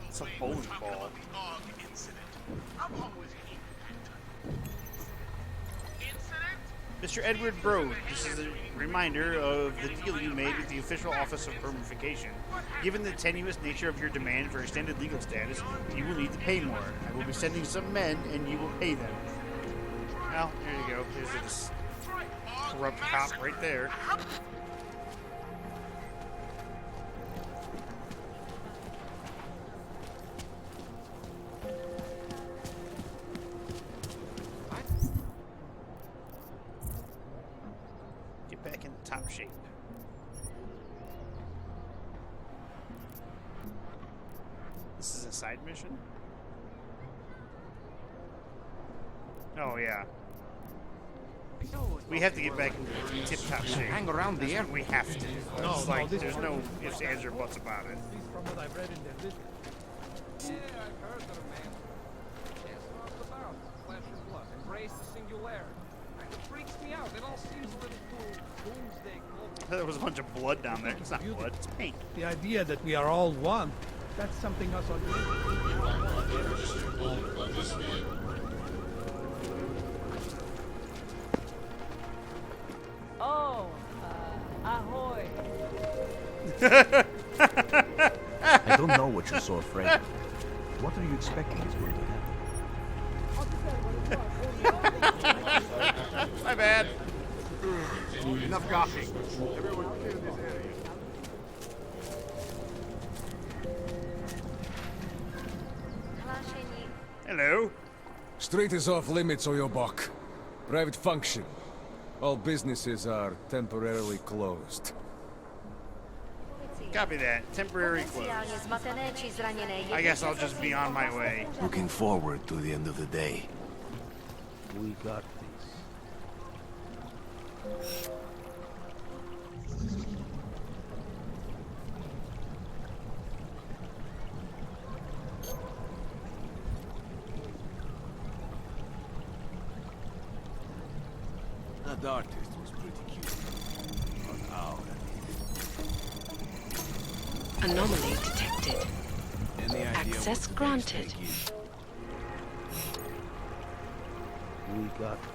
It's a bowling ball. Mr. Edward Brode, this is a reminder of the deal you made with the official Office of Permification. Given the tenuous nature of your demand for extended legal status, you will need to pay more. I will be sending some men, and you will pay them. Well, there you go. There's this corrupt cop right there. Get back in top shape. This is a side mission? Oh, yeah. We have to get back into tip-top shape. Hang around the air. We have to. It's like, there's no ifs, ands, or buts about it. From what I've read in their literature. Yeah, I've heard of man. Yes, not about flesh and blood. Embrace the singularity. It freaks me out. It all seems a little too doomsday. There was a bunch of blood down there. It's not blood, it's paint. The idea that we are all one, that's something us all Oh, ahoy. I don't know what you're so afraid of. What are you expecting is going to happen? My bad. Enough gawking. Everyone clear this area. Hello. Street is off limits, Oyobok. Private function. All businesses are temporarily closed. Copy that. Temporary close. I guess I'll just be on my way. Looking forward to the end of the day. We got this. That artist was pretty cute. But how? Anomaly detected. Any idea Access what the granted. mistake is? We got this.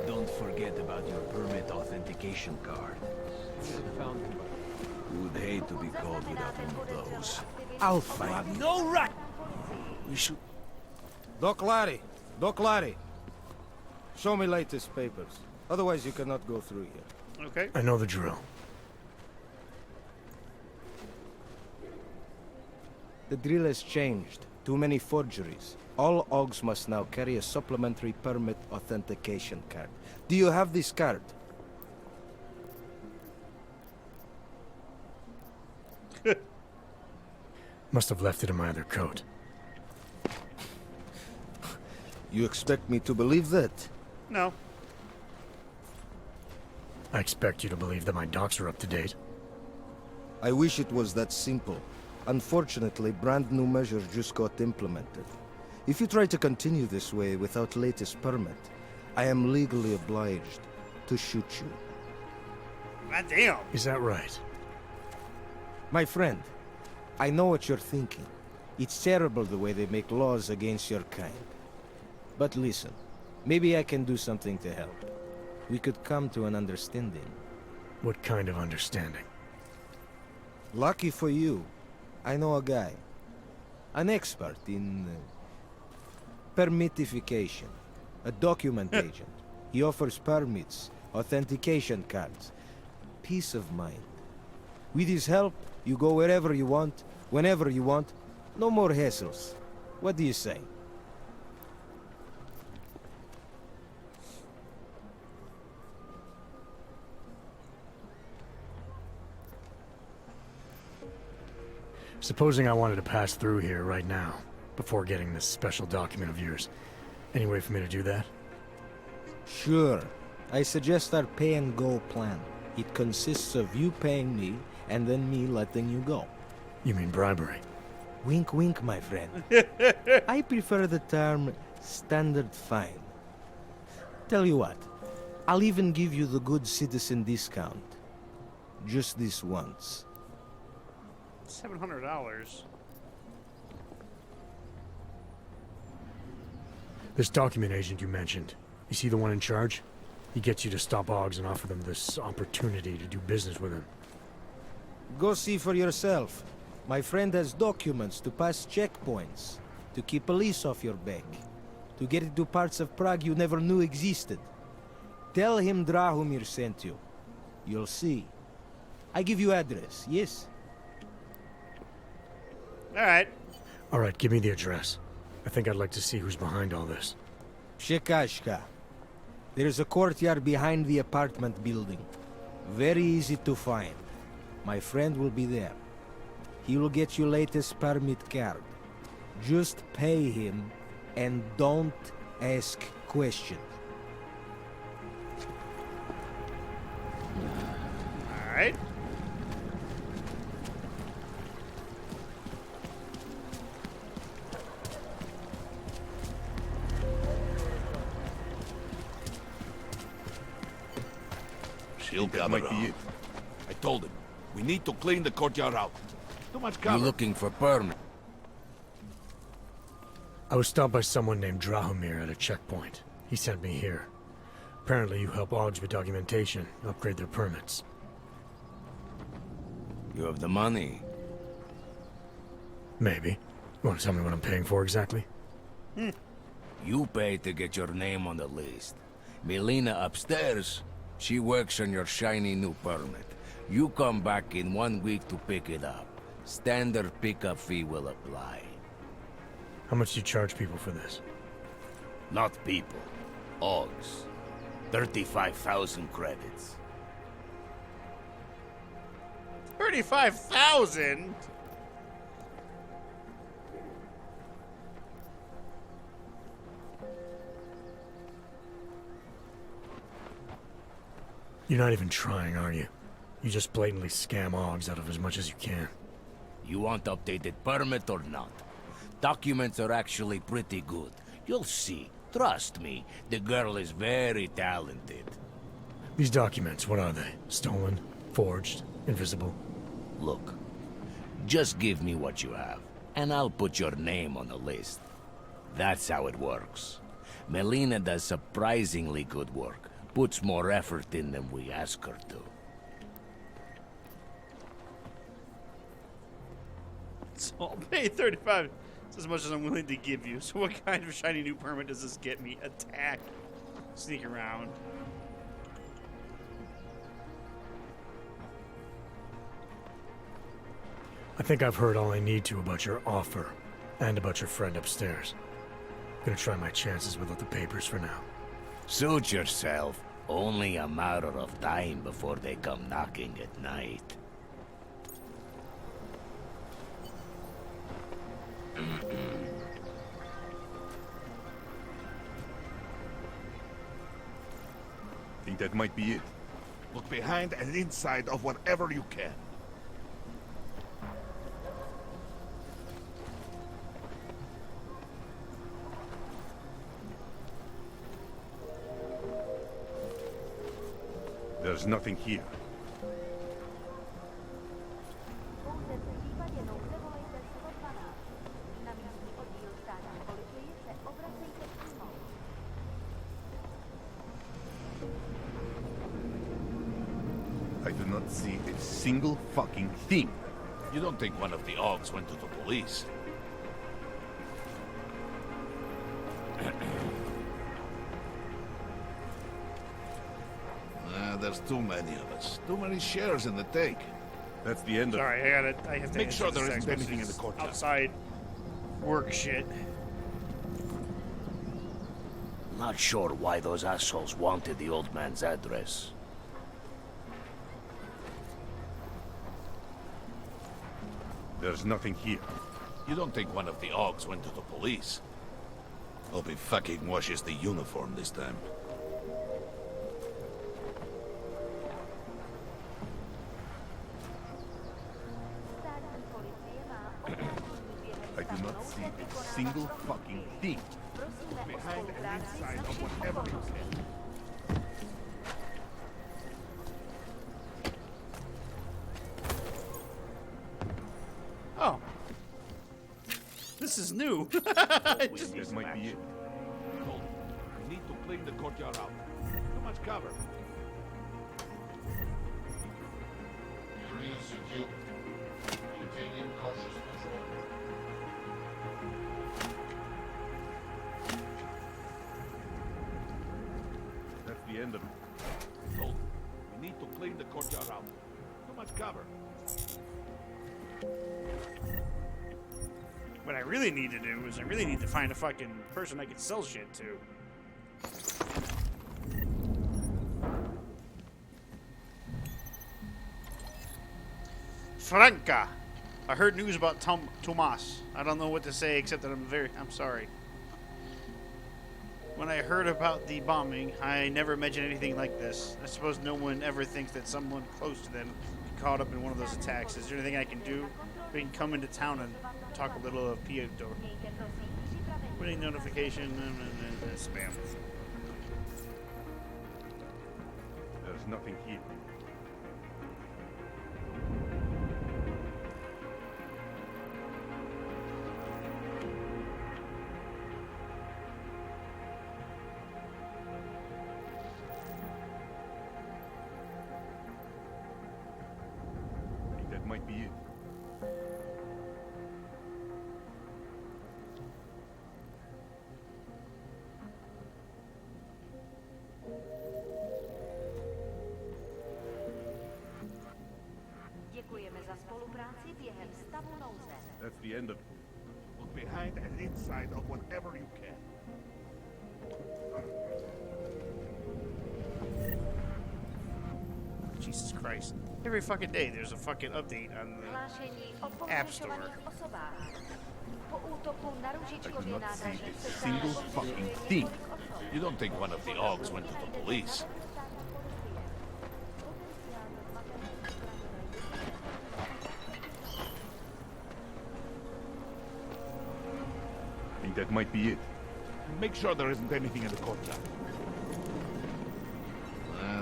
Don't forget about your permit authentication card. Would hate to be called without one of those. I'll find no right. We should. Doc Larry. Show me latest papers. Otherwise, you cannot go through here. Okay. I know the drill. The drill has changed. Too many forgeries. All OGs must now carry a supplementary permit authentication card. Do you have this card? Must have left it in my other coat. You expect me to believe that? No. I expect you to believe that my docs are up to date. I wish it was that simple. Unfortunately, brand new measures just got implemented. If you try to continue this way without latest permit, I am legally obliged to shoot you. God damn. Is that right? My friend, I know what you're thinking. It's terrible the way they make laws against your kind. But listen, maybe I can do something to help. We could come to an understanding. What kind of understanding? Lucky for you, I know a guy. An expert in permitification. A document agent. He offers permits, authentication cards. Peace of mind. With his help, you go wherever you want, whenever you want. No more hassles. What do you say? Supposing I wanted to pass through here right now, before getting this special document of yours. Any way for me to do that? Sure. I suggest our pay-and-go plan. It consists of you paying me, and then me letting you go. You mean bribery? Wink, wink, my friend. I prefer the term standard fine. Tell you what, I'll even give you the good citizen discount. Just this once. $700. This document agent you mentioned, is he the one in charge? He gets you to stop OGs and offer them this opportunity to do business with him. Go see for yourself. My friend has documents to pass checkpoints, to keep police off your back, to get into parts of Prague you never knew existed. Tell him Drahomir sent you. You'll see. I give you address, yes? Alright, give me the address. I think I'd like to see who's behind all this. Shekashka. There's a courtyard behind the apartment building. Very easy to find. My friend will be there. He will get you latest permit card. Just pay him, and don't ask questions. All right. She'll come around. I told him, we need to clean the courtyard out. Too much cover. You looking for permit? I was stopped by someone named Drahomir at a checkpoint. He sent me here. Apparently you help Augs with documentation, upgrade their permits. You have the money. Maybe. You want to tell me what I'm paying for exactly? You pay to get your name on the list. Melina upstairs, she works on your shiny new permit. You come back in 1 week to pick it up. Standard pickup fee will apply. How much do you charge people for this? Not people. Augs. 35,000 credits. 35,000? You're not even trying, are you? You just blatantly scam Augs out of as much as you can. You want updated permit or not? Documents are actually pretty good. You'll see. Trust me, the girl is very talented. These documents, what are they? Stolen? Forged? Invisible? Look, just give me what you have, and I'll put your name on the list. That's how it works. Melina does surprisingly good work. Puts more effort in than we ask her to. So I'll pay 35. It's as much as I'm willing to give you. So what kind of shiny new permit does this get me? Attack. Sneak around. I think I've heard all I need to about your offer, and about your friend upstairs. Gonna try my chances without the papers for now. Suit yourself. Only a matter of time before they come knocking at night. Think that might be it. Look behind and inside of whatever you can. There's nothing here. I do not see a single fucking thing. You don't think one of the Augs went to the police? There's too many of us. Too many shares in the take. That's the end of it. Sorry, I have to Make answer sure there this isn't text anything in the messages courtyard. outside work shit. Not sure why those assholes wanted the old man's address. There's nothing here. You don't think one of the Augs went to the police? Hope he fucking washes the uniform this time. I do not see a single fucking thing. Behind and inside of whatever you can. Oh. This is new. That might be it. Hold. We need to clean the courtyard out. Too much cover. Area secure. Maintaining cautious patrol. That's the end of it. Hold. We need to clean the courtyard out. Too much cover. What I really need to do is I really need to find a fucking person I can sell shit to. Franca. I heard news about Tomas. I don't know what to say except that I'm sorry. When I heard about the bombing, I never imagined anything like this. I suppose no one ever thinks that someone close to them get caught up in one of those attacks. Is there anything I can do? We can come into town and talk a little of Pietro. Winning notification, spam. There's nothing here. That might be it. Děkujeme za spolupráci během stavu nouze. That's the end of it. Look behind and inside of whatever you can. Jesus Christ. Every fucking day there's a fucking update on the App Store. Po útoku na Růžičkově nádraží se Single fucking thing. You don't think one of the Augs went to the police? I think that might be it. Make sure there isn't anything in the courtyard.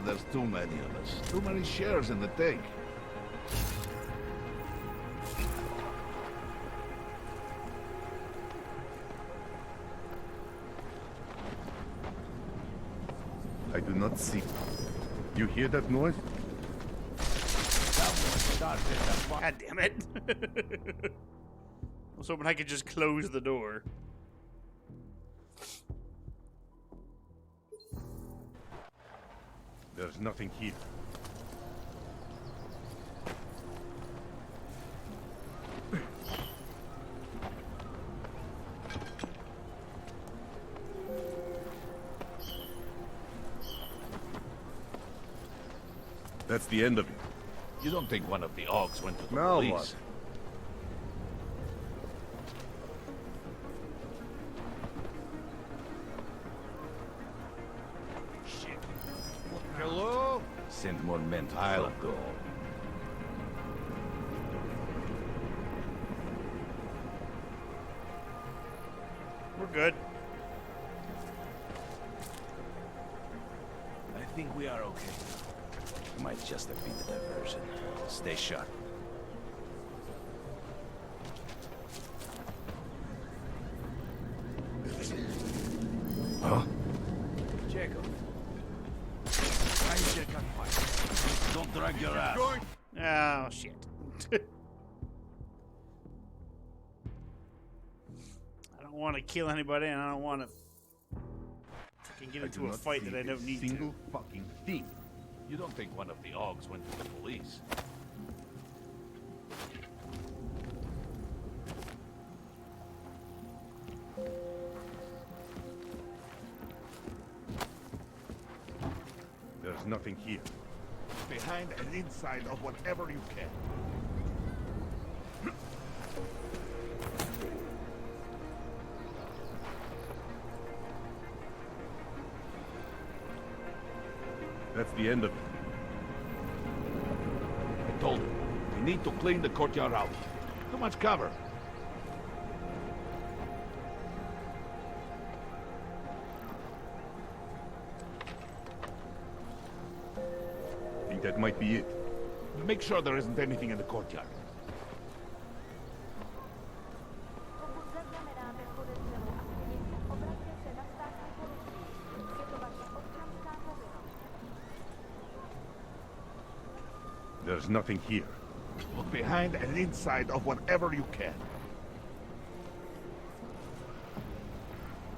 There's too many of us. Too many shares in the tank. I do not see. You hear that noise? God damn it. I was hoping I could just close the door. There's nothing here. That's the end of it. You don't think one of the Augs went to the Now police? what? Shit. Hello? Send more men to I'll go. We're good. I think we are okay. Might just have been a diversion. Stay sharp. Huh? Jacob. Find your gunfire. Don't drag your ass. Oh, shit. I don't want to kill anybody, and I don't want to fucking get into a fight that I don't need to. Single fucking thing. You don't think one of the Augs went to the police? There's nothing here. Behind and inside of whatever you can. That's the end of it. I told him, we need to clean the courtyard out. Too much cover. I think that might be it. Make sure there isn't anything in the courtyard. Pokud zaznamenáte podezřelou aktivitu, obraťte se na státní policii. Je to vaše občanská povinnost. There's nothing here. Look behind and inside of whatever you can.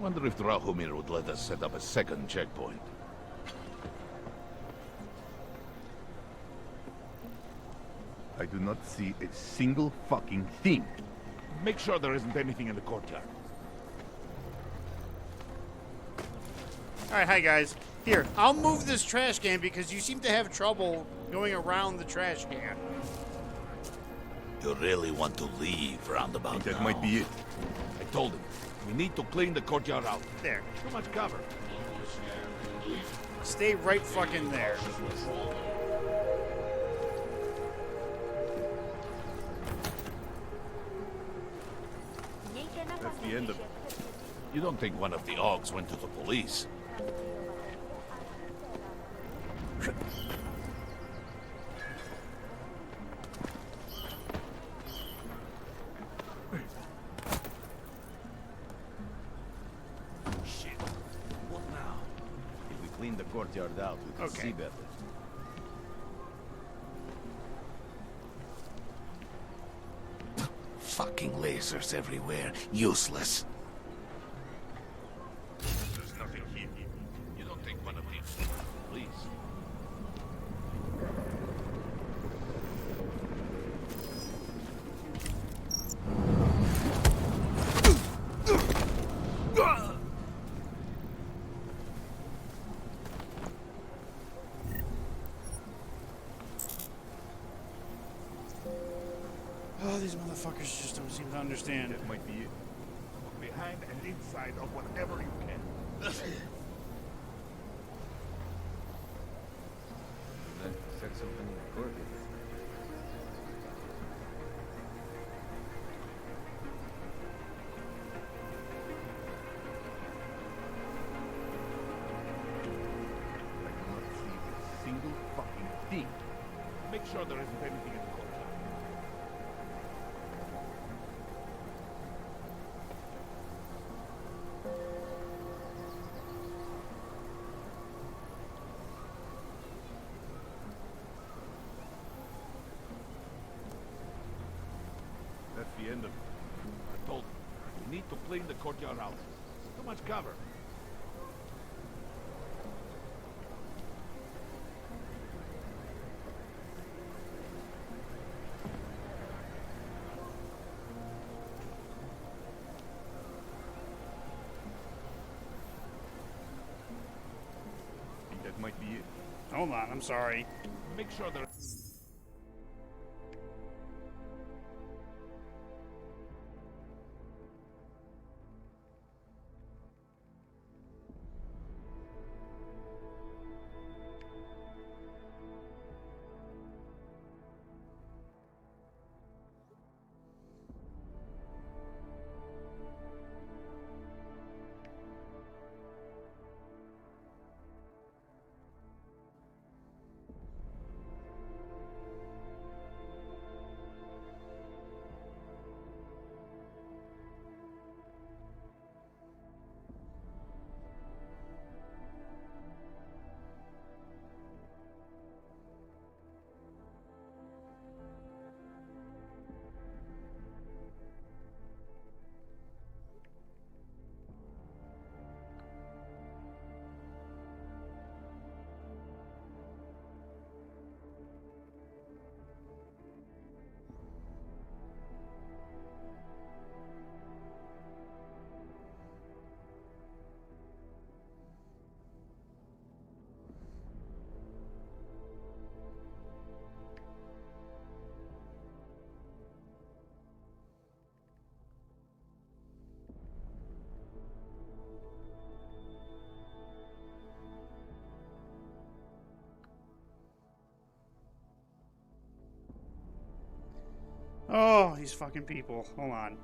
Wonder if Drahomir would let us set up a second checkpoint. I do not see a single fucking thing. Make sure there isn't anything in the courtyard. Alright, hi guys. Here, I'll move this trash can because you seem to have trouble going around the trash can. You really want to leave roundabout That now? might be it. I told him, we need to clean the courtyard out. There. Too much cover. Stay right fucking there. That's the end of it. You don't think one of the Augs went to the police? Shit. What now? If we clean the courtyard out, we can see better. Fucking lasers everywhere. Useless. There's nothing here. You don't think one of these went to the police? Oh, these motherfuckers just don't seem to understand. That might be it. Look behind and inside of whatever you can. Set something in the courtyard. I cannot see a single fucking thing. Make sure there isn't anything in the courtyard. That's the end of it. I told him, we need to clean the courtyard out. Too much cover. I think that might be it. Hold on, I'm sorry. Make sure there... Oh, these fucking people. Hold on.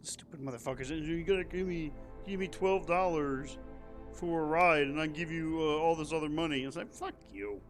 Stupid motherfuckers. You gotta give me $12 for a ride, and I give you all this other money. It's like, fuck you.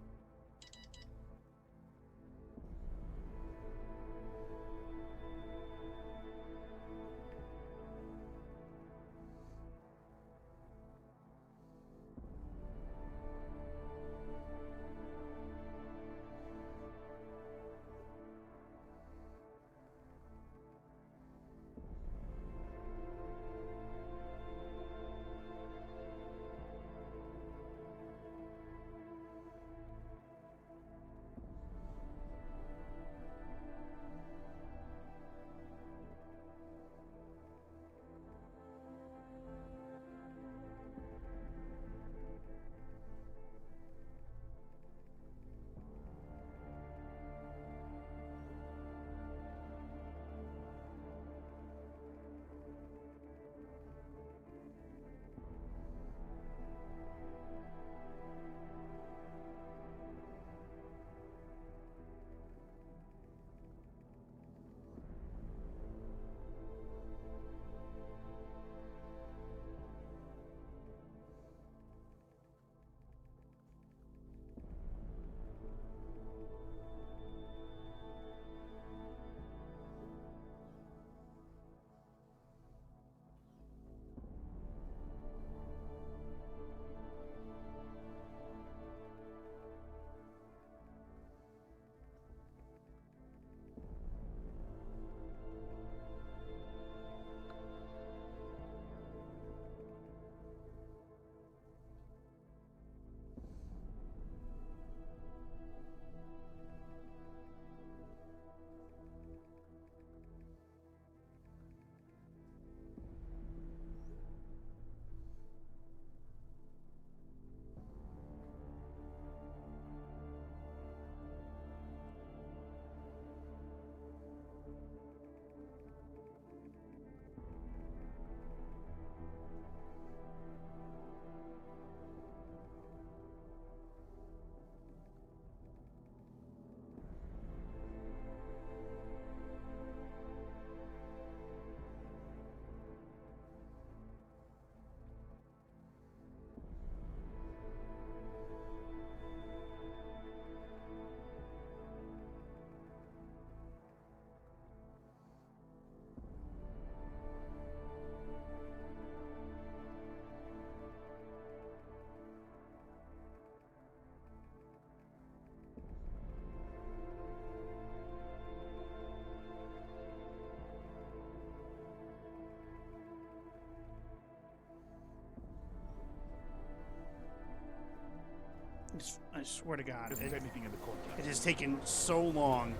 I swear to God, it has taken so long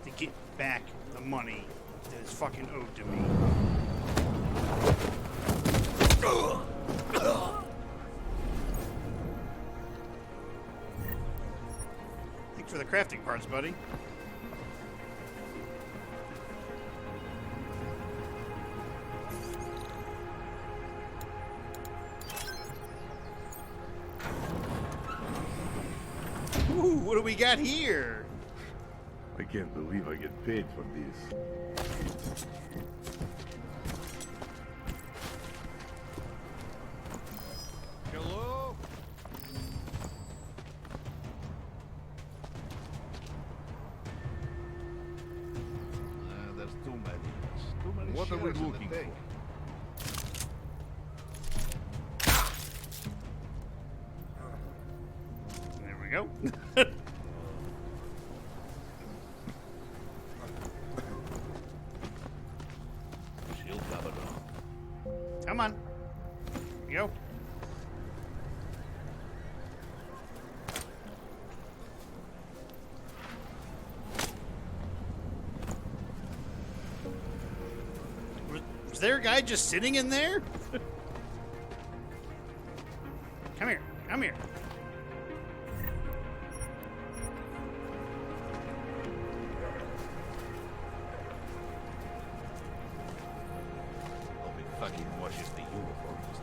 to get back the money that is fucking owed to me. Thanks for the crafting parts, buddy. Ooh, what do we got here? I can't believe I get paid for this. Hello? There's too many. Too many. What are we looking for? There we go. She'll cover it up. Come on. Here we go. Was there a guy just sitting in there? Come here. Come here. Hope it fucking washes the uniforms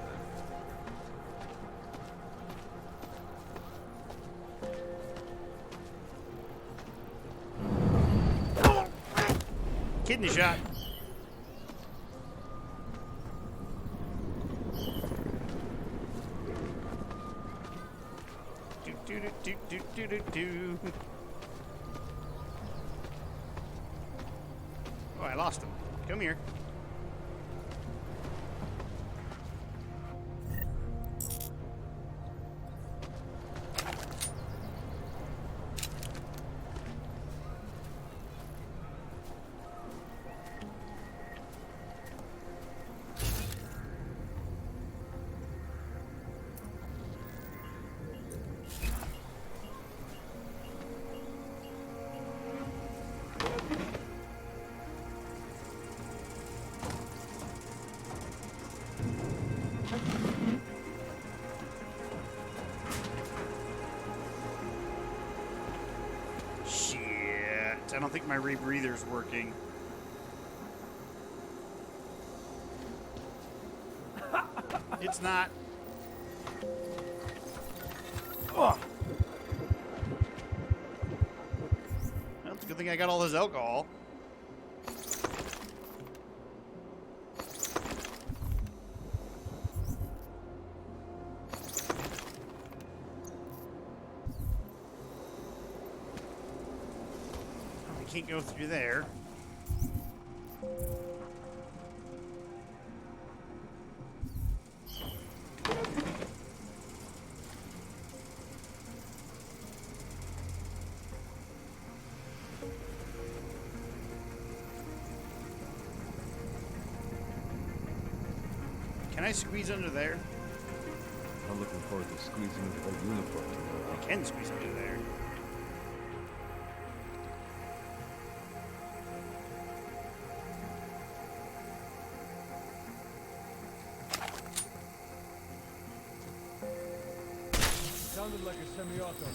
Kidney shot. Oh, I lost him. Come here. I don't think my rebreather's working. It's not. Oh. Well, it's a good thing I got all this alcohol. Can't go through there. Can I squeeze under there? I'm looking forward to squeezing into the uniform tomorrow. I can squeeze under there. Sounded like a semi-auto.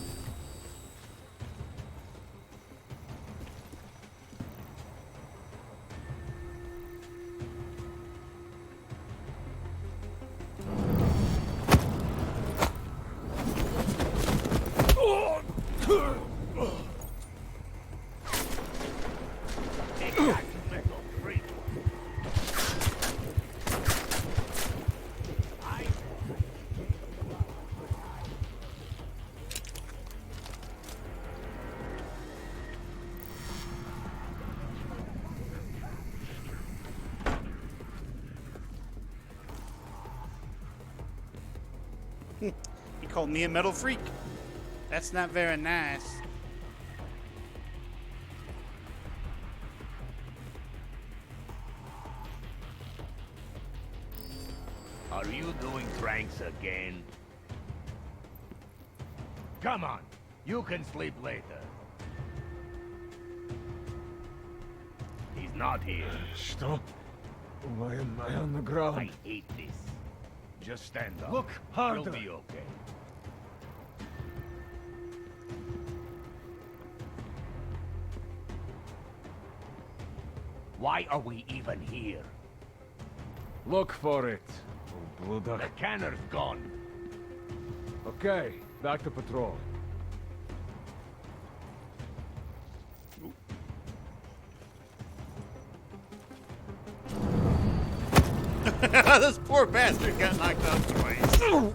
He called me a metal freak. That's not very nice. Are you doing pranks again? Come on, you can sleep later. He's not here. Stop. Why am I on the ground? I hate this. Just stand up. Look harder. You'll be okay. Why are we even here? Look for it. Oh, Blue Duck. The canner's gone. Okay, back to patrol. This poor bastard got knocked out twice.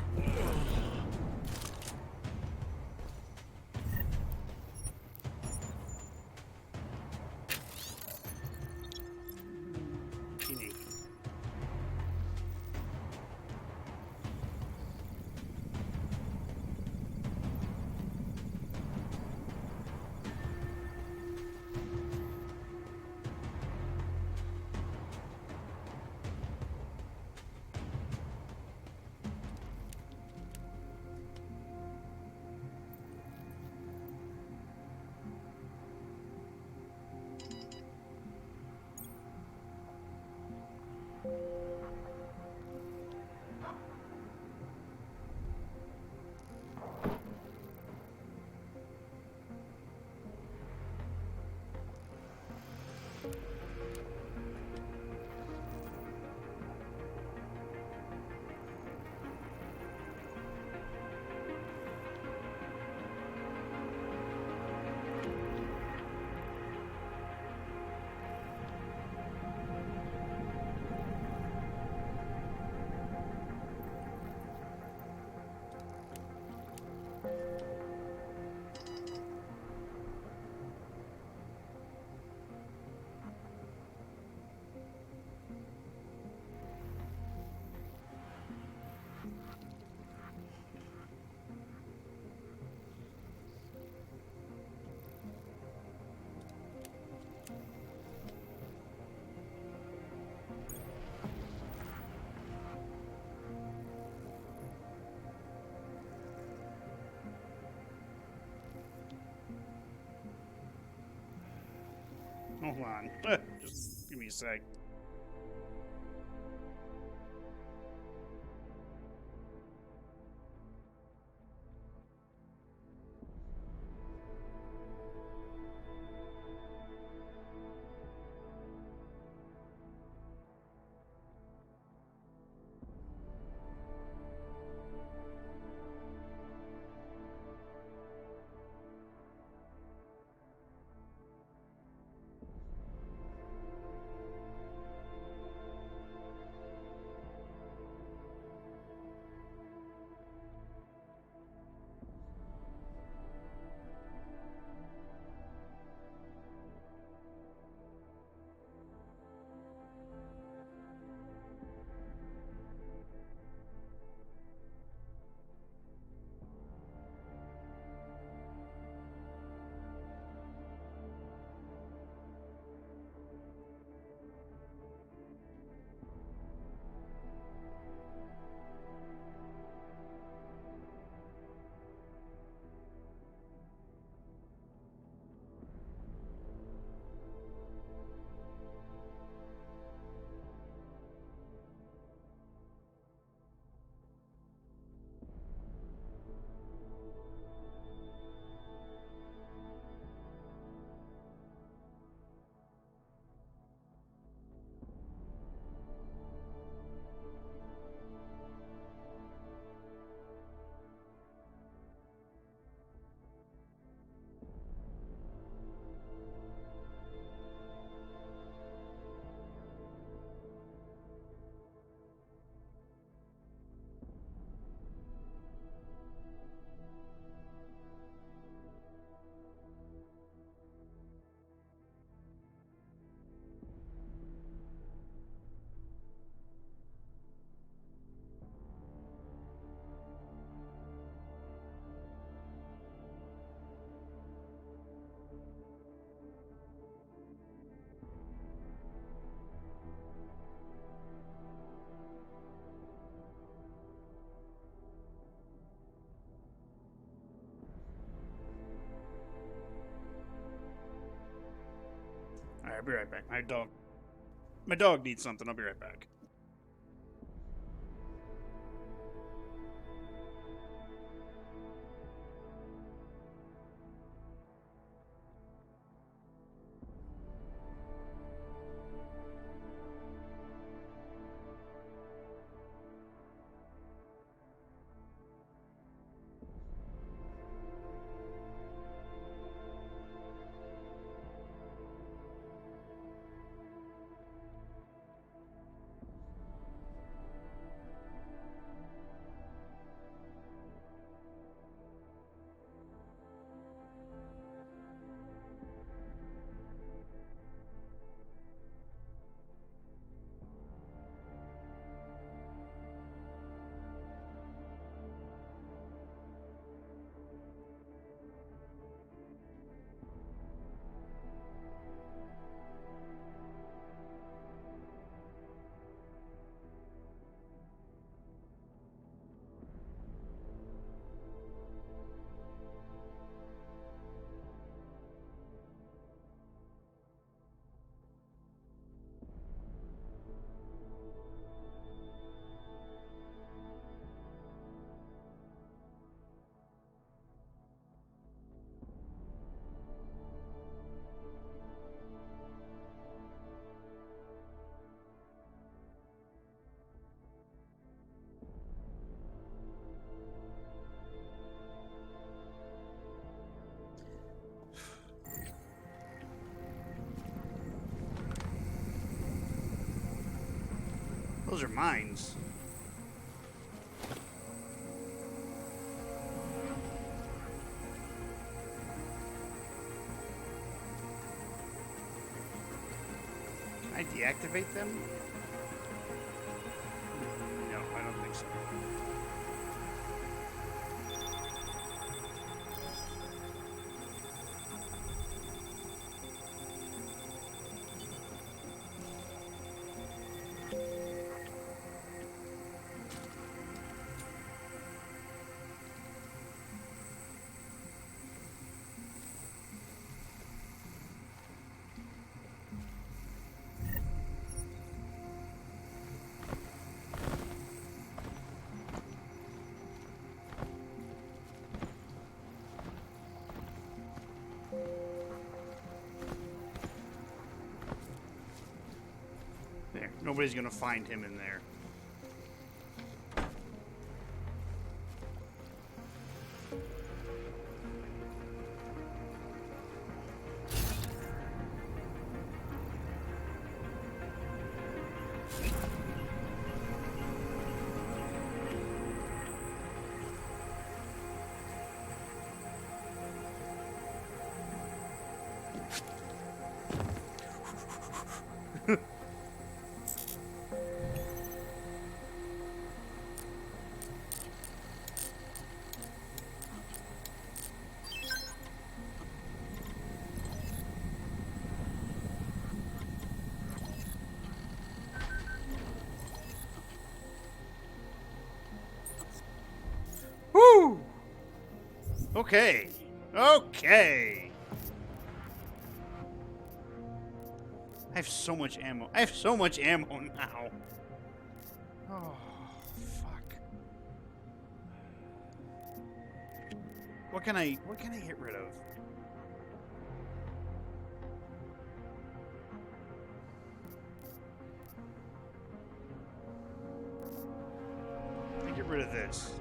Hold on. Just give me a sec. Alright, I'll be right back. My dog needs something. I'll be right back. Those are mines. Can I deactivate them? No, I don't think so. Nobody's gonna find him in there. Woo! Okay. Okay. I have so much ammo. I have so much ammo now. Oh, fuck. What can I get rid of? I get rid of this.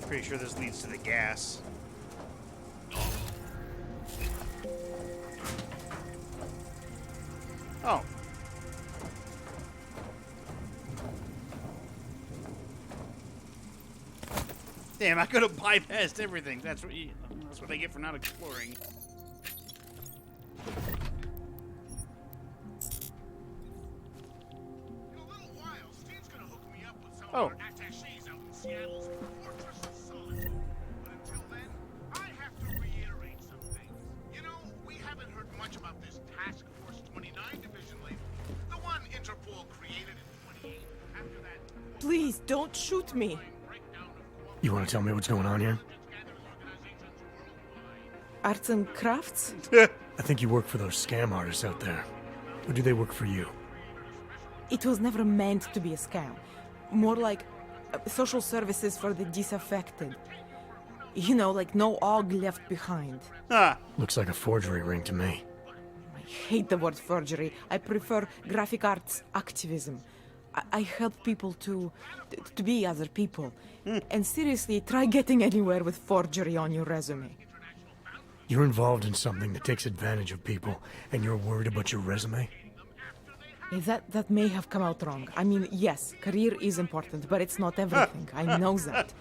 Pretty sure this leads to the gas. Oh. Damn, I could have bypassed everything. That's what I get for not exploring. Oh. Please, don't shoot me. You want to tell me what's going on here? Arts and crafts? I think you work for those scam artists out there. Or do they work for you? It was never meant to be a scam. More like social services for the disaffected. You know, like no og left behind. Ah. Looks like a forgery ring to me. I hate the word forgery. I prefer graphic arts activism. I help people to be other people. And seriously, try getting anywhere with forgery on your resume. You're involved in something that takes advantage of people, and you're worried about your resume? That may have come out wrong. I mean, yes, career is important, but it's not everything. I know that.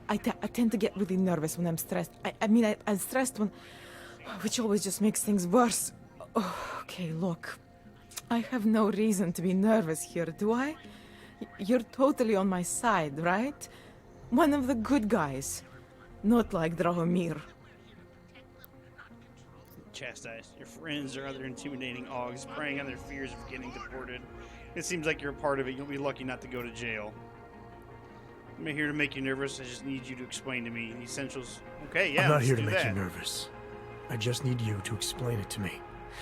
I tend to get really nervous when I'm stressed. I'm stressed when... which always just makes things worse. Oh, okay, look. I have no reason to be nervous here, do I? You're totally on my side, right? One of the good guys. Not like Drahomir. Chastise your friends or other intimidating augs, preying on their fears of getting deported. It seems like you're a part of it. You'll be lucky not to go to jail. I'm not here to make you nervous. I just need you to explain to me the essentials. Okay, yeah, I'm not here to do make that. you nervous. I just need you to explain it to me.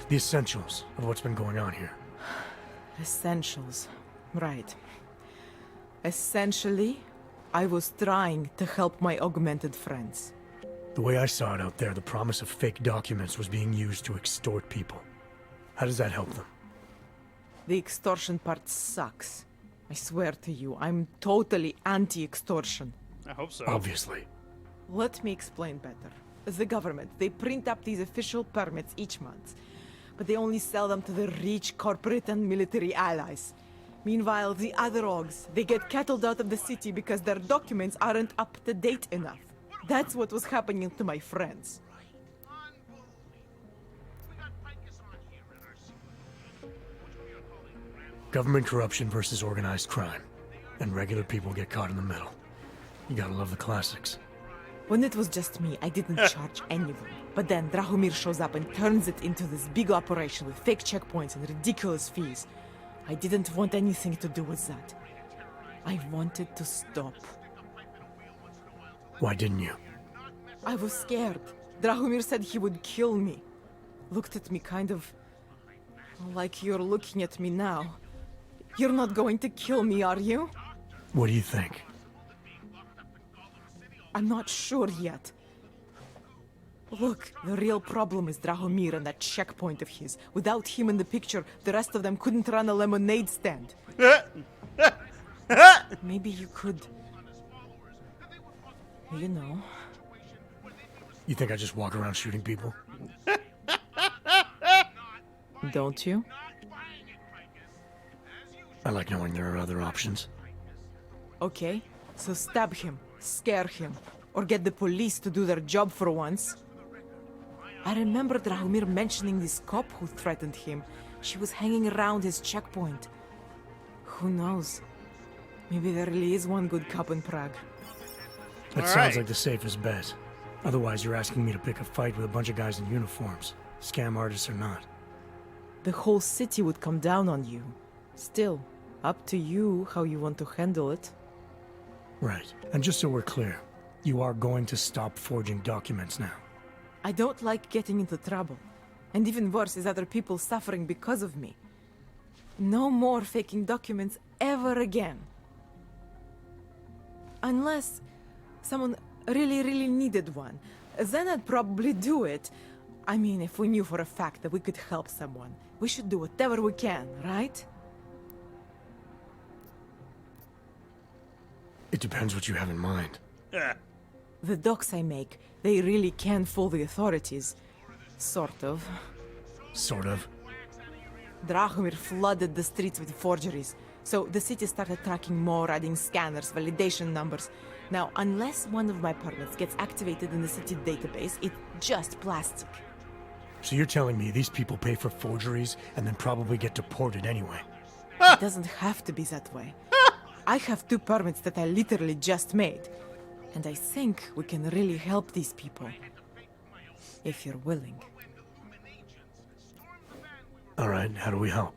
The essentials of what's been going on here. Essentials. Right. Essentially, I was trying to help my augmented friends. The way I saw it out there, the promise of fake documents was being used to extort people. How does that help them? The extortion part sucks. I swear to you, I'm totally anti-extortion. I hope so. Obviously. Let me explain better. The government, they print up these official permits each month, but they only sell them to the rich corporate and military allies. Meanwhile, the other orgs, they get cattled out of the city because their documents aren't up to date enough. That's what was happening to my friends. Government corruption versus organized crime. And regular people get caught in the middle. You gotta love the classics. When it was just me, I didn't charge anyone. But then Drahomir shows up and turns it into this big operation with fake checkpoints and ridiculous fees. I didn't want anything to do with that. I wanted to stop. Why didn't you? I was scared. Drahomir said he would kill me. Looked at me kind of... Like you're looking at me now. You're not going to kill me, are you? What do you think? I'm not sure yet. Look, the real problem is Drahomir and that checkpoint of his. Without him in the picture, the rest of them couldn't run a lemonade stand. Maybe you could... You know... You think I just walk around shooting people? Don't you? I like knowing there are other options. Okay, so stab him, scare him, or get the police to do their job for once. I remember Drahomir mentioning this cop who threatened him. She was hanging around his checkpoint. Who knows? Maybe there really is one good cop in Prague. That sounds like the safest bet. Otherwise, you're asking me to pick a fight with a bunch of guys in uniforms, scam artists or not. The whole city would come down on you. Still, up to you how you want to handle it. Right. And just so we're clear, you are going to stop forging documents now. I don't like getting into trouble. And even worse is other people suffering because of me. No more faking documents ever again. Unless someone really needed one. Then I'd probably do it. I mean, if we knew for a fact that we could help someone, we should do whatever we can, right? It depends what you have in mind. The docs I make, they really can fool the authorities. Sort of. Sort of? Drahomir flooded the streets with forgeries. So the city started tracking more, adding scanners, validation numbers. Now, unless one of my permits gets activated in the city database, it's just plastic. So you're telling me these people pay for forgeries and then probably get deported anyway? It doesn't have to be that way. I have 2 permits that I literally just made. And I think we can really help these people. If you're willing. Alright, how do we help?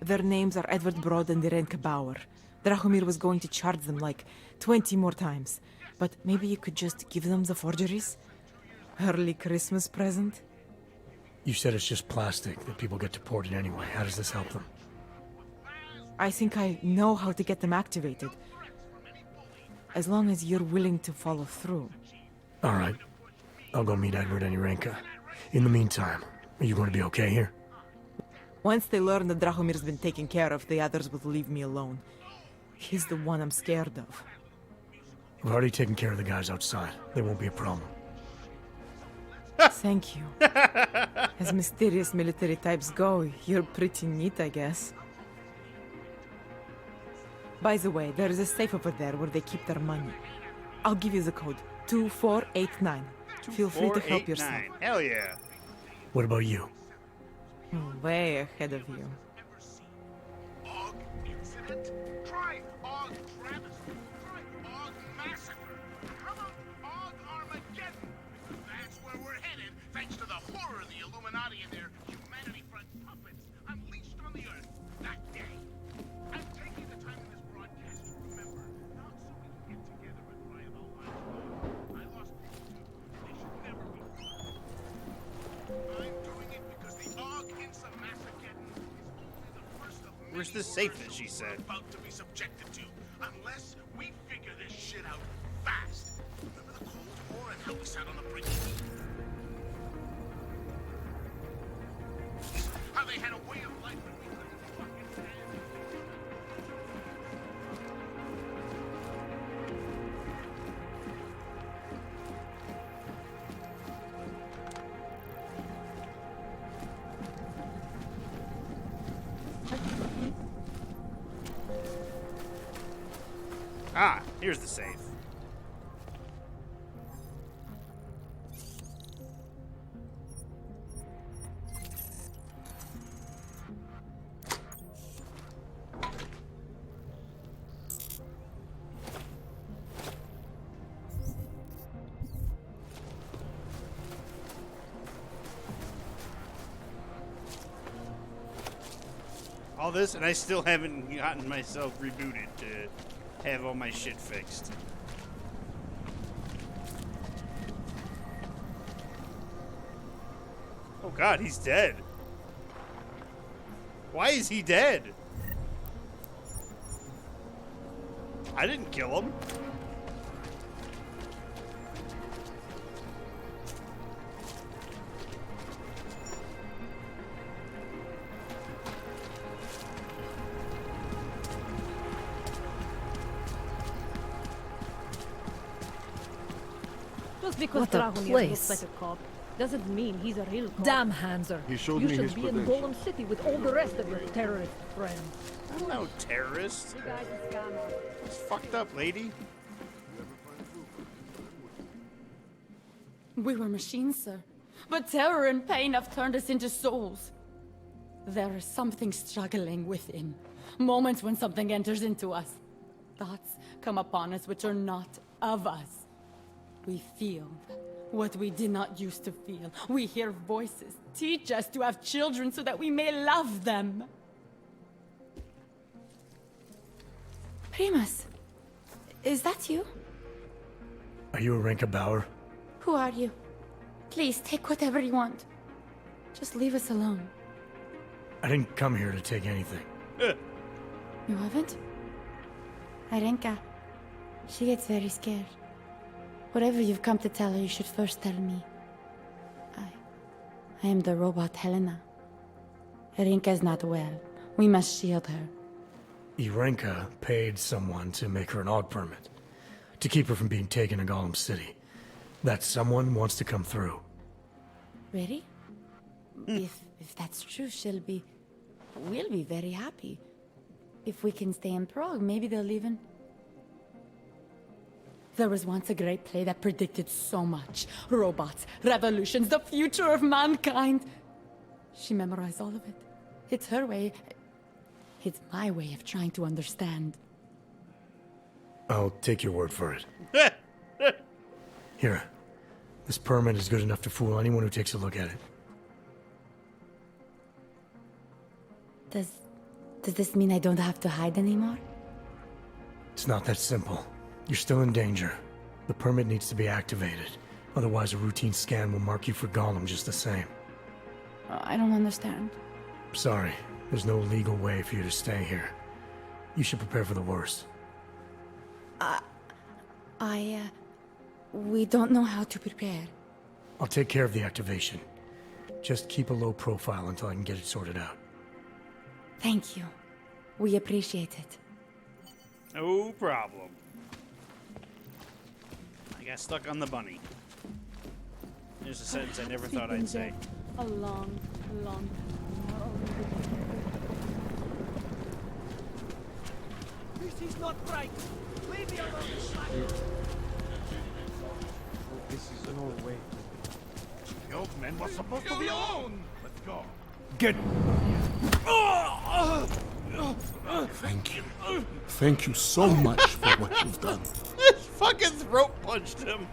Their names are Edward Broad and Irenka Bauer. Drahomir was going to charge them like 20 more times. But maybe you could just give them the forgeries? Early Christmas present? You said it's just plastic, that people get deported anyway. How does this help them? I think I know how to get them activated. As long as you're willing to follow through. Alright. I'll go meet Edward and Irenka. In the meantime, are you going to be okay here? Once they learn that Drahomir's been taken care of, the others will leave me alone. He's the one I'm scared of. I've already taken care of the guys outside. They won't be a problem. Thank you. As mysterious military types go, you're pretty neat, I guess. By the way, there is a safe over there where they keep their money. I'll give you the code. 2489. Feel free to help yourself. Hell yeah. What about you? Way ahead of you. Try Og Travesty. Try Og Massacre. How about Og Armageddon? Because that's where we're headed, thanks to the horror of the Illuminati and their humanity front puppets unleashed on the Earth that day. I'm taking the time in this broadcast to remember, not so we can get together and riot all lives. I lost people too. They should never be forgotten. I'm doing it because the Og Insa Massageddon is only the first of many Where's the safe that she said? about to be subjected to, unless we figure this shit out fast. Remember the Cold War and how we sat on the brink? How they had a way of life and we couldn't fucking stand it. Ah, here's the safe. All this, and I still haven't gotten myself rebooted to have all my shit fixed. Oh god, he's dead. Why is he dead? I didn't kill him. Just because What a Drahomir place. looks like a cop doesn't mean he's a real cop. Damn Hanser. He showed you me should his be in credentials. Golem City with all the rest of your terrorist friends. I'm no terrorist. The guy's a scammer. It's fucked up, lady. We were machines, sir. But terror and pain have turned us into souls. There is something struggling within. Moments when something enters into us. Thoughts come upon us which are not of us. We feel what we did not used to feel. We hear voices. Teach us to have children so that we may love them. Primus, is that you? Are you Arinka Bauer? Who are you? Please, take whatever you want. Just leave us alone. I didn't come here to take anything. You haven't? Arenka, she gets very scared. Whatever you've come to tell her, you should first tell me. I am the robot Helena. Arenka is not well. We must shield her. Irenka paid someone to make her an AUG permit. To keep her from being taken to Golem City. That someone wants to come through. Really? If that's true, we'll be very happy. If we can stay in Prague, maybe they'll even... There was once a great play that predicted so much. Robots, revolutions, the future of mankind. She memorized all of it. It's her way. It's my way of trying to understand. I'll take your word for it. Here. This permit is good enough to fool anyone who takes a look at it. Does this mean I don't have to hide anymore? It's not that simple. You're still in danger. The permit needs to be activated. Otherwise, a routine scan will mark you for Golem just the same. I don't understand. Sorry. There's no legal way for you to stay here. You should prepare for the worst. We don't know how to prepare. I'll take care of the activation. Just keep a low profile until I can get it sorted out. Thank you. We appreciate it. No problem. I got stuck on the bunny. There's a sentence I never thought I'd say. A long, long This is not right. Leave me alone. This is no way. The old men were supposed to be alone. Let's go. Get... Thank you. Thank you so much for what you've done. Fucking throat punched him.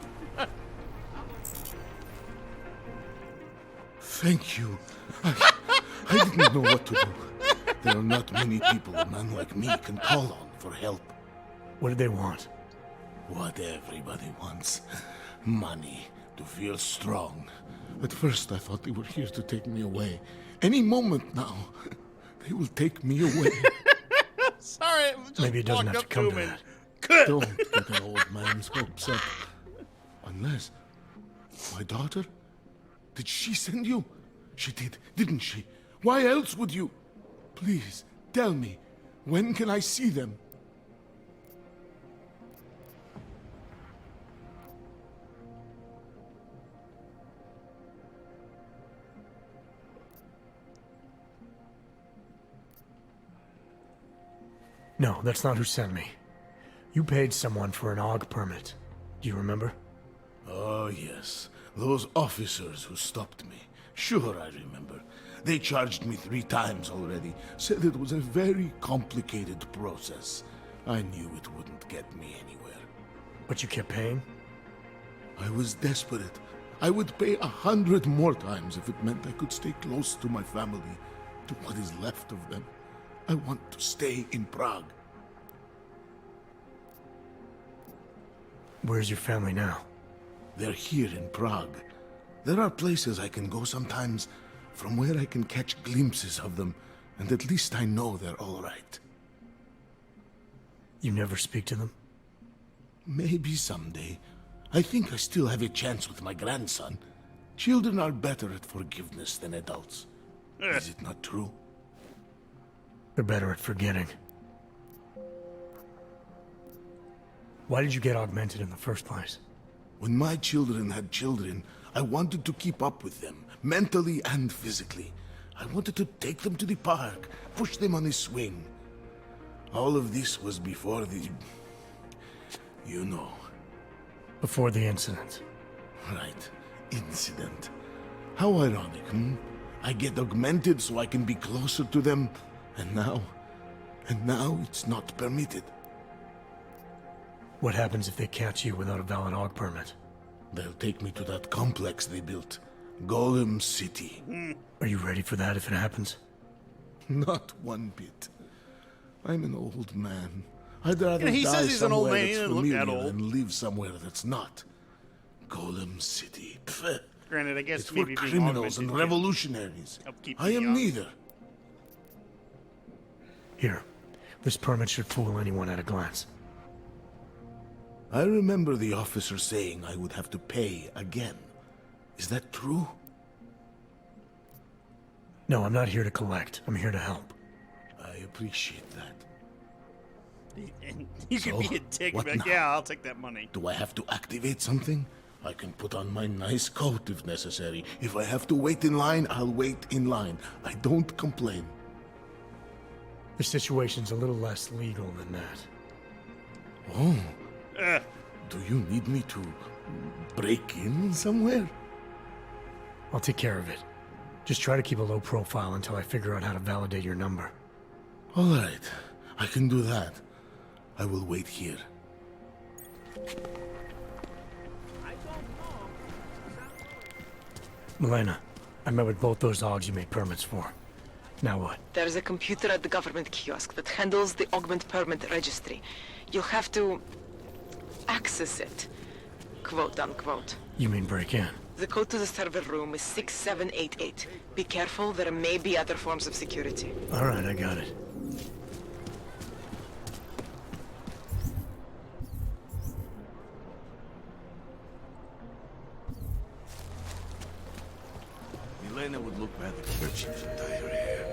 Thank you. I didn't know what to do. There are not many people a man like me can call on for help. What did they want? What everybody wants. Money. To feel strong. At first I thought they were here to take me away. Any moment now, they will take me away. Sorry, just maybe it doesn't walked have to up come to to him that. Don't get an old man's hopes up. Unless... My daughter? Did she send you? She did, didn't she? Why else would you? Please, tell me. When can I see them? No, that's not who sent me. You paid someone for an AUG permit. Do you remember? Oh, yes. Those officers who stopped me. Sure, I remember. They charged me 3 times already. Said it was a very complicated process. I knew it wouldn't get me anywhere. But you kept paying? I was desperate. I would pay 100 more times if it meant I could stay close to my family, to what is left of them. I want to stay in Prague. Where's your family now? They're here in Prague. There are places I can go sometimes from where I can catch glimpses of them, and at least I know they're all right. You never speak to them? Maybe someday. I think I still have a chance with my grandson. Children are better at forgiveness than adults. Is it not true? They're better at forgetting. Why did you get augmented in the first place? When my children had children, I wanted to keep up with them, mentally and physically. I wanted to take them to the park, push them on a swing. All of this was before the... you know. Before the incident. Right. Incident. How ironic, hmm? I get augmented so I can be closer to them, and now it's not permitted. What happens if they catch you without a valid AUG permit? They'll take me to that complex they built. Golem City. Are you ready for that if it happens? Not one bit. I'm an old man. I'd rather he die says he's an old somewhere man. He that's doesn't look that familiar old. than live somewhere that's not. Golem City. Pfft. Granted, I guess It's for maybe being criminals and augmented revolutionaries. help keep I you am young. neither. Here. This permit should fool anyone at a glance. I remember the officer saying I would have to pay again. Is that true? No, I'm not here to collect. I'm here to help. I appreciate that. And you So, could be a dick, what but now? yeah, I'll take that money. Do I have to activate something? I can put on my nice coat if necessary. If I have to wait in line, I'll wait in line. I don't complain. The situation's a little less legal than that. Oh. Do you need me to break in somewhere? I'll take care of it. Just try to keep a low profile until I figure out how to validate your number. All right. I can do that. I will wait here. Milena, I met with both those AUGs you made permits for. Now what? There's a computer at the government kiosk that handles the augment permit registry. You'll have to access it, quote unquote. You mean break in? The code to the server room is 6788. Be careful, there may be other forms of security. All right, I got it. Milena would look rather good. She doesn't dye her hair.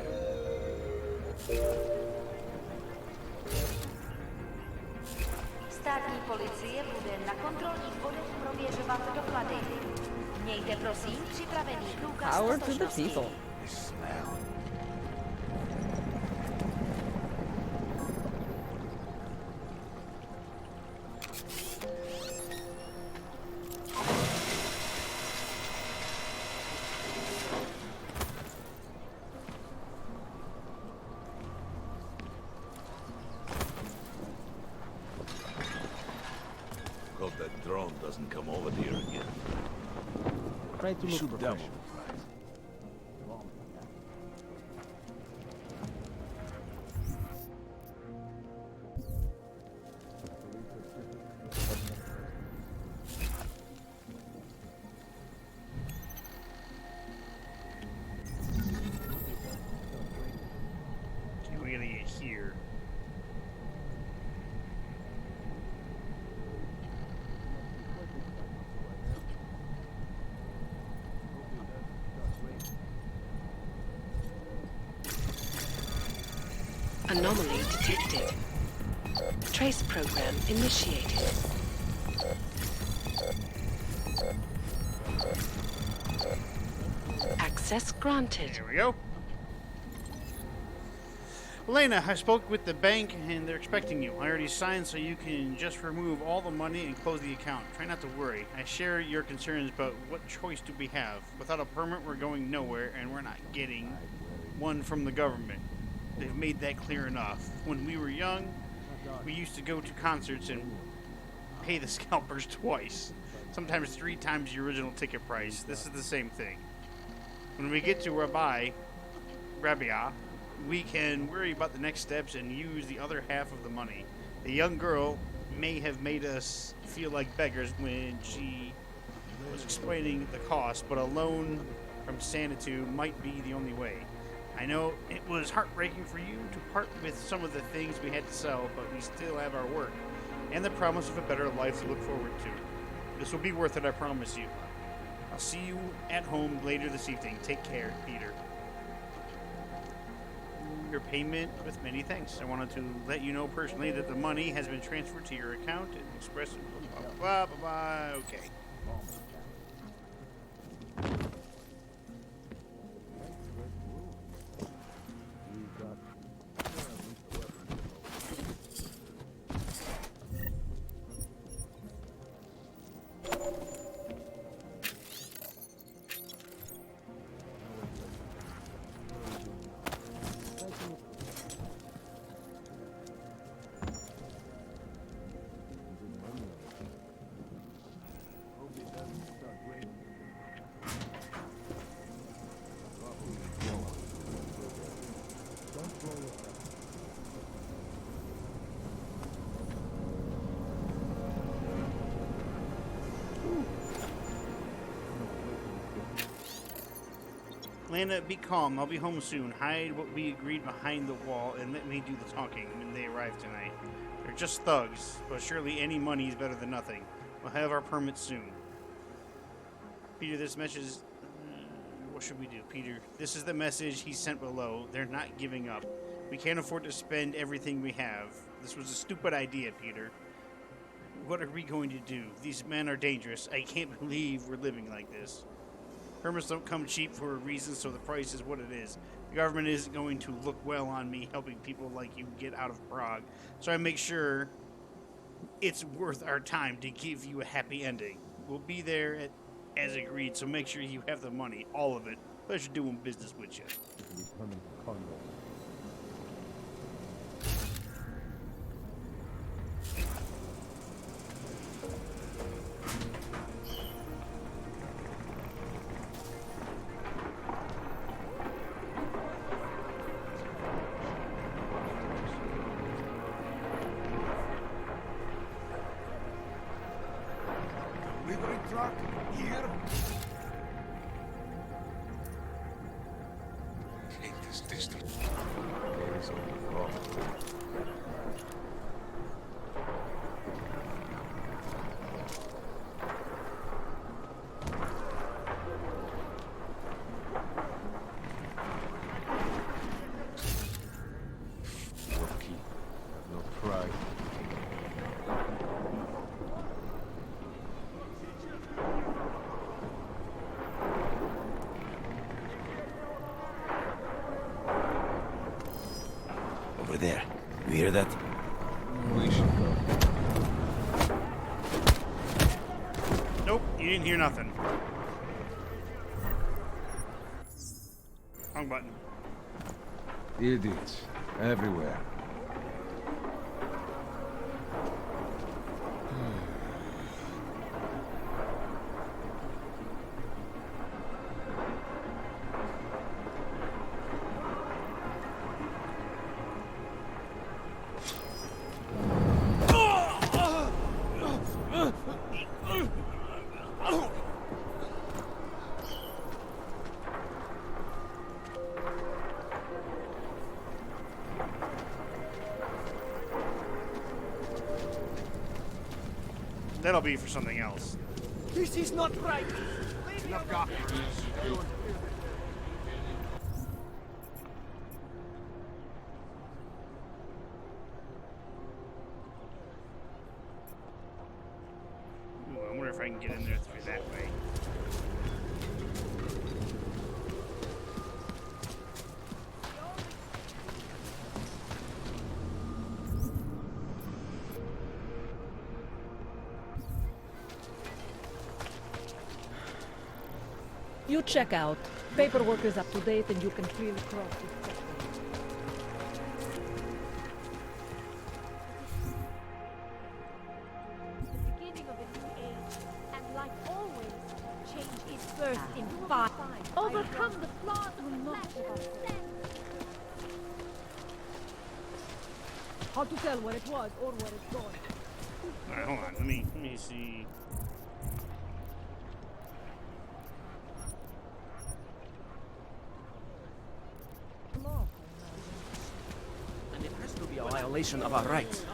Státní policie bude na kontrolních bodech prověřovat doklady. Mějte prosím připravený průkaz Power to the totožnosti. people. Hope that drone doesn't come over here again. Try to You look should double. professional. Okay, we gotta get here. Anomaly detected. Trace program initiated. Access granted. There we go. Elena, I spoke with the bank and they're expecting you. I already signed so you can just remove all the money and close the account. Try not to worry. I share your concerns, but what choice do we have? Without a permit, we're going nowhere and we're not getting one from the government. They've made that clear enough. When we were young, we used to go to concerts and pay the scalpers twice. Sometimes 3 times the original ticket price. This is the same thing. When we get to Rabia, we can worry about the next steps and use the other half of the money. The young girl may have made us feel like beggars when she was explaining the cost, but a loan from Sanatu might be the only way. I know it was heartbreaking for you to part with some of the things we had to sell, but we still have our work and the promise of a better life to look forward to. This will be worth it, I promise you. I'll see you at home later this evening. Take care, Peter. Your payment with many thanks. I wanted to let you know personally that the money has been transferred to your account and express blah, blah, blah, blah. Okay. Lana, be calm. I'll be home soon. Hide what we agreed behind the wall and let me do the talking when they arrive tonight. They're just thugs, but surely any money is better than nothing. We'll have our permit soon. Peter, this message... what should we do, Peter? This is the message he sent below. They're not giving up. We can't afford to spend everything we have. This was a stupid idea, Peter. What are we going to do? These men are dangerous. I can't believe we're living like this. Permits don't come cheap for a reason, so the price is what it is. The government isn't going to look well on me helping people like you get out of Prague, so I make sure it's worth our time to give you a happy ending. We'll be there as agreed, so make sure you have the money, all of it. Pleasure doing business with you. Delivery truck here. In this district. Lucky. Have no pride. Over there. You hear that? We should go. Nope, you didn't hear nothing. Wrong button. Idiots. Everywhere. That'll be for something else. This is not right. Enough gawking. Ooh, I wonder if I can get in there through that way. You check out. Paperwork is up to date and you can freely cross this section. The beginning of a new age, and like always, change is first in fire. Overcome the flaws of the flesh. Hard to tell where it was or where it's going. Alright, hold on. Let me see. a violation of our rights.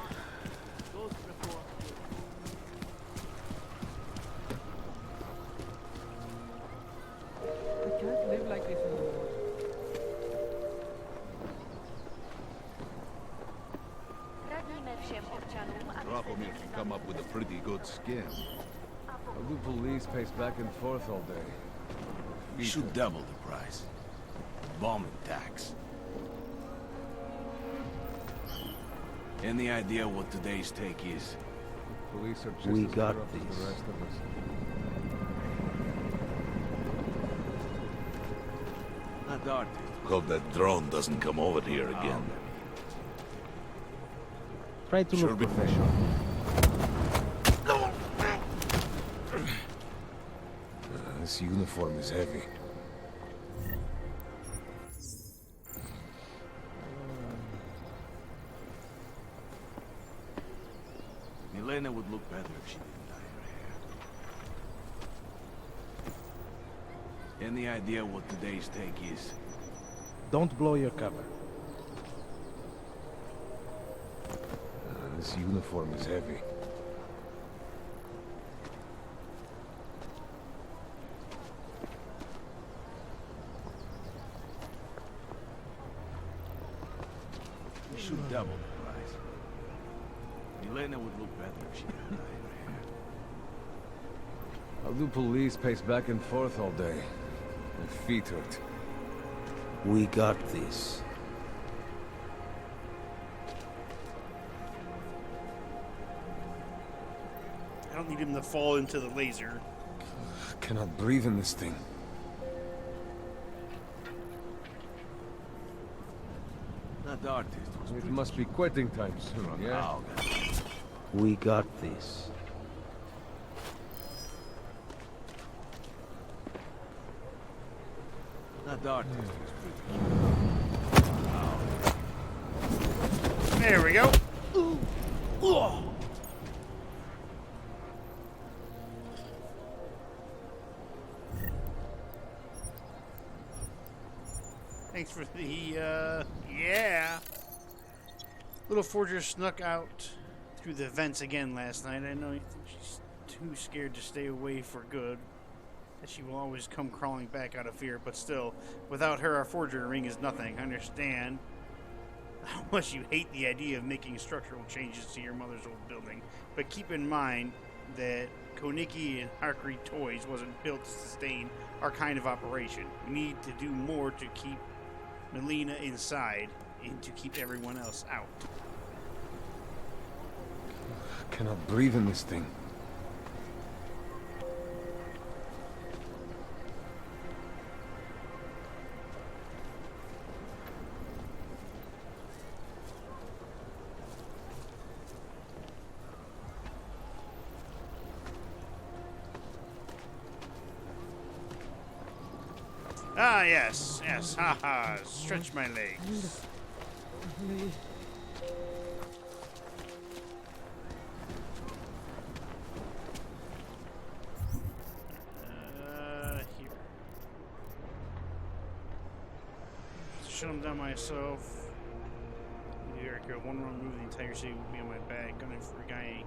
I can't live like this anymore. Radíme všem občanům, aby Dracomir can come up with a pretty good scam. How do police pace back and forth all day? We should double the price. Bombing tax. Any idea what today's take is? Police are just We as got corrupt as this. the rest of us. Not the artist. Hope that drone doesn't come over here again. Try to Sure look be- professional. This uniform is heavy. Milena would look better if she didn't dye her hair. Any idea what today's take is? Don't blow your cover. This uniform is heavy. We should double the price. Milena would look better if she didn't dye her hair. How do police pace back and forth all day? My feet hurt. We got this. I don't need him to fall into the laser. I cannot breathe in this thing. Not the artist. It must be quitting time soon, yeah? We got this. Not the artist. There we go. Thanks for the, yeah. Little Forger snuck out through the vents again last night. I know she's too scared to stay away for good, as she will always come crawling back out of fear, but still, without her, our Forger ring is nothing. I understand how much you hate the idea of making structural changes to your mother's old building, but keep in mind that Koniki and Harkri Toys wasn't built to sustain our kind of operation. We need to do more to keep Melina inside and to keep everyone else out. I cannot breathe in this thing. Ah, yes, yes, haha, stretch my legs. Here. Shut him down myself. Here, one wrong move, the entire city will be on my back. Gunning for a guy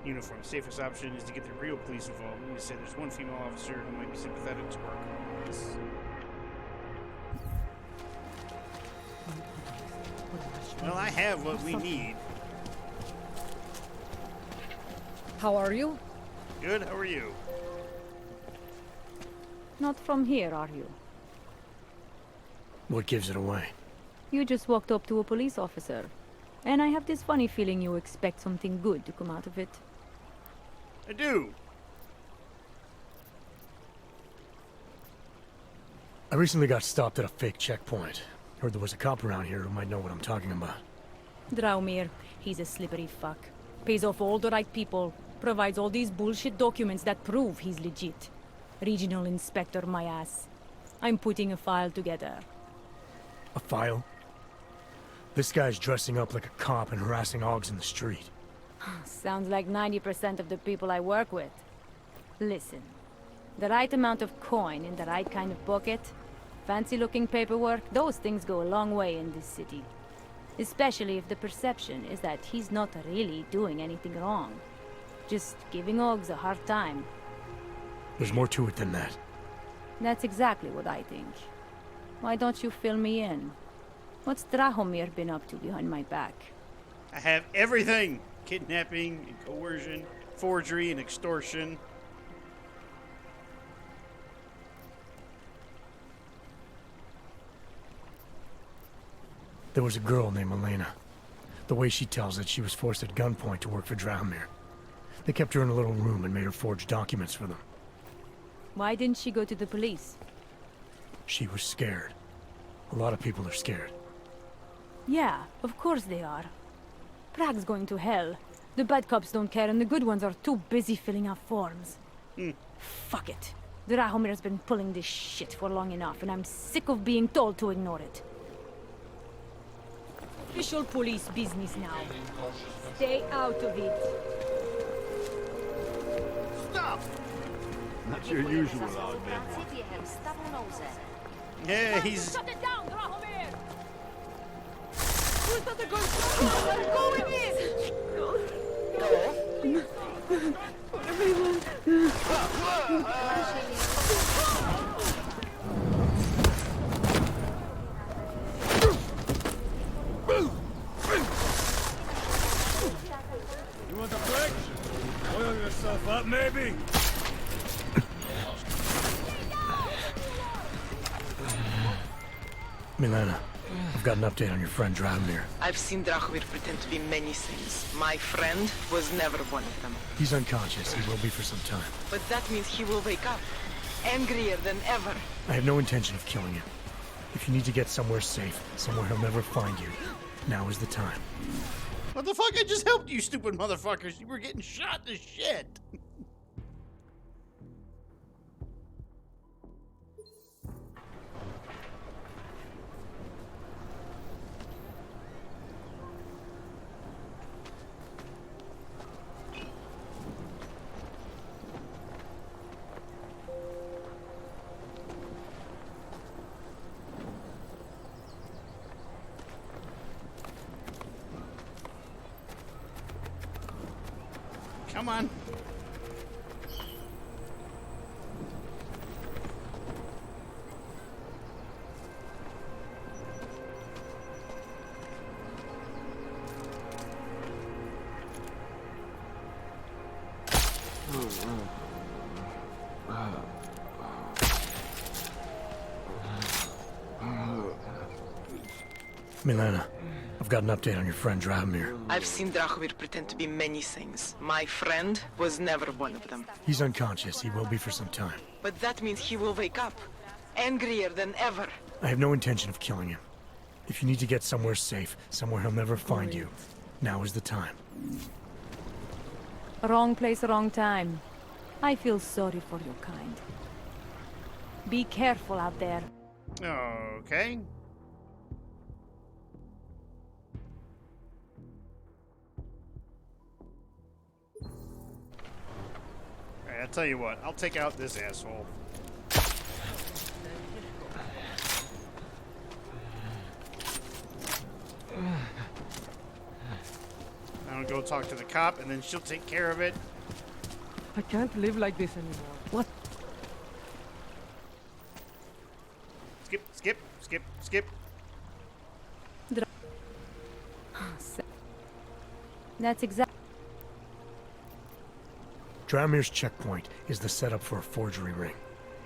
in uniform. Safest option is to get the real police involved. Let me say there's one female officer who might be sympathetic to our cause. Well, I have what we need. How are you? Good, how are you? Not from here, are you? What gives it away? You just walked up to a police officer. And I have this funny feeling you expect something good to come out of it. I do. I recently got stopped at a fake checkpoint. Heard there was a cop around here who might know what I'm talking about. Draumir, he's a slippery fuck. Pays off all the right people. Provides all these bullshit documents that prove he's legit. Regional inspector, my ass. I'm putting a file together. A file? This guy's dressing up like a cop and harassing Augs in the street. Sounds like 90% of the people I work with. Listen, the right amount of coin in the right kind of pocket, fancy-looking paperwork, those things go a long way in this city. Especially if the perception is that he's not really doing anything wrong. Just giving Oggs a hard time. There's more to it than that. That's exactly what I think. Why don't you fill me in? What's Drahomir been up to behind my back? I have everything. Kidnapping and coercion, forgery and extortion. There was a girl named Elena. The way she tells it, she was forced at gunpoint to work for Drahomir. They kept her in a little room and made her forge documents for them. Why didn't she go to the police? She was scared. A lot of people are scared. Yeah, of course they are. Prague's going to hell. The bad cops don't care and the good ones are too busy filling out forms. Fuck it. Drahomir's been pulling this shit for long enough and I'm sick of being told to ignore it. Official police business now. Stay out of it. Stop! Not your usual odd man. Yeah, he's... Shut it down, Drahomir! Who's not a good girl? Go with me! You want a break? Oil yourself up, maybe? Milena, I've got an update on your friend Drahomir. I've seen Drahomir pretend to be many things. My friend was never one of them. He's unconscious. He will be for some time. But that means he will wake up, angrier than ever. I have no intention of killing him. If you need to get somewhere safe, somewhere he'll never find you, now is the time. What the fuck? I just helped you, stupid motherfuckers. You were getting shot to shit. Come on. Milena, I've got an update on your friend Drahomir. I've seen Drahomir pretend to be many things. My friend was never one of them. He's unconscious. He will be for some time. But that means he will wake up, angrier than ever. I have no intention of killing him. If you need to get somewhere safe, somewhere he'll never find you, now is the time. Wrong place, wrong time. I feel sorry for your kind. Be careful out there. Okay. Alright, I'll tell you what. I'll take out this asshole. I'll go talk to the cop, and then she'll take care of it. I can't live like this anymore. What? Skip, skip, skip, skip. That's exactly. Drahomir's checkpoint is the setup for a forgery ring.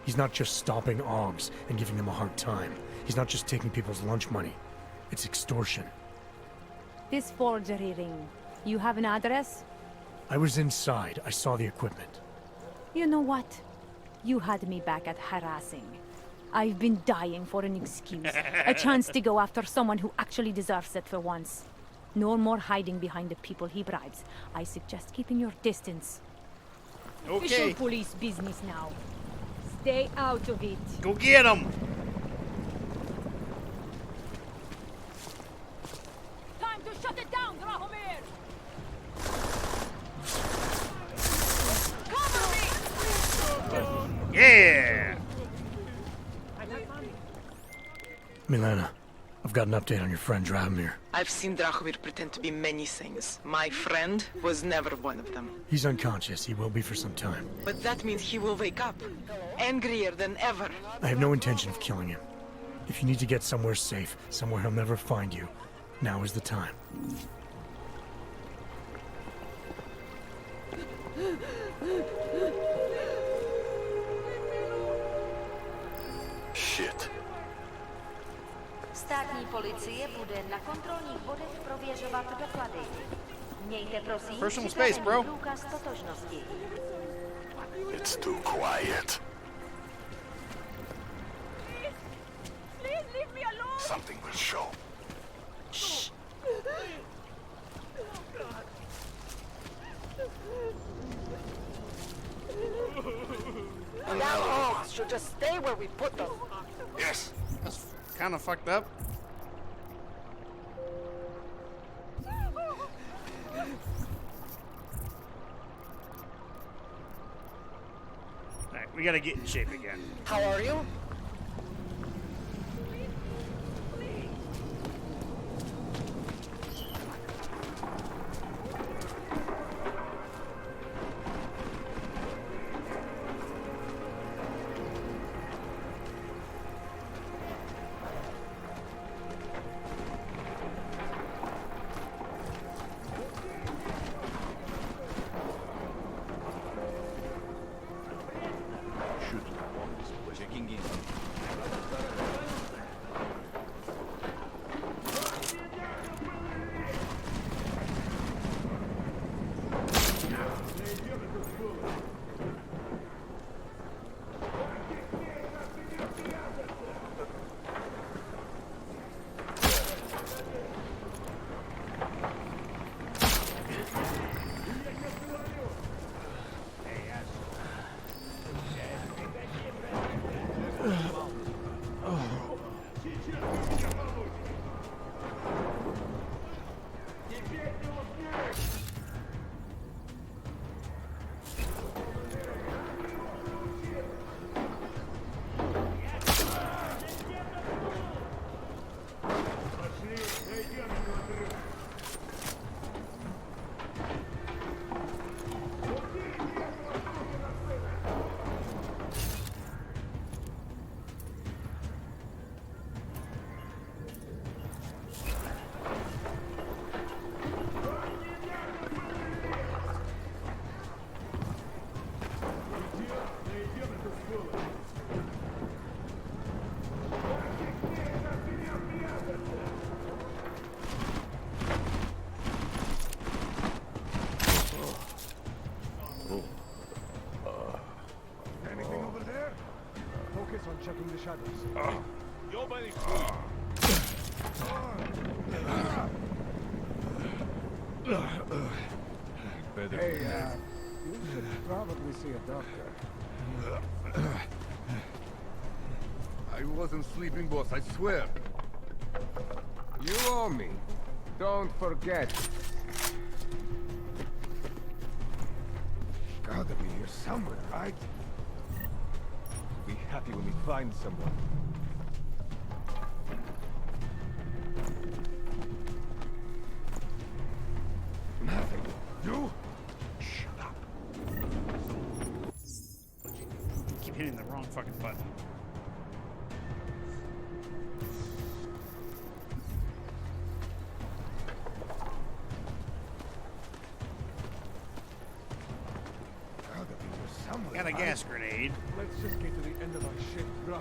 He's not just stopping Oggs and giving them a hard time. He's not just taking people's lunch money. It's extortion. This forgery ring. You have an address? I was inside. I saw the equipment. You know what? You had me back at harassing. I've been dying for an excuse. A chance to go after someone who actually deserves it for once. No more hiding behind the people he bribes. I suggest keeping your distance. Okay. Official police business now. Stay out of it. Go get him! Time to shut it down, Drahomir! Cover me! Yeah! Milena, I've got an update on your friend Drahomir. I've seen Drahomir pretend to be many things. My friend was never one of them. He's unconscious. He will be for some time. But that means he will wake up, angrier than ever. I have no intention of killing him. If you need to get somewhere safe, somewhere he'll never find you, now is the time. Shit. Státní policie bude na kontrolních bodech prověřovat doklady. Mějte prosím Personal space, bro. průkaz totožnosti. It's too quiet. Please leave me alone! Something will show. Shh! And our hogs should just stay where we put them. Yes. That's kind of fucked up. Alright, we gotta get in shape again. How are you? Checking in. Anything over there? Focus on checking the shadows. Nobody. Hey, you should probably see a doctor. I wasn't sleeping, boss, I swear. You owe me. Don't forget. Gotta be here somewhere, right? Be happy when we find someone. Nothing. You? Shut up. Keep hitting the wrong fucking button. Got a gas grenade. Let's just get to the end of our shift, bro.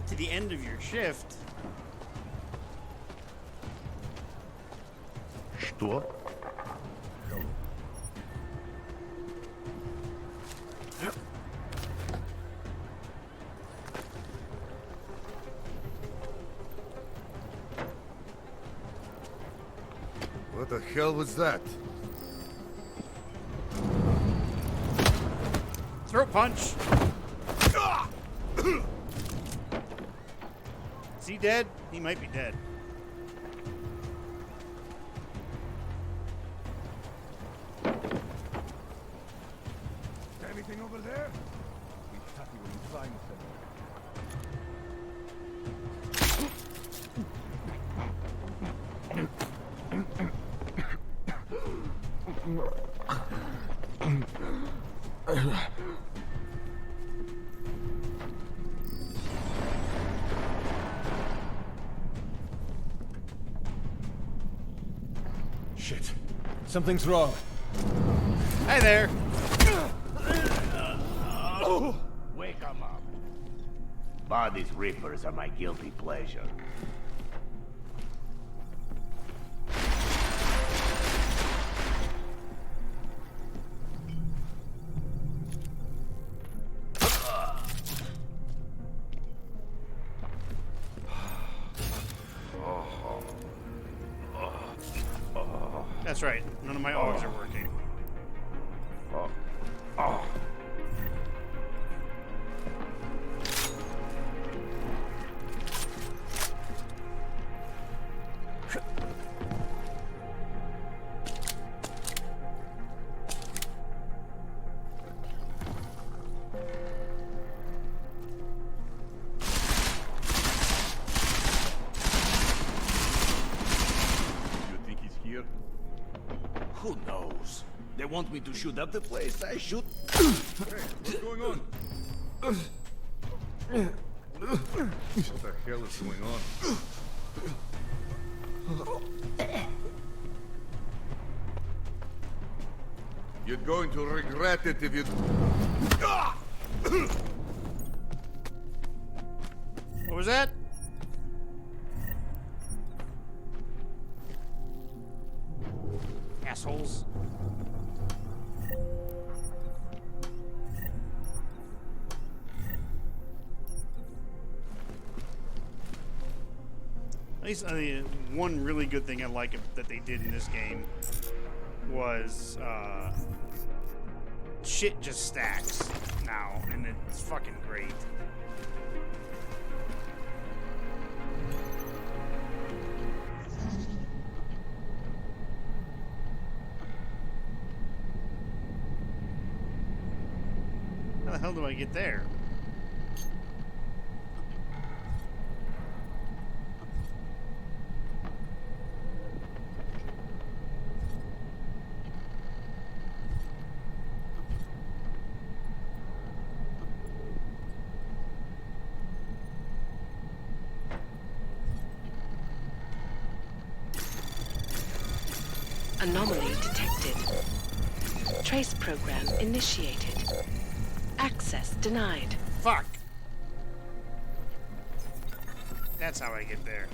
To the end of your shift? Что? What the hell was that? Throat punch. Is he dead? He might be dead. Anything over there? Be happy when you find someone. Shit. Something's wrong. Hi there. Wake 'em up. Body's reapers are my guilty pleasure. That's right. None of my augs are working. You think he's here? Who knows? They want me to shoot up the place, I shoot. Hey, what's going on? What the hell is going on? You're going to regret it if you... What was that? Assholes. At least one really good thing I like that they did in this game was shit just stacks now, and it's fucking great. How the hell do I get there? Anomaly detected. Trace program initiated. Access denied. Fuck. That's how I get there.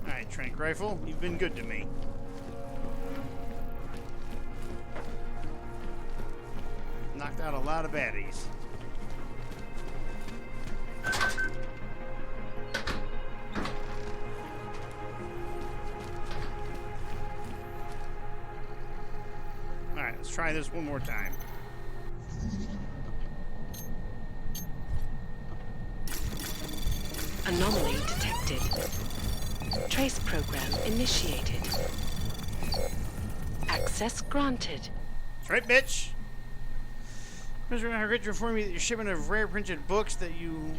Alright, Trank Rifle, you've been good to me. Knocked out a lot of baddies. Alright, let's try this one more time. Anomaly detected. Trace program initiated. Access granted. That's right, bitch. Mr. Margaret, you informed me that your shipment of rare printed books that you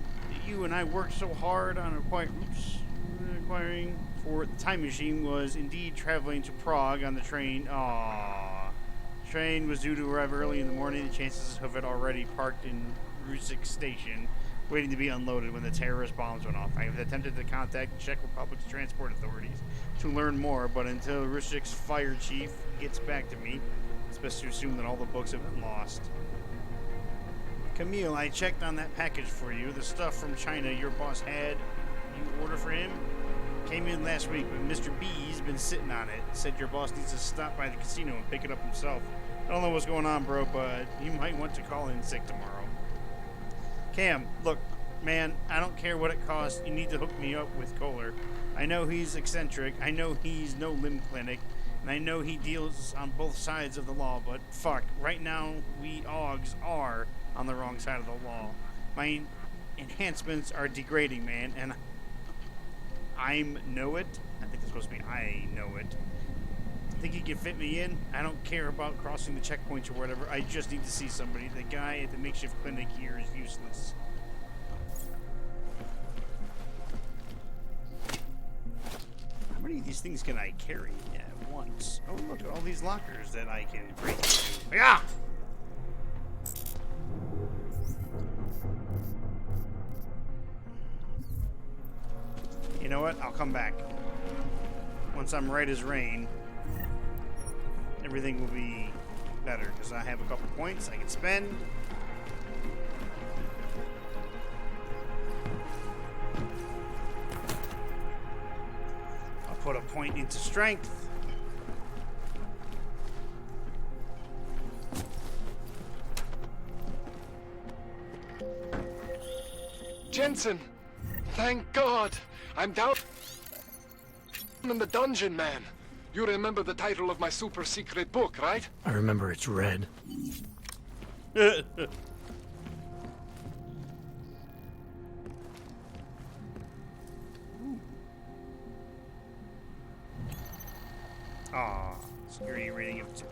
and I worked so hard on acquiring for the time machine was indeed traveling to Prague on the train. Aww. The train was due to arrive early in the morning. The chances of it already parked in Rusik station, waiting to be unloaded when the terrorist bombs went off. I have attempted to contact the Czech Republic's transport authorities to learn more, but until Rusik's fire chief gets back to me, it's best to assume that all the books have been lost. Camille, I checked on that package for you. The stuff from China your boss had you order for him came in last week, but Mr. B's been sitting on it. Said your boss needs to stop by the casino and pick it up himself. I don't know what's going on, bro, but you might want to call in sick tomorrow. Cam, look, man, I don't care what it costs. You need to hook me up with Kohler. I know he's eccentric. I know he's no limb clinic. And I know he deals on both sides of the law, but fuck, right now we Augs are on the wrong side of the law. My enhancements are degrading, man, and I know it. I think it's supposed to be I know it. think he can fit me in. I don't care about crossing the checkpoints or whatever. I just need to see somebody. The guy at the makeshift clinic here is useless. How many of these things can I carry at once? Oh, look at all these lockers that I can break into. Yeah! You know what? I'll come back. Once I'm right as rain, everything will be better because I have a couple points I can spend. I'll put a point into strength. Jensen! Thank God! I'm down in the dungeon, man. You remember the title of my super secret book, right? I remember it's red. Aw, security rating of 2.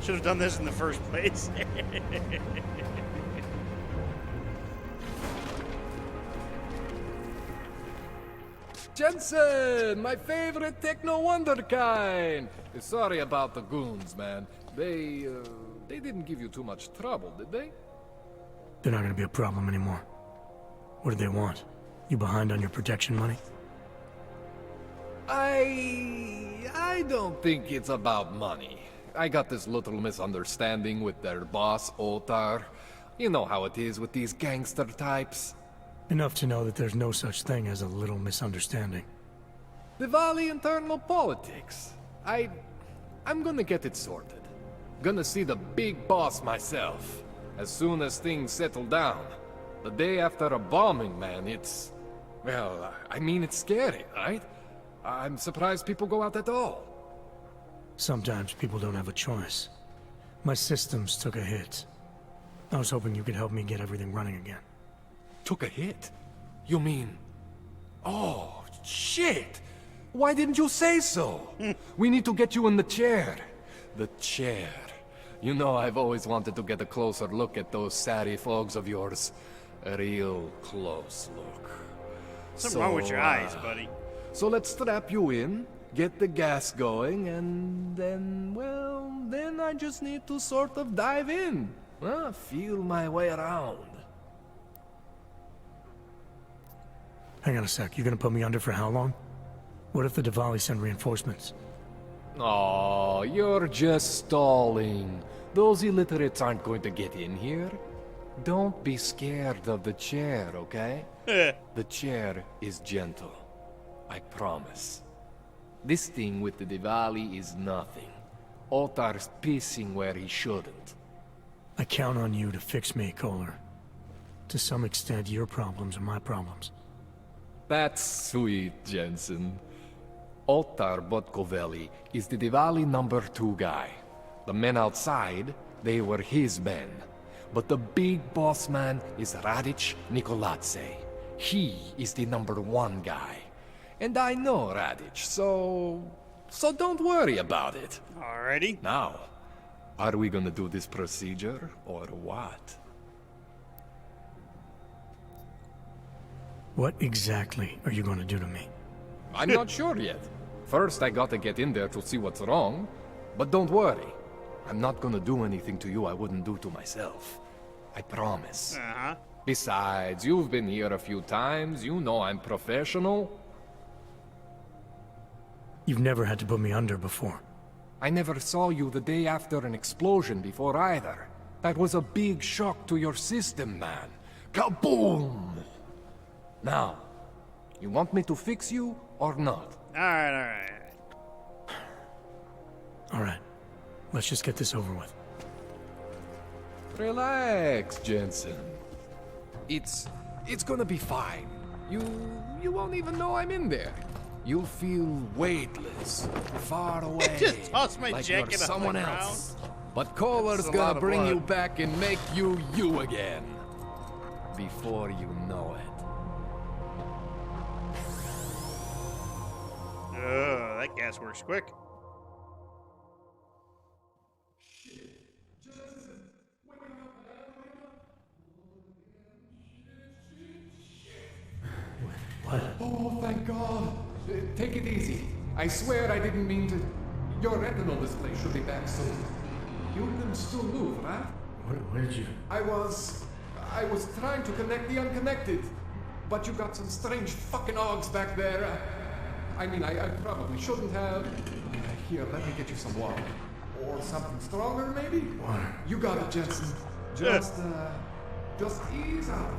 Should have done this in the first place. Jensen, my favorite techno wonderkind. Sorry about the goons, man. They didn't give you too much trouble, did they? They're not gonna be a problem anymore. What do they want? You behind on your protection money? I don't think it's about money. I got this little misunderstanding with their boss, Otar. You know how it is with these gangster types. Enough to know that there's no such thing as a little misunderstanding. Diwali internal politics. I'm gonna get it sorted. Gonna see the big boss myself. As soon as things settle down. The day after a bombing, man, it's... Well, I mean, it's scary, right? I'm surprised people go out at all. Sometimes people don't have a choice. My systems took a hit. I was hoping you could help me get everything running again. Took a hit? You mean... Oh, shit! Why didn't you say so? We need to get you in the chair. The chair. You know I've always wanted to get a closer look at those satty fogs of yours. A real close look. Something wrong with your eyes, buddy. So let's strap you in, get the gas going, and then, well, then I just need to sort of dive in. Feel my way around. Hang on a sec, you're gonna put me under for how long? What if the Diwali send reinforcements? Oh, you're just stalling. Those illiterates aren't going to get in here. Don't be scared of the chair, okay? The chair is gentle. I promise. This thing with the Diwali is nothing. Otar's pissing where he shouldn't. I count on you to fix me, Kohler. To some extent, your problems are my problems. That's sweet, Jensen. Otar Botkovelli is the Diwali #2 guy. The men outside, they were his men. But the big boss man is Radic Nikoladze. He is the #1 guy. And I know Radic, so don't worry about it. Alrighty. Now, are we gonna do this procedure, or what? What exactly are you gonna do to me? I'm not sure yet. First, I gotta get in there to see what's wrong. But don't worry. I'm not gonna do anything to you I wouldn't do to myself. I promise. Uh-huh. Besides, you've been here a few times. You know I'm professional. You've never had to put me under before. I never saw you the day after an explosion before either. That was a big shock to your system, man. Kaboom! Now, you want me to fix you or not? Alright. Alright. Let's just get this over with. Relax, Jensen. It's gonna be fine. You won't even know I'm in there. you'll feel weightless, far away, Just toss my like jacket you're on someone the else. ground. But Kohler's That's a lot gonna of bring you blood. back and make you you again. Before you know it. Ugh, that gas works quick. Oh, thank God. Take it easy. I swear I didn't mean to. Your retinal display should be back soon. You can still move, right? Where did you... I was trying to connect the unconnected. But you got some strange fucking ogs back there. I mean, I probably shouldn't have. Here, let me get you some water. Or something stronger, maybe? Water. You got it, Jensen. Just ease out.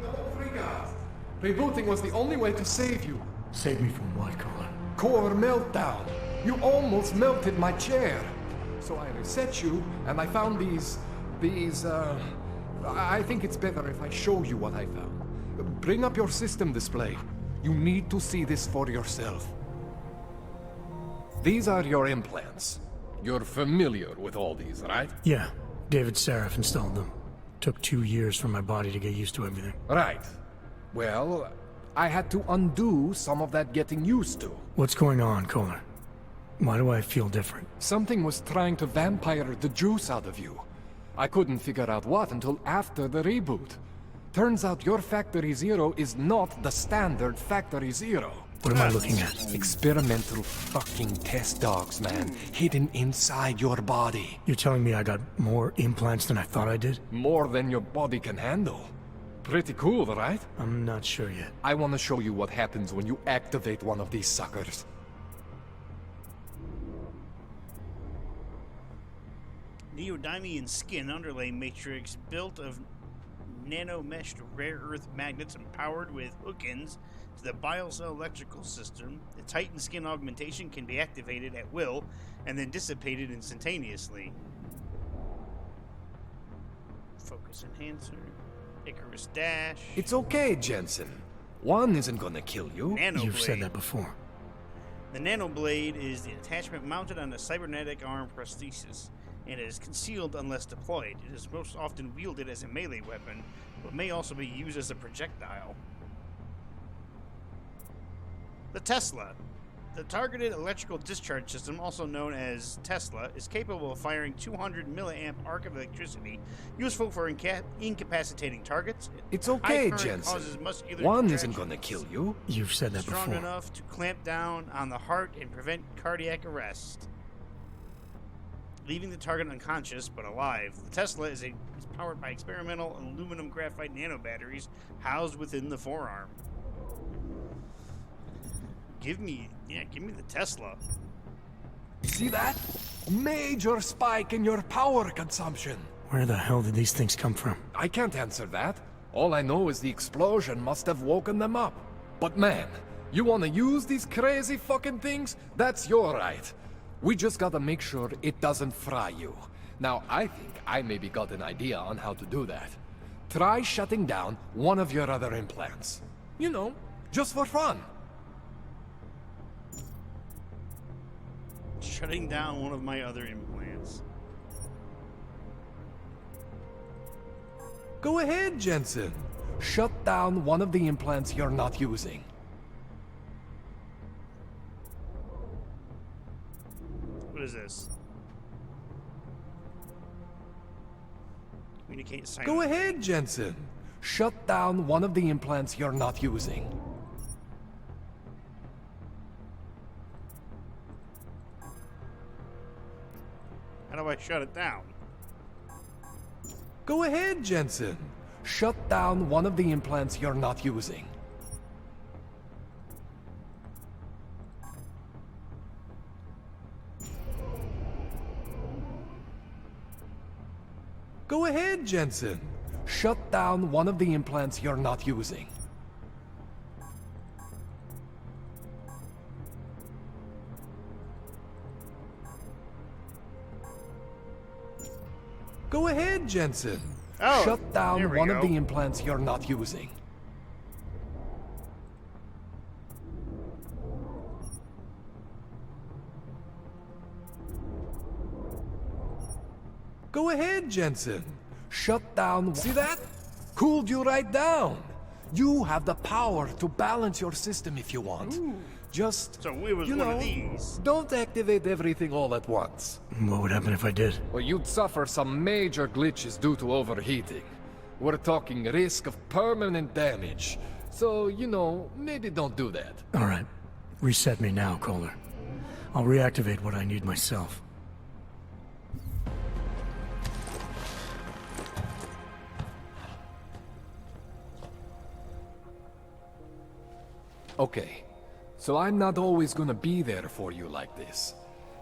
Don't freak out. Rebooting was the only way to save you. Save me from what, Kohler? Core meltdown. You almost melted my chair. So I reset you, and I found these, I think it's better if I show you what I found. Bring up your system display. You need to see this for yourself. These are your implants. You're familiar with all these, right? Yeah. David Seraph installed them. Took 2 years for my body to get used to everything. Right. Well, I had to undo some of that getting used to. What's going on, Kohler? Why do I feel different? Something was trying to vampire the juice out of you. I couldn't figure out what until after the reboot. Turns out your Factory Zero is not the standard Factory Zero. What am I looking at? Experimental fucking test dogs, man. Hidden inside your body. You're telling me I got more implants than I thought I did? More than your body can handle. Pretty cool, right? I'm not sure yet. I want to show you what happens when you activate one of these suckers. Neodymium skin underlay matrix built of nano-meshed rare earth magnets and powered with hook-ins to the biocell electrical system. The Titan skin augmentation can be activated at will and then dissipated instantaneously. Focus enhancer. Icarus dash. It's okay, Jensen. One isn't gonna kill you. Nanoblade. You've said that before. The nanoblade is the attachment mounted on a cybernetic arm prosthesis, and it is concealed unless deployed. It is most often wielded as a melee weapon, but may also be used as a projectile. The Tesla. The targeted electrical discharge system, also known as Tesla, is capable of firing 200 milliamp arc of electricity, useful for incapacitating targets. It's okay, High current Jensen. causes muscular One isn't contractions. gonna kill you. You've said that Strong before. enough to clamp down on the heart and prevent cardiac arrest, leaving the target unconscious but alive. The Tesla is powered by experimental aluminum graphite nanobatteries housed within the forearm. Give me the Tesla. See that? Major spike in your power consumption. Where the hell did these things come from? I can't answer that. All I know is the explosion must have woken them up. But man, you wanna use these crazy fucking things? That's your right. We just gotta make sure it doesn't fry you. Now, I think I maybe got an idea on how to do that. Try shutting down one of your other implants. You know, just for fun. Shutting down one of my other implants. Go ahead, Jensen. Shut down one of the implants you're not using. What is this? Communicate silently. Go ahead, Jensen. Shut down one of the implants you're not using. How do I shut it down? Go ahead, Jensen. Shut down one of the implants you're not using. Go ahead, Jensen. Shut down one of the implants you're not using. Go ahead, Jensen. Oh, shut there down we one go. of the implants you're not using. Go ahead, Jensen. Shut down. See that? Cooled you right down. You have the power to balance your system if you want. Ooh. Just, so we was you one know, of these. don't activate everything all at once. What would happen if I did? Well, you'd suffer some major glitches due to overheating. We're talking risk of permanent damage. So, you know, maybe don't do that. All right. Reset me now, Kohler. I'll reactivate what I need myself. Okay, so I'm not always gonna be there for you like this.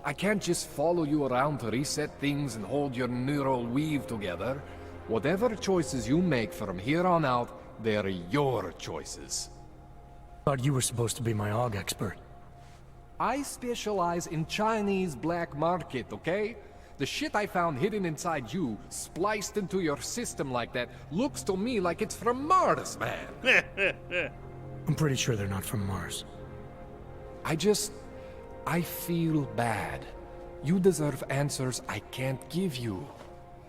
I can't just follow you around to reset things and hold your neural weave together. Whatever choices you make from here on out, they're your choices. Thought you were supposed to be my AUG expert. I specialize in Chinese black market, okay? The shit I found hidden inside you, spliced into your system like that, looks to me like it's from Mars, man. I'm pretty sure they're not from Mars. I feel bad. You deserve answers I can't give you.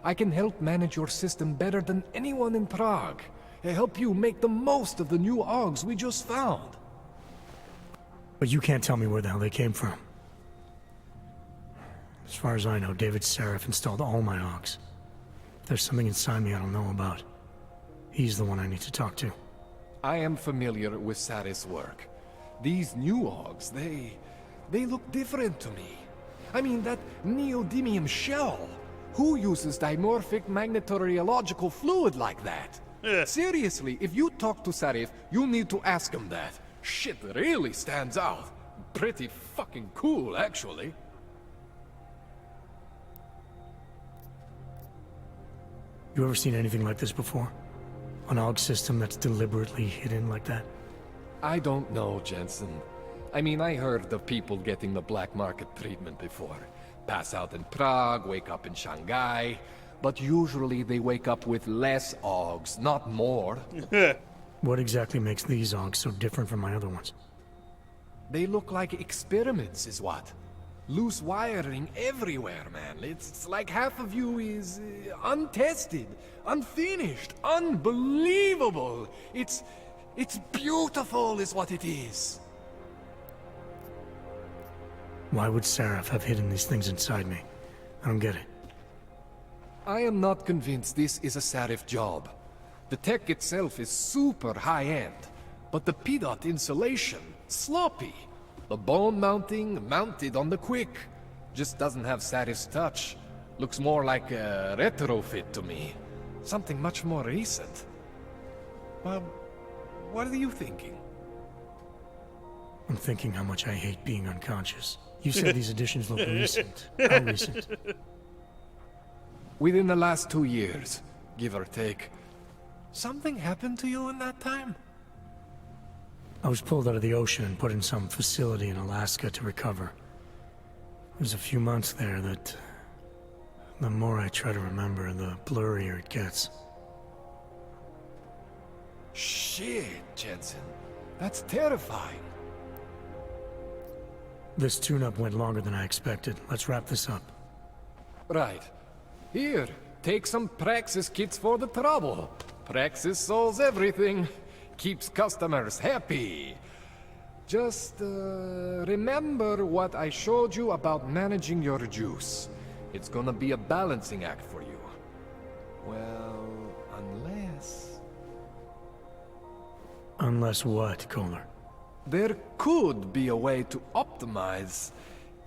I can help manage your system better than anyone in Prague. I help you make the most of the new AUGs we just found. But you can't tell me where the hell they came from. As far as I know, David Seraph installed all my AUGs. If there's something inside me I don't know about, he's the one I need to talk to. I am familiar with Sarah's work. These new AUGs, they look different to me. I mean, that neodymium shell. Who uses dimorphic magnetorheological fluid like that? Seriously, if you talk to Sarif, you need to ask him that. Shit really stands out. Pretty fucking cool, actually. You ever seen anything like this before? An AUG system that's deliberately hidden like that? I don't know, Jensen. I mean, I heard of people getting the black market treatment before. Pass out in Prague, wake up in Shanghai. But usually they wake up with less AUGs, not more. What exactly makes these AUGs so different from my other ones? They look like experiments, is what? Loose wiring everywhere, man. It's like half of you is untested, unfinished, unbelievable. It's beautiful is what it is. Why would Seraph have hidden these things inside me? I don't get it. I am not convinced this is a Sarif job. The tech itself is super high-end, but the PDOT insulation, sloppy. The bone mounting, mounted on the quick. Just doesn't have Sarif's touch. Looks more like a retrofit to me. Something much more recent. Well, what are you thinking? I'm thinking how much I hate being unconscious. You said these additions look recent. How recent? Within the last 2 years, give or take. Something happened to you in that time? I was pulled out of the ocean and put in some facility in Alaska to recover. There's a few months there that... the more I try to remember, the blurrier it gets. Shit, Jensen. That's terrifying. This tune-up went longer than I expected. Let's wrap this up. Right. Here, take some Praxis kits for the trouble. Praxis solves everything. Keeps customers happy. Just, remember what I showed you about managing your juice. It's gonna be a balancing act for you. Well, unless... Unless what, Kohler? There could be a way to optimize.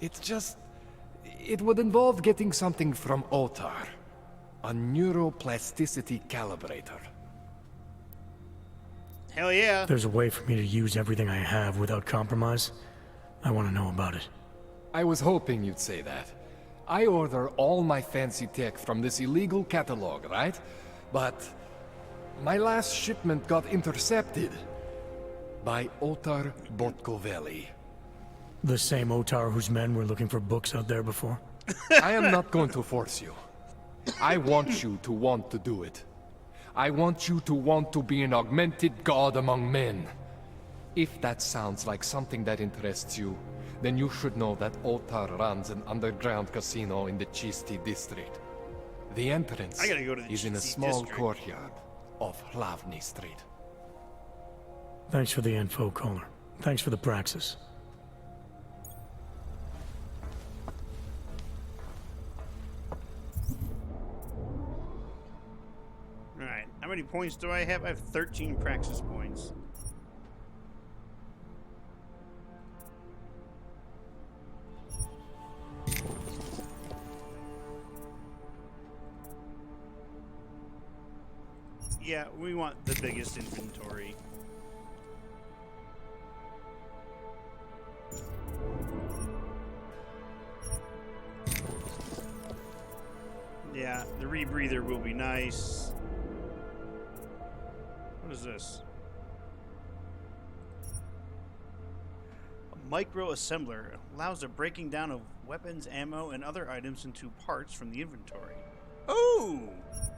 It's just... it would involve getting something from Otar. A neuroplasticity calibrator. Hell yeah. If there's a way for me to use everything I have without compromise, I want to know about it. I was hoping you'd say that. I order all my fancy tech from this illegal catalog, right? But my last shipment got intercepted by Otar Botkoveli. The same Otar whose men were looking for books out there before? I am not going to force you. I want you to want to do it. I want you to want to be an augmented god among men. If that sounds like something that interests you, then you should know that Otar runs an underground casino in the Chisti district. The entrance I gotta go to the is in a GC small district. courtyard off Hlavny Street. Thanks for the info, Kohler. Thanks for the praxis. Alright, how many points do I have? I have 13 praxis points. Yeah, we want the biggest inventory. Yeah, the rebreather will be nice. What is this? A micro assembler allows the breaking down of weapons, ammo, and other items into parts from the inventory. Ooh!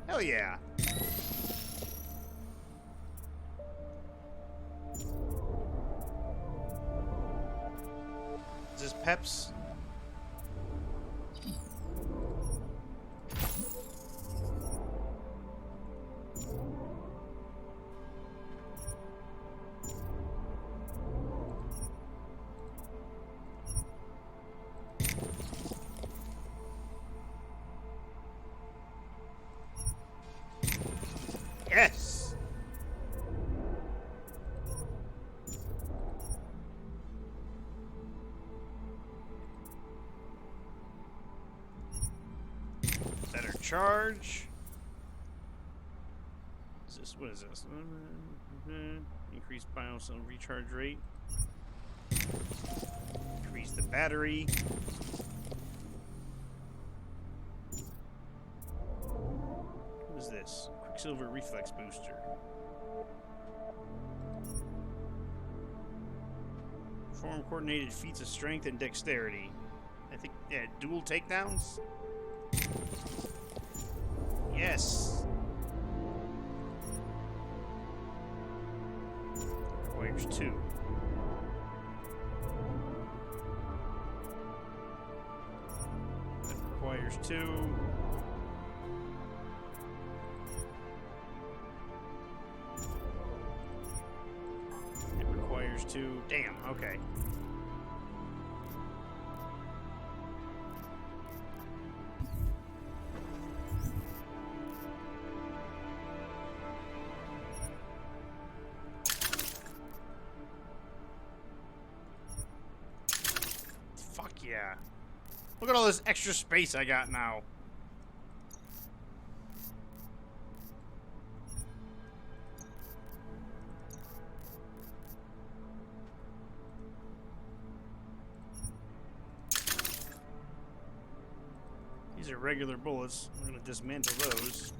Hell yeah! Is this Peps? Yes! Better charge. Is this, what is this? Increased biocell recharge rate. Increase the battery. What is this? Quicksilver reflex booster. Perform coordinated feats of strength and dexterity. I think, yeah, dual takedowns? Yes. Requires 2. That requires 2. It requires 2. Damn, okay. Fuck yeah. Look at all this extra space I got now. These are regular bullets. I'm gonna dismantle those.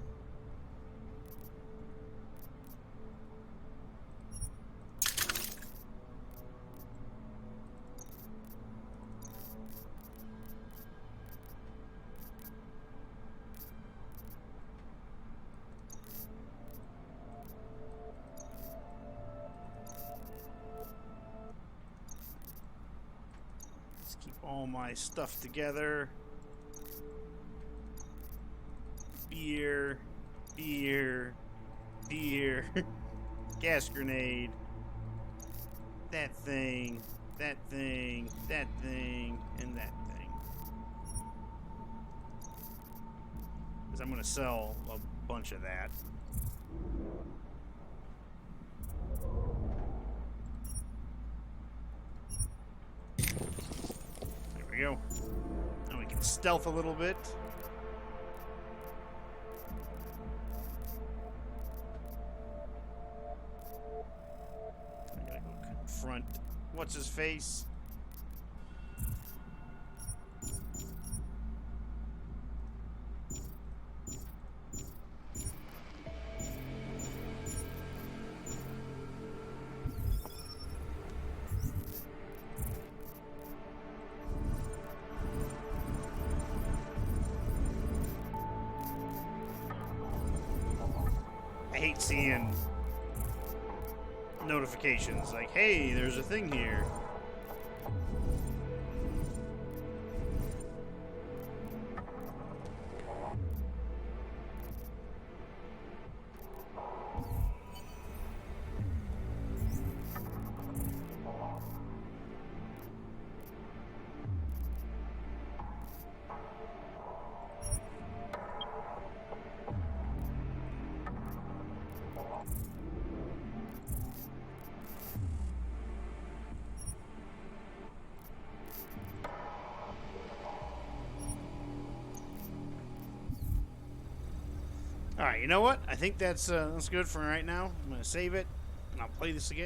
Let's keep all my stuff together. Beer, beer, beer, gas grenade, that thing, that thing, that thing, and that thing. Because I'm going to sell a bunch of that. There we go. Now we can stealth a little bit. Front. What's his face? I hate seeing notifications like, hey, there's a thing here. All right, you know what? I think that's good for right now. I'm gonna save it, and I'll play this again.